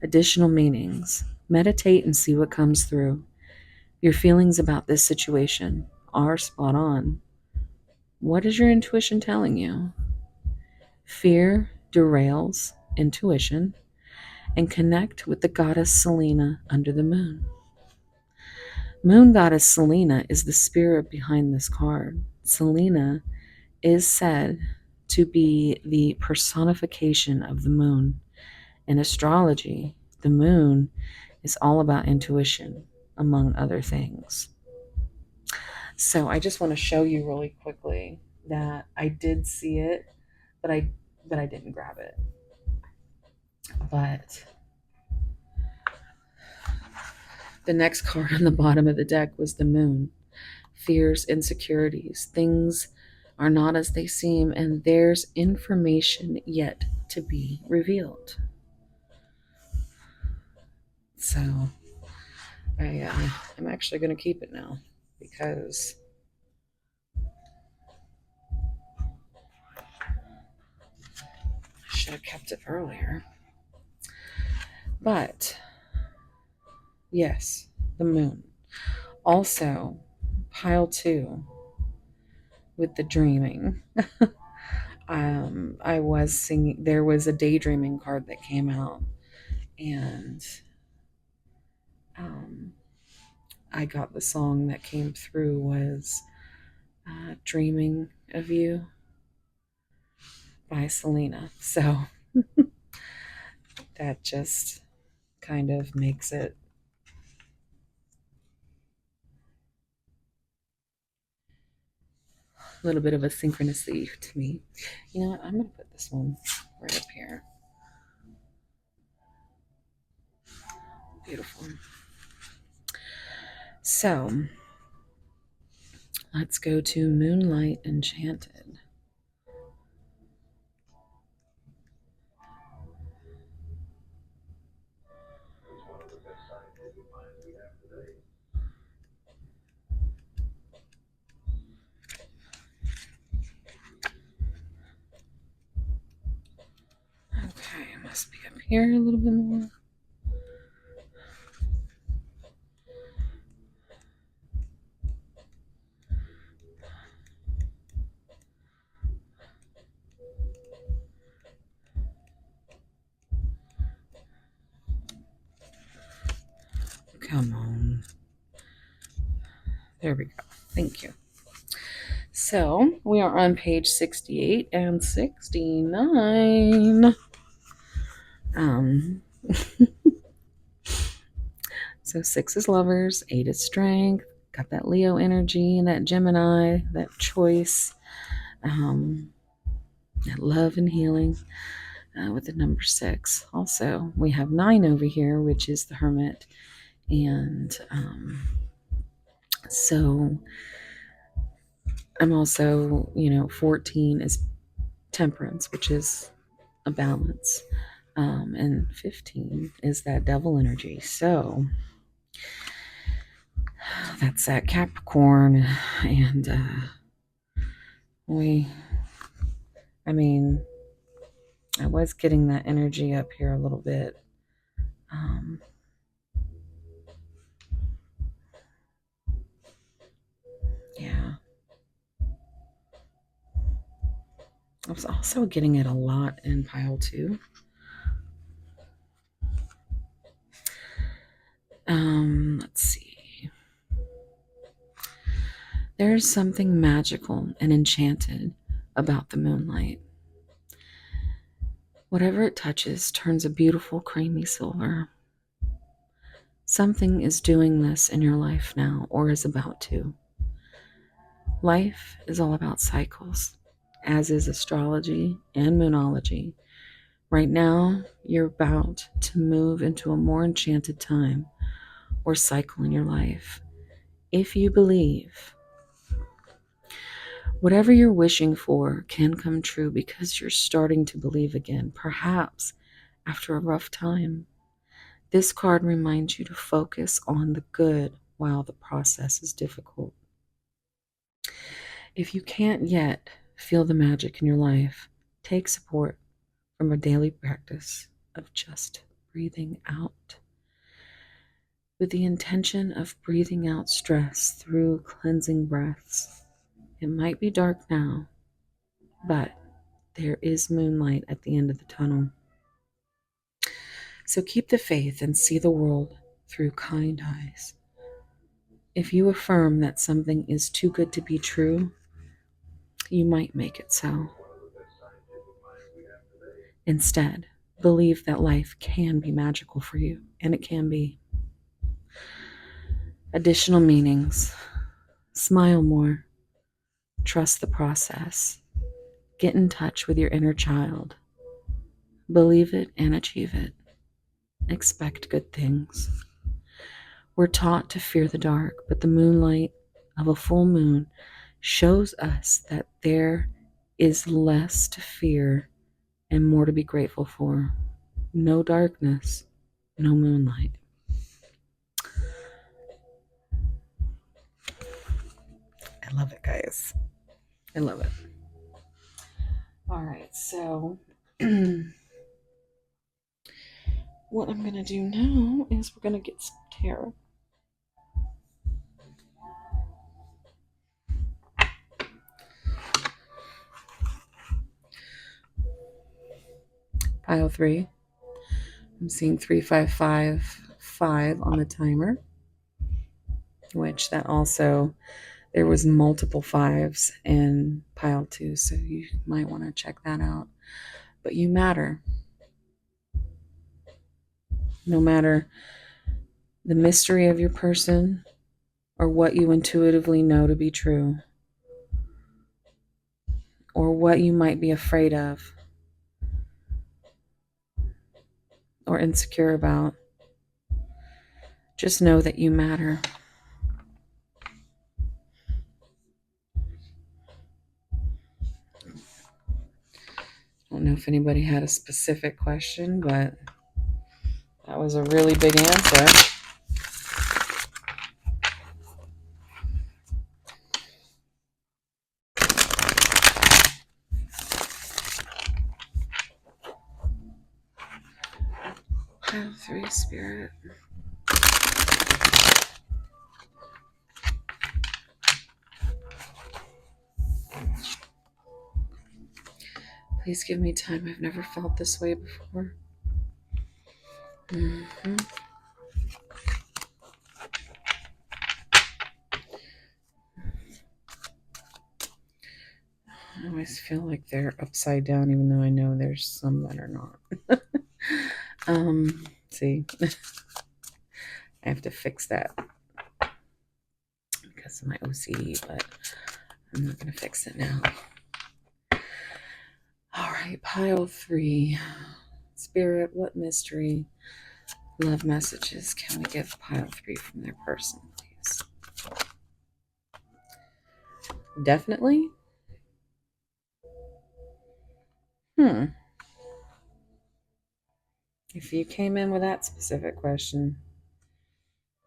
Additional meanings. Meditate and see what comes through. Your feelings about this situation are spot on. What is your intuition telling you? Fear derails intuition, and connect with the goddess Selena under the moon. Moon goddess Selena is the spirit behind this card. Selena is said to be the personification of the moon. In astrology, the moon is all about intuition, among other things. So I just want to show you really quickly that I did see it, but I didn't grab it. But the next card on the bottom of the deck was the moon. Fears, insecurities, things are not as they seem, and there's information yet to be revealed. So I'm actually going to keep it now, because I should have kept it earlier. But yes, the moon. Also, pile 2 with the dreaming. I was singing, there was a daydreaming card that came out, and I got the song that came through was Dreaming of You by Selena. So that just kind of makes it a little bit of a synchronicity to me. You know what? I'm going to put this one right up here. Beautiful. So let's go to Moonlight Enchanted. Okay, it must be up here a little bit more. Come on. There we go. Thank you. So we are on page 68 and 69. So 6 is lovers, 8 is strength, got that Leo energy and that Gemini, that choice, that love and healing with the number 6. Also, we have 9 over here, which is the Hermit. And so I'm also, 14 is Temperance, which is a balance. And 15 is that Devil energy. So that's that Capricorn. And I was getting that energy up here a little bit. Yeah. I was also getting it a lot in pile 2. Let's see. There's something magical and enchanted about the moonlight. Whatever it touches turns a beautiful creamy silver. Something is doing this in your life now, or is about to. Life is all about cycles, as is astrology and moonology. Right now, you're about to move into a more enchanted time or cycle in your life. If you believe, whatever you're wishing for can come true because you're starting to believe again, perhaps after a rough time. This card reminds you to focus on the good while the process is difficult. If you can't yet feel the magic in your life, take support from a daily practice of just breathing out, with the intention of breathing out stress through cleansing breaths. It might be dark now, but there is moonlight at the end of the tunnel. So keep the faith and see the world through kind eyes. If you affirm that something is too good to be true, you might make it so. Instead, believe that life can be magical for you, and it can be. Additional meanings: smile more, trust the process, get in touch with your inner child, believe it and achieve it, expect good things. We're taught to fear the dark, but the moonlight of a full moon shows us that there is less to fear and more to be grateful for. No darkness, no moonlight. I love it, guys. I love it. All right, so what I'm going to do now is we're going to get some tarot. Pile 3. I'm seeing 3555 on the timer, which that also, there was multiple 5s in pile 2, so you might want to check that out. But you matter. No matter the mystery of your person or what you intuitively know to be true, or what you might be afraid of or insecure about, just know that you matter. I don't know if anybody had a specific question, but that was a really big answer. Pile 3, Spirit. Please give me time. I've never felt this way before. I always feel like they're upside down, even though I know there's some that are not. See. I have to fix that because of my OCD, but I'm not going to fix it now. All right, pile 3. Spirit, what mystery, love messages can we give pile 3 from their person, please? Definitely. If you came in with that specific question,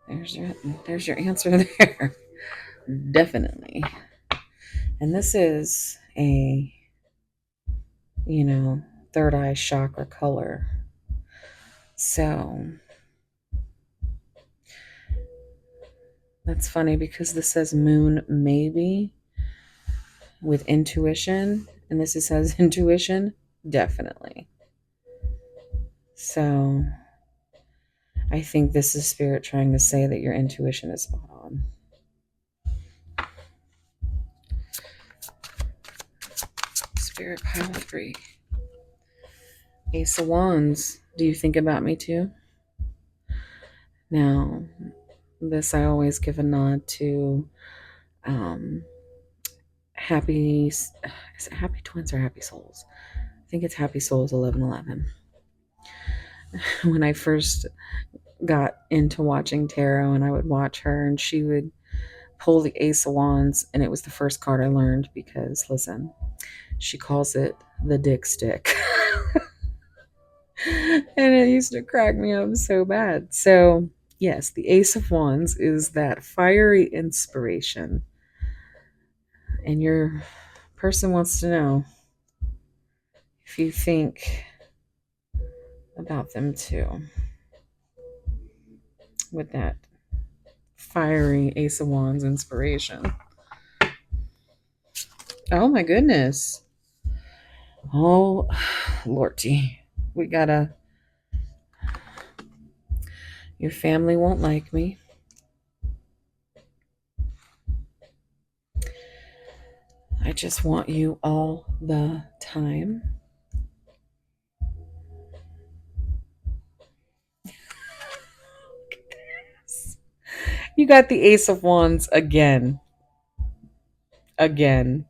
there's your answer there. Definitely. And this is a, third eye chakra color. So that's funny because this says moon maybe with intuition, and this says intuition definitely. So I think this is spirit trying to say that your intuition is spot on. Spirit pile 3. Ace of Wands. Do you think about me too? Now, this I always give a nod to happy, is it Happy Twins or Happy Souls? I think it's Happy Souls 1111. When I first got into watching tarot and I would watch her and she would pull the Ace of Wands, and it was the first card I learned because, listen, she calls it the dick stick. And it used to crack me up so bad. So, yes, the Ace of Wands is that fiery inspiration. And your person wants to know if you think about them too with that fiery Ace of Wands inspiration. Oh my goodness. Oh, Lordy. We gotta... Your family won't like me. I just want you all the time. You got the Ace of Wands again. Again.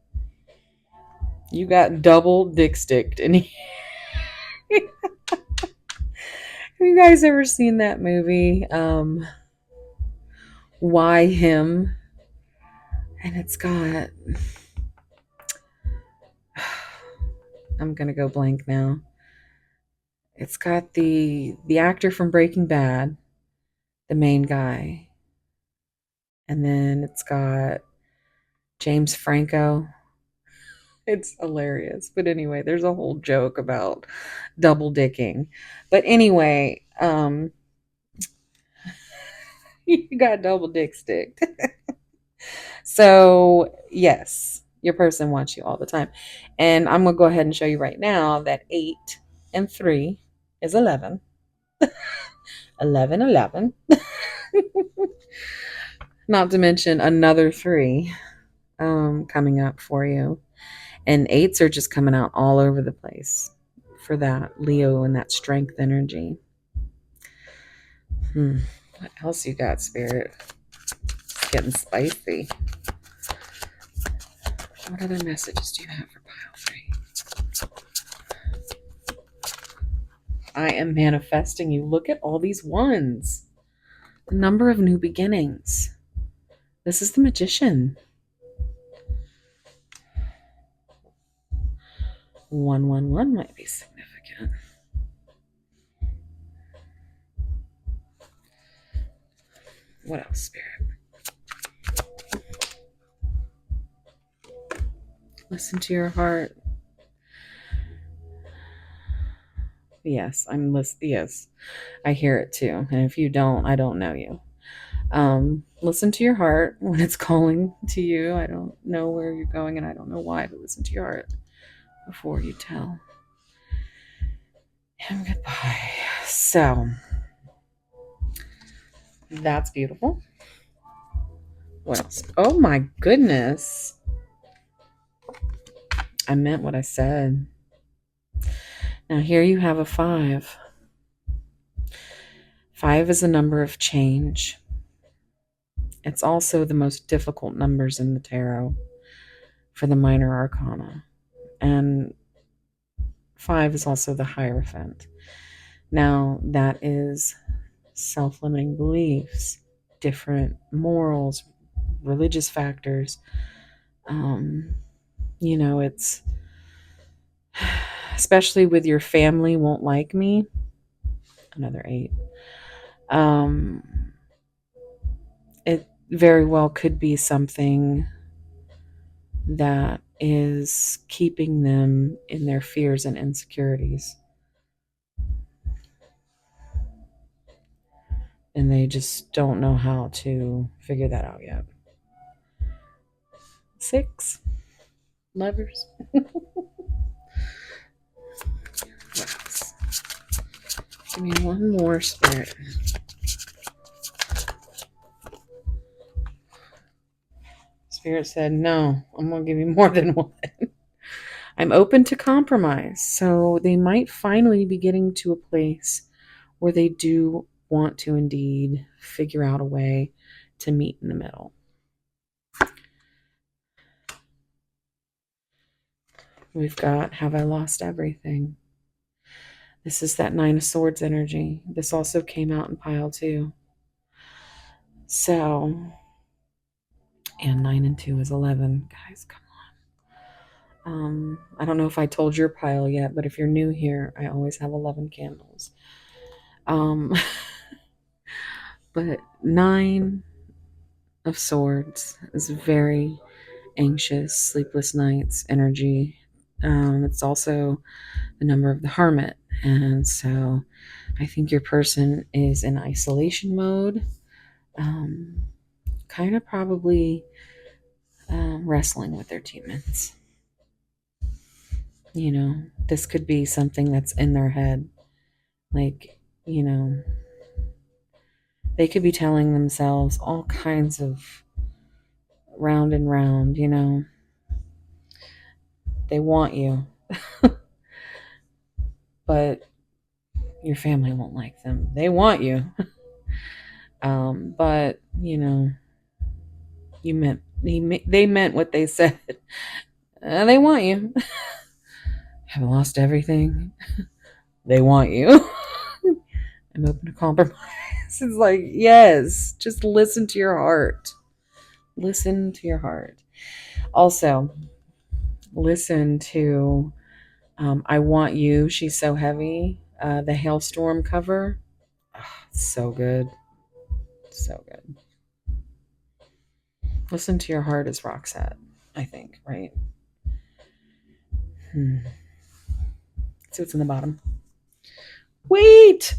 You got double dick sticked. And have you guys ever seen that movie? Why Him? And it's got... I'm gonna go blank now. It's got the actor from Breaking Bad, the main guy. And then it's got James Franco. It's hilarious. But anyway, there's a whole joke about double dicking. But anyway, you got double dick sticked. So, yes, your person wants you all the time. And I'm going to go ahead and show you right now that 8 and 3 is 11. 11, 11. Not to mention another 3 coming up for you. And 8s are just coming out all over the place for that Leo and that strength energy. What else you got, Spirit? It's getting spicy. What other messages do you have for pile 3? I am manifesting you. Look at all these ones. The number of new beginnings. This is the Magician. 111 might be significant. What else, Spirit? Listen to your heart. Yes, I'm listening. Yes, I hear it too. And if you don't, I don't know you. Listen to your heart when it's calling to you. I don't know where you're going and I don't know why, but listen to your heart before you tell him goodbye. So that's beautiful. What else? Oh my goodness. I meant what I said. Now here you have a 5. 5 is a number of change. It's also the most difficult numbers in the tarot for the minor arcana. And 5 is also the Hierophant. Now, that is self-limiting beliefs, different morals, religious factors. It's especially with your family won't like me. Another 8. It very well could be something that is keeping them in their fears and insecurities. And they just don't know how to figure that out yet. 6. Lovers. Give me one more, Spirit. Spirit said, no, I'm going to give you more than one. I'm open to compromise. So they might finally be getting to a place where they do want to indeed figure out a way to meet in the middle. We've got, have I lost everything? This is that 9 of Swords energy. This also came out in pile 2. So, and 9 and 2 is 11. Guys, come on. I don't know if I told your pile yet, but if you're new here, I always have 11 candles. But 9 of Swords is very anxious, sleepless nights energy. It's also the number of the Hermit. And so I think your person is in isolation mode, kind of probably wrestling with their demons. This could be something that's in their head. Like, they could be telling themselves all kinds of round and round, They want you. But your family won't like them. They want you. But, they meant what they said. They want you. Have lost everything. They want you. I'm open to compromise. It's like, yes, just listen to your heart. Listen to your heart. Also, listen to I Want You, She's So Heavy, the Hailstorm cover. Oh, so good. So good. Listen to your heart is Roxette, I think, right? See what's in the bottom. Wait!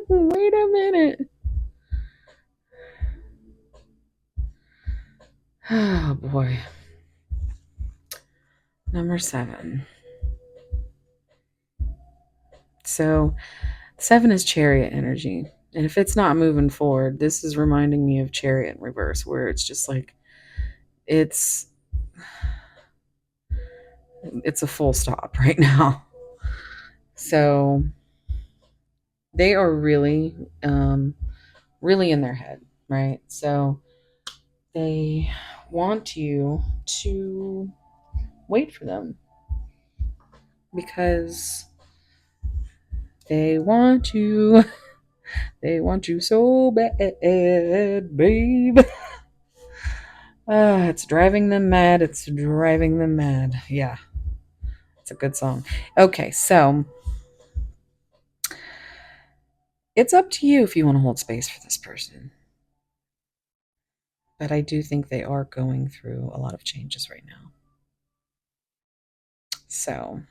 Wait a minute. Oh, boy. Number 7. So 7 is Chariot energy. And if it's not moving forward, this is reminding me of Chariot in reverse, where it's just like, it's a full stop right now. So they are really, really in their head, right? So they want you to wait for them because they want you. They want you so bad, babe. It's driving them mad. It's driving them mad. Yeah, it's a good song. Okay, so it's up to you if you want to hold space for this person. But I do think they are going through a lot of changes right now. So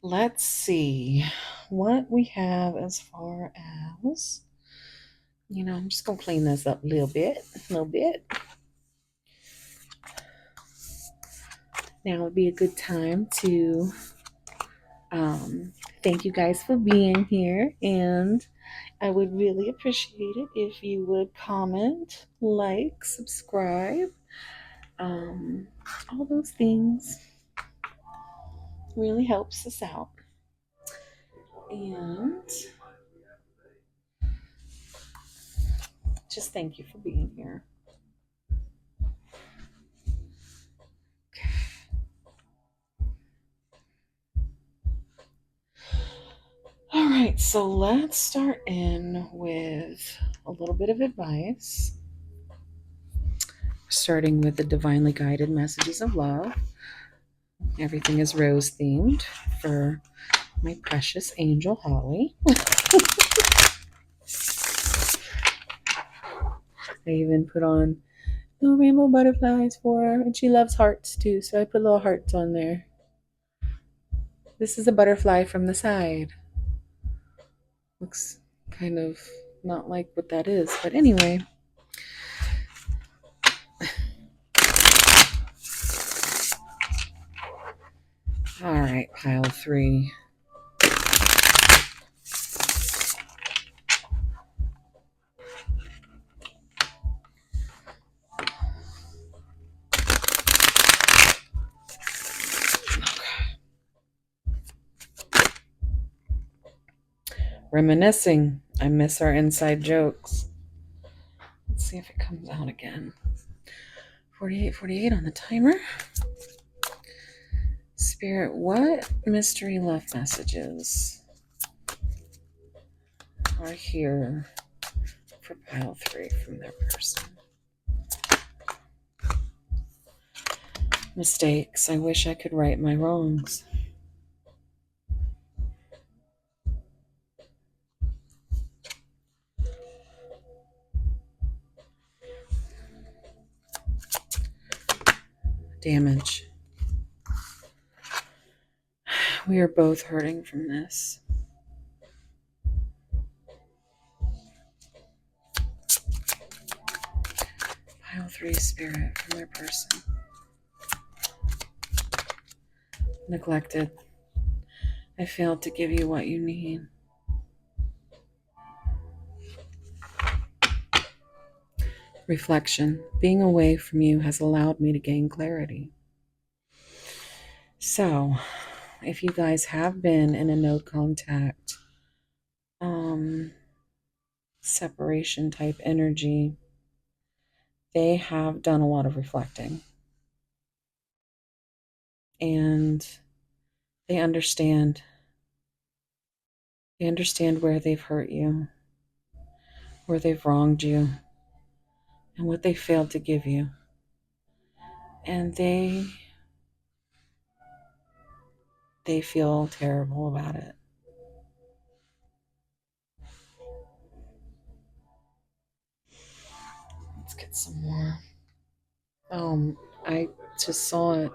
let's see what we have as far as, I'm just going to clean this up a little bit. Now would be a good time to thank you guys for being here, and I would really appreciate it if you would comment, like, subscribe, all those things really helps us out. And just thank you for being here. All right, so let's start in with a little bit of advice. Starting with the divinely guided messages of love. Everything is rose themed for my precious angel Holly. I even put on little rainbow butterflies for her, and she loves hearts too, so I put little hearts on there. This is a butterfly from the side. Looks kind of not like what that is, but anyway. All right, pile 3. Reminiscing. I miss our inside jokes. Let's see if it comes out again. 48 on the timer. Spirit, what mystery love messages are here for pile 3 from their person? Mistakes. I wish I could right my wrongs. Damage. We are both hurting from this. Pile 3, spirit from their person. Neglected. I failed to give you what you need. Reflection. Being away from you has allowed me to gain clarity. So, if you guys have been in a no contact, separation type energy, they have done a lot of reflecting. And they understand. They understand where they've hurt you, where they've wronged you, and what they failed to give you. And they feel terrible about it. Let's get some more. I just saw it.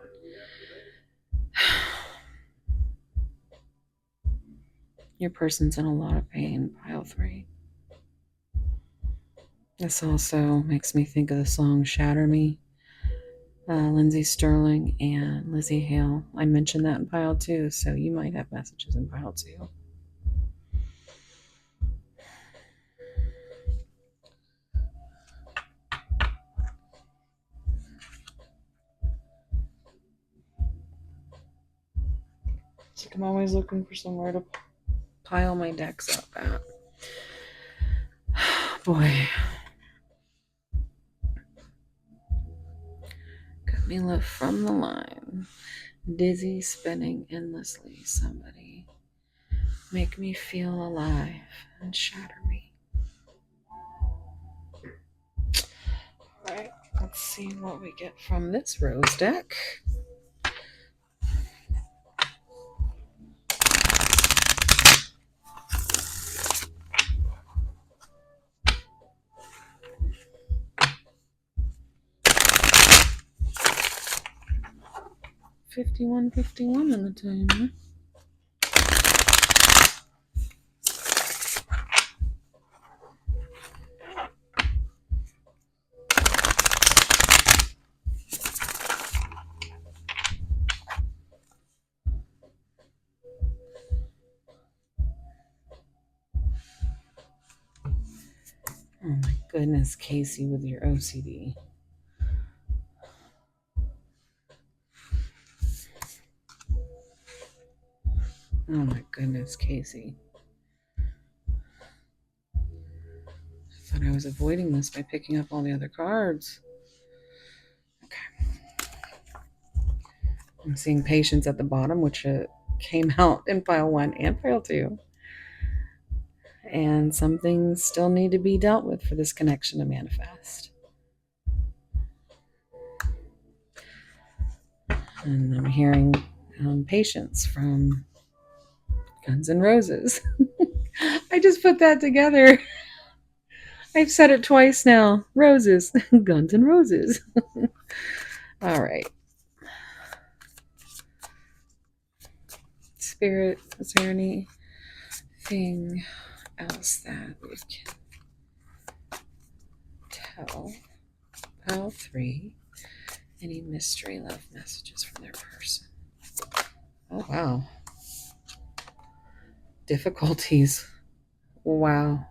Your person's in a lot of pain, pile 3. This also makes me think of the song Shatter Me, Lindsey Sterling and Lizzie Hale. I mentioned that in pile 2, so you might have messages in pile 2. It's like I'm always looking for somewhere to pile my decks up at. Boy. Got me left from the line. Dizzy, spinning endlessly. Somebody make me feel alive and shatter me. Alright, let's see what we get from this rose deck. $51.51 on the timer. Oh my goodness, Casey, with your OCD. Oh my goodness, Casey. Thought I was avoiding this by picking up all the other cards. Okay. I'm seeing patience at the bottom, which came out in pile 1 and pile 2. And some things still need to be dealt with for this connection to manifest. And I'm hearing patience from Guns N' Roses. I just put that together. I've said it twice now. Roses. Guns N' Roses. All right. Spirit, is there anything else that we can tell? Pile 3. Any mystery love messages from their person? Oh, wow. Difficulties. Wow.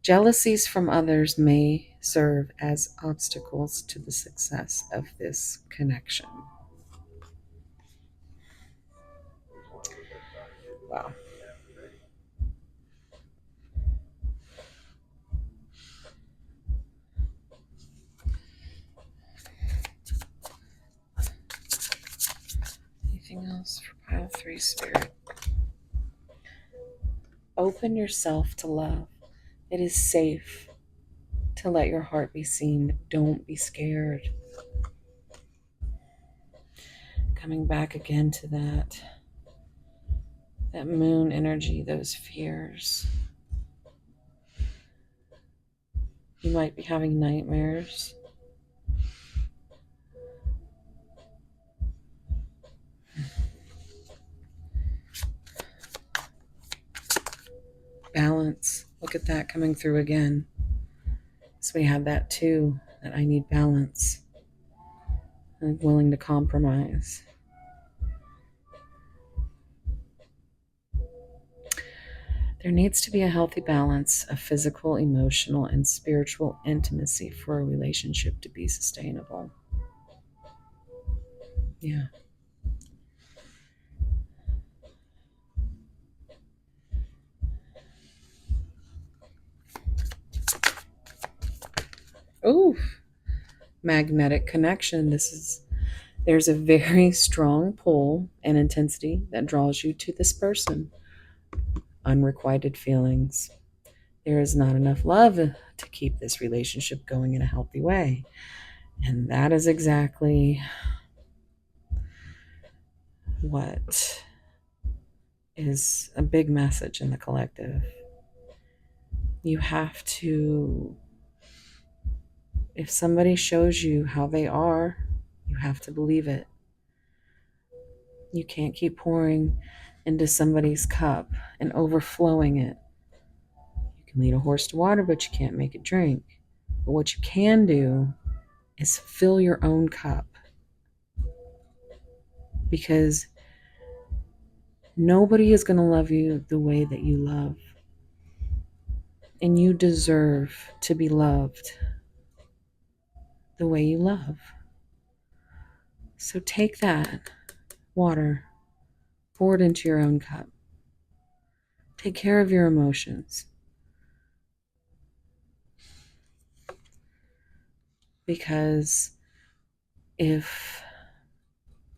Jealousies from others may serve as obstacles to the success of this connection. Wow. Anything else for pile 3, Spirit? Open yourself to love. It is safe to let your heart be seen. Don't be scared. Coming back again to that moon energy, those fears. You might be having nightmares. Balance. Look at that coming through again. So we have that too, that I need balance. I'm willing to compromise. There needs to be a healthy balance of physical, emotional, and spiritual intimacy for a relationship to be sustainable. Yeah. Ooh, magnetic connection. There's a very strong pull and intensity that draws you to this person. Unrequited feelings. There is not enough love to keep this relationship going in a healthy way. And that is exactly what is a big message in the collective. You have to, if somebody shows you how they are, you have to believe it. You can't keep pouring into somebody's cup and overflowing it. You can lead a horse to water, but you can't make it drink. But what you can do is fill your own cup. Because nobody is going to love you the way that you love. And you deserve to be loved the way you love. So take that water, pour it into your own cup. Take care of your emotions. Because if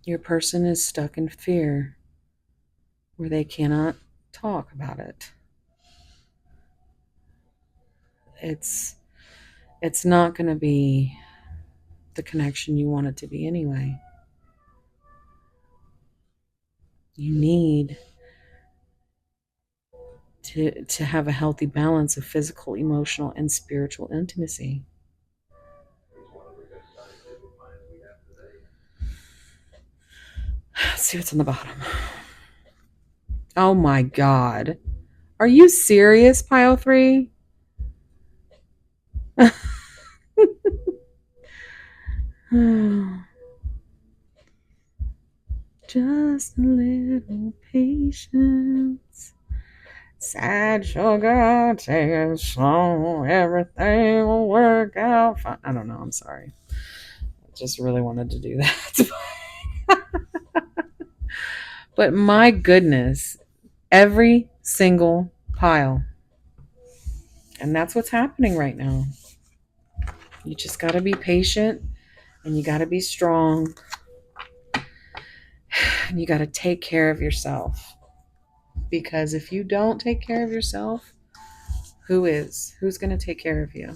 your person is stuck in fear where they cannot talk about it, it's not going to be the connection you want it to be anyway. You need to have a healthy balance of physical, emotional, and spiritual intimacy. Let's see what's on the bottom. Oh my God. Are you serious, pile 3? Just a little patience. Sad sugar, take it slow. Everything will work out fine. I don't know. I'm sorry. I just really wanted to do that. But my goodness, Every single pile. And that's what's happening right now. You just got to be patient and you got to be strong and you got to take care of yourself. Because if you don't take care of yourself, who is? Who's going to take care of you?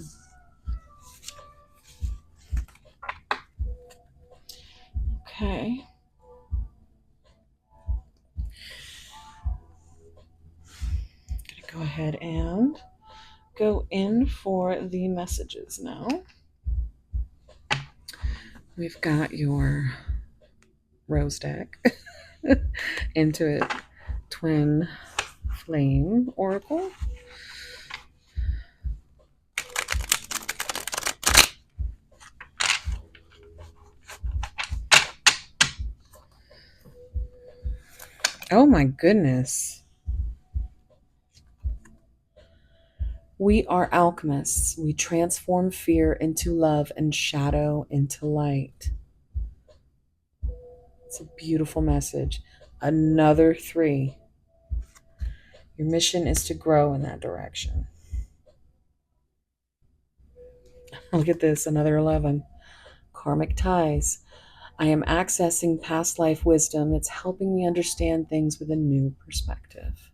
Okay. I'm going to go ahead and go in for the messages now. We've got your rose deck, Intuit Twin Flame Oracle. Oh my goodness. We are alchemists. We transform fear into love and shadow into light. It's a beautiful message. Another 3. Your mission is to grow in that direction. Look at this, another 11. Karmic ties. I am accessing past life wisdom. It's helping me understand things with a new perspective.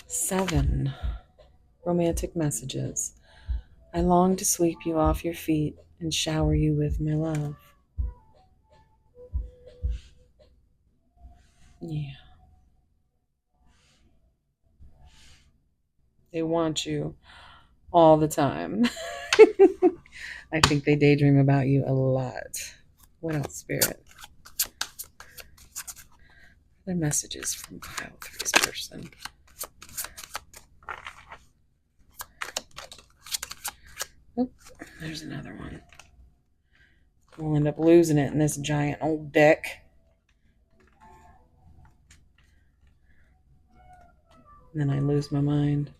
7. Romantic messages. I long to sweep you off your feet and shower you with my love. Yeah. They want you all the time. I think they daydream about you a lot. What else, Spirit? Other messages from pile 3's person. Oh, there's another one. We'll end up losing it in this giant old deck. And then I lose my mind.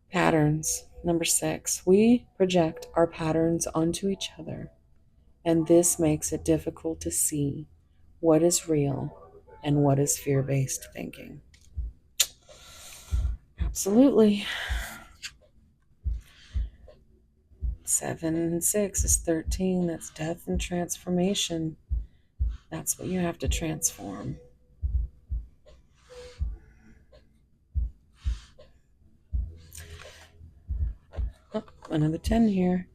Patterns. Number 6. We project our patterns onto each other, and this makes it difficult to see what is real and what is fear-based thinking. Absolutely. 7 and 6 is 13. That's death and transformation. That's what you have to transform. Oh, another 10 here.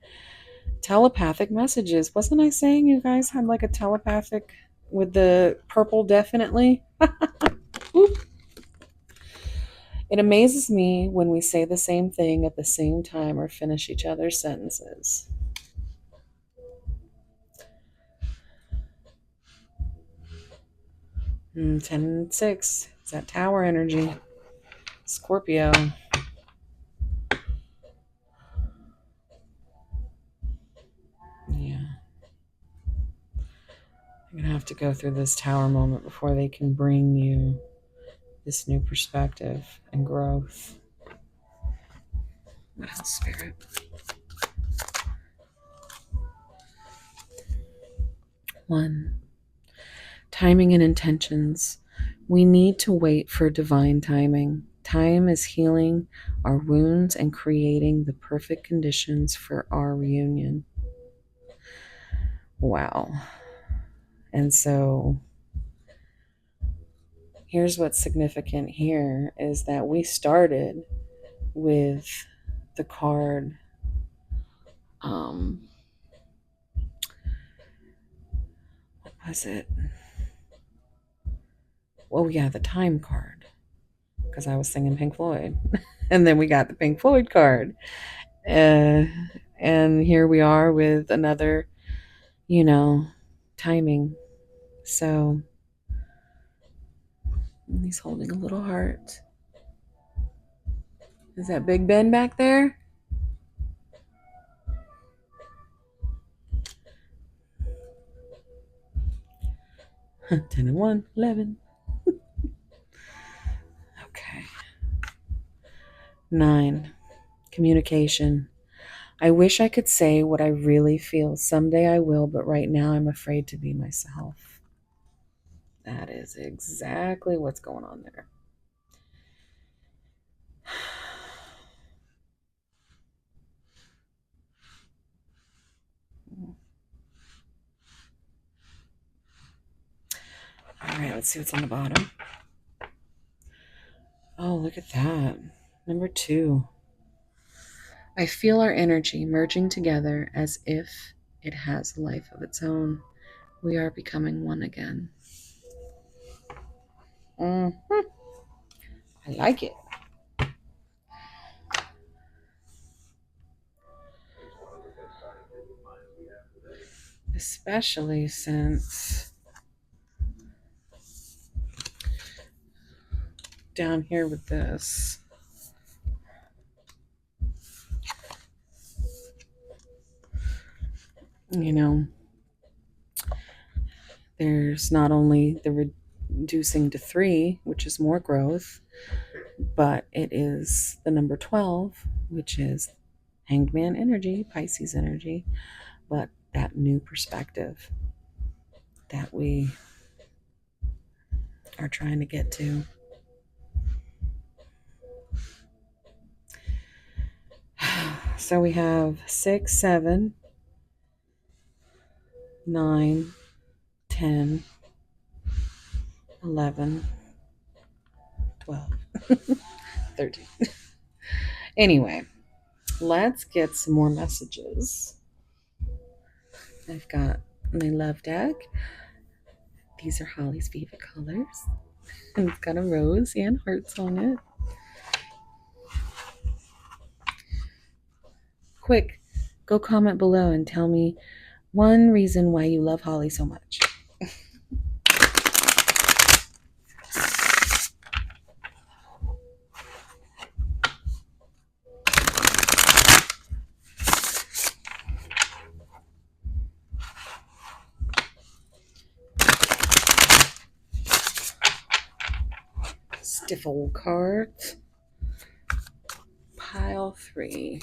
Telepathic messages. Wasn't I saying you guys had like a telepathic with the purple definitely? It amazes me when we say the same thing at the same time or finish each other's sentences. And 10 and 6. It's that tower energy. Scorpio. Yeah. You're going to have to go through this tower moment before they can bring you this new perspective and growth. What else, Spirit? 1. Timing and intentions. We need to wait for divine timing. Time is healing our wounds and creating the perfect conditions for our reunion. Wow. And so here's what's significant here is that we started with the card what was it? Oh yeah, the time card, because I was singing Pink Floyd. And then we got the Pink Floyd card. And here we are with another, timing. So he's holding a little heart. Is that Big Ben back there? Huh, 10 and 1, 11. Okay. 9. Communication. I wish I could say what I really feel. Someday I will, but right now I'm afraid to be myself. That is exactly what's going on there. All right, let's see what's on the bottom. Oh, look at that. Number 2. I feel our energy merging together as if it has a life of its own. We are becoming one again. I like it. Especially since down here with this, you know, there's not only the reducing to 3, which is more growth, but it is the number 12, which is Hanged Man energy, Pisces energy, but that new perspective that we are trying to get to. So we have 6, 7, 9, 10, 11, 12, 13. Anyway, let's get some more messages. I've got my love deck. These are Holly's favorite colors. And it's got a rose and hearts on it. Quick, go comment below and tell me one reason why you love Holly so much. Stiff old cards. Pile 3.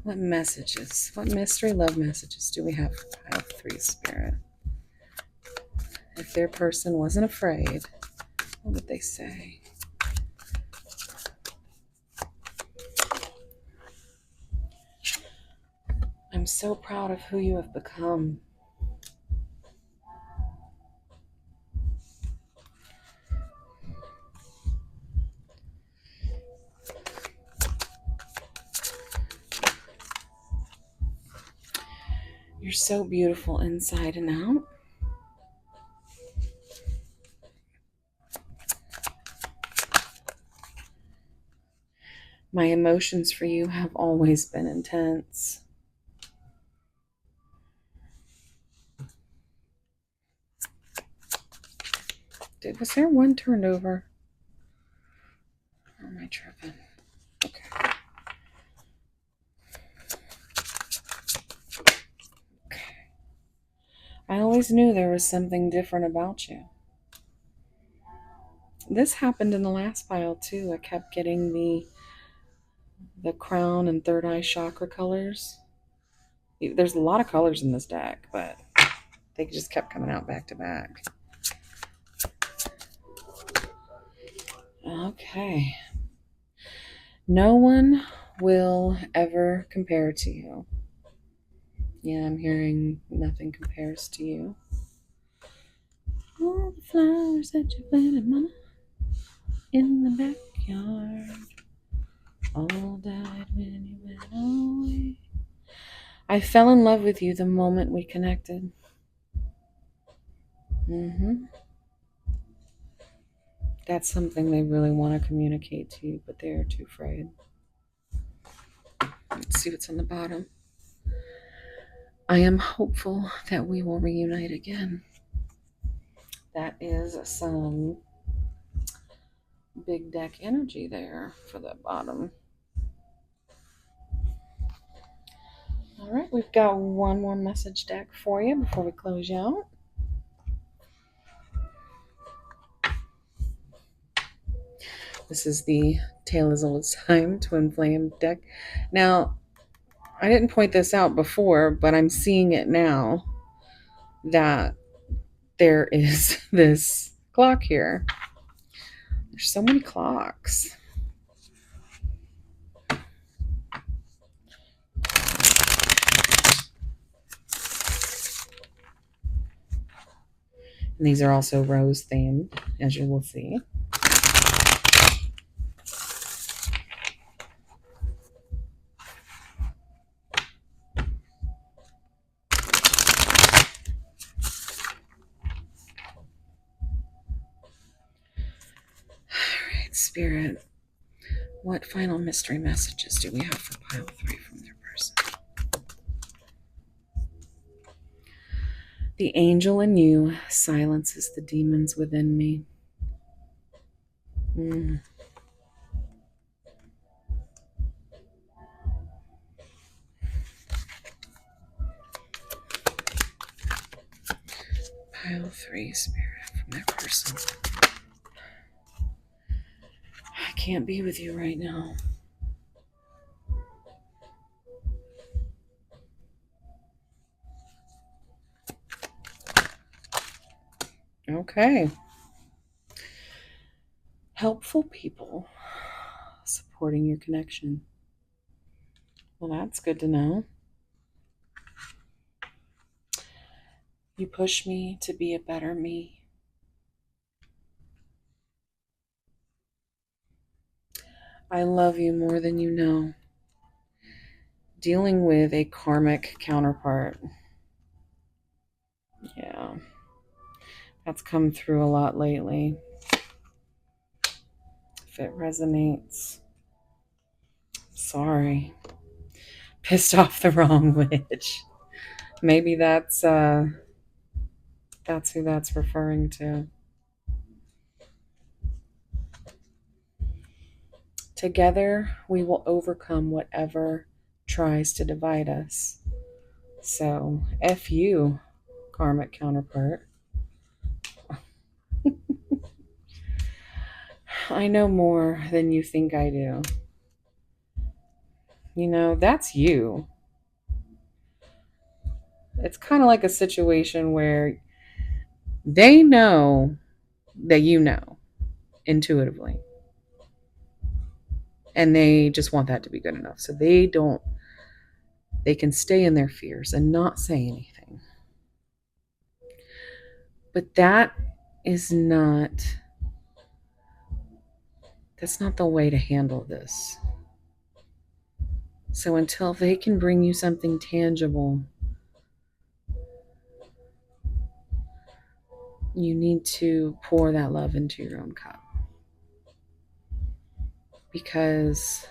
What messages? What mystery love messages do we have for pile 3, Spirit? If their person wasn't afraid, what would they say? I'm so proud of who you have become. You're so beautiful inside and out. My emotions for you have always been intense. Was there one turned over? Or am I tripping? Okay. I always knew there was something different about you. This happened in the last pile too. I kept getting the crown and third eye chakra colors. There's a lot of colors in this deck, but they just kept coming out back to back. Okay. No one will ever compare to you. Yeah, I'm hearing nothing compares to you. All the flowers that you planted, Mama, in the backyard, all died when you went away. I fell in love with you the moment we connected. That's something they really want to communicate to you, but they're too afraid. Let's see what's on the bottom. I am hopeful that we will reunite again. That is some big deck energy there for the bottom. All right, we've got one more message deck for you before we close you out. This is the Tale as Old as Time Twin Flame deck. Now, I didn't point this out before, but I'm seeing it now that there is this clock here. There's so many clocks. And these are also rose themed, as you will see. All right, Spirit. What final mystery messages do we have for pile 3 from their person? The angel in you silences the demons within me. Pile 3, Spirit, from their person. I can't be with you right now. Okay. Helpful people supporting your connection. Well, that's good to know. You push me to be a better me. I love you more than you know. Dealing with a karmic counterpart. Yeah. That's come through a lot lately. If it resonates, sorry. Pissed off the wrong witch. Maybe that's who that's referring to. Together, we will overcome whatever tries to divide us. So, F you, karmic counterpart. I know more than you think I do. You know, that's you. It's kind of like a situation where they know that you know intuitively. And they just want that to be good enough. So they can stay in their fears and not say anything. But that's not the way to handle this. So until they can bring you something tangible, you need to pour that love into your own cup. Because,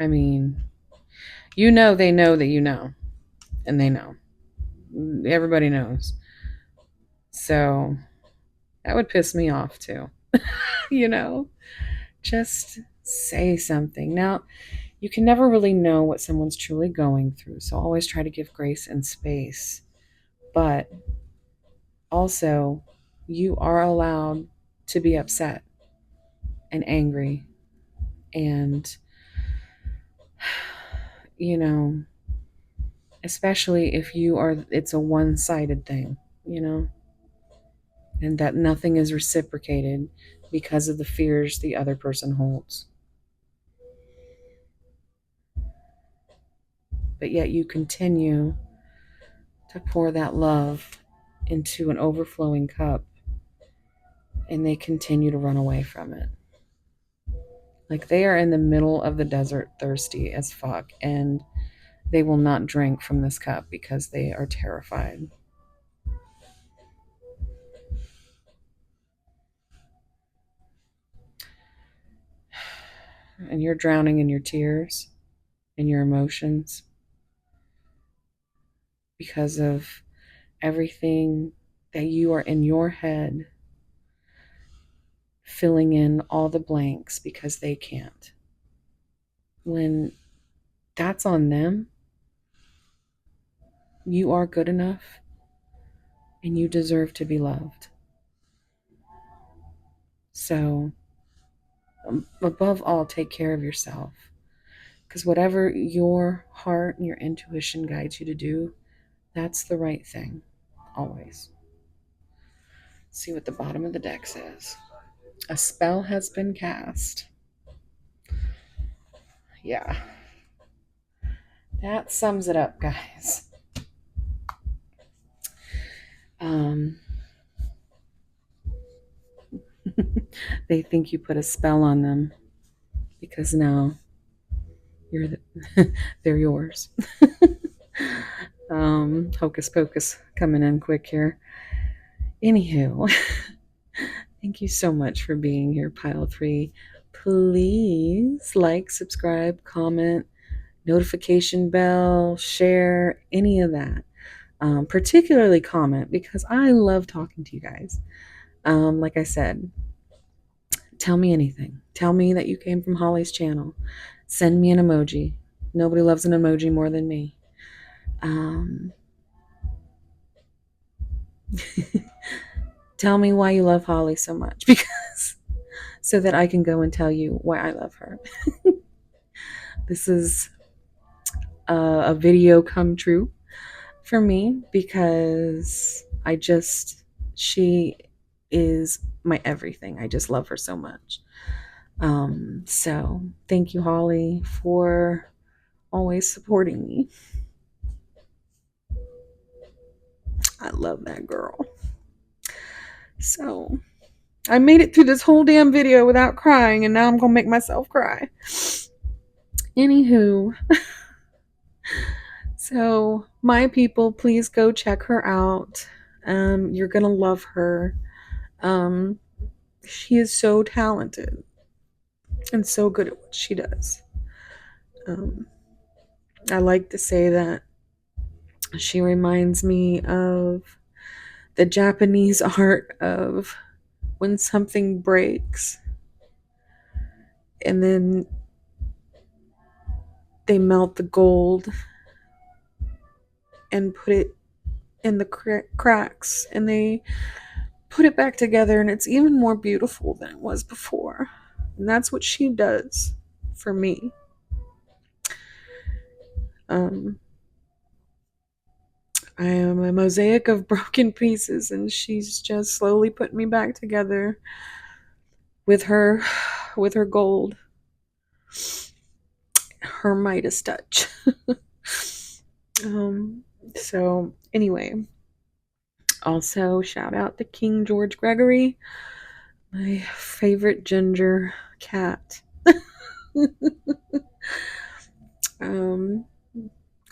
I mean, you know they know that you know. And they know. Everybody knows. So that would piss me off too. You know? Just say something. Now, you can never really know what someone's truly going through. So always try to give grace and space. But also, you are allowed to be upset and angry. And, you know, especially if it's a one-sided thing, you know, and that nothing is reciprocated because of the fears the other person holds. But yet you continue to pour that love into an overflowing cup, and they continue to run away from it. Like they are in the middle of the desert, thirsty as fuck, and they will not drink from this cup because they are terrified. And you're drowning in your tears and your emotions because of everything that you are in your head filling in all the blanks because they can't. When that's on them, you are good enough and you deserve to be loved. So, above all, take care of yourself. Because whatever your heart and your intuition guides you to do, That's the right thing, always. See what the bottom of the deck says. A spell has been cast. Yeah. That sums it up, guys. Um, they think you put a spell on them because now they're yours. Hocus pocus coming in quick here. Anywho, thank you so much for being here, Pile 3. Please like, subscribe, comment, notification bell, share, any of that. Particularly comment, because I love talking to you guys. Like I said, tell me anything. Tell me that you came from Holly's channel. Send me an emoji. Nobody loves an emoji more than me. Tell me why you love Holly so much, because so that I can go and tell you why I love her. This is a video come true for me, because she is my everything. I just love her so much. So thank you, Holly, for always supporting me. I love that girl. So I made it through this whole damn video without crying, and now I'm gonna make myself cry. Anywho, so my people, please go check her out. You're gonna love her. She is so talented and so good at what she does. I like to say that she reminds me of the Japanese art of when something breaks and then they melt the gold and put it in the cracks, and they put it back together, and it's even more beautiful than it was before. And that's what she does for me. I am a mosaic of broken pieces, and she's just slowly putting me back together with her gold, her Midas touch. So anyway, also shout out to King George Gregory, my favorite ginger cat.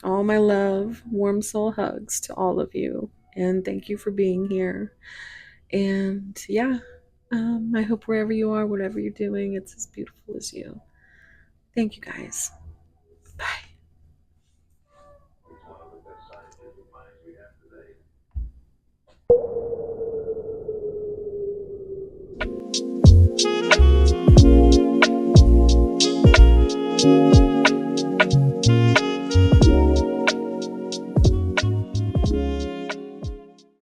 All my love, warm soul hugs to all of you, and thank you for being here. And yeah, I hope wherever you are, whatever you're doing, it's as beautiful as you. Thank you, guys.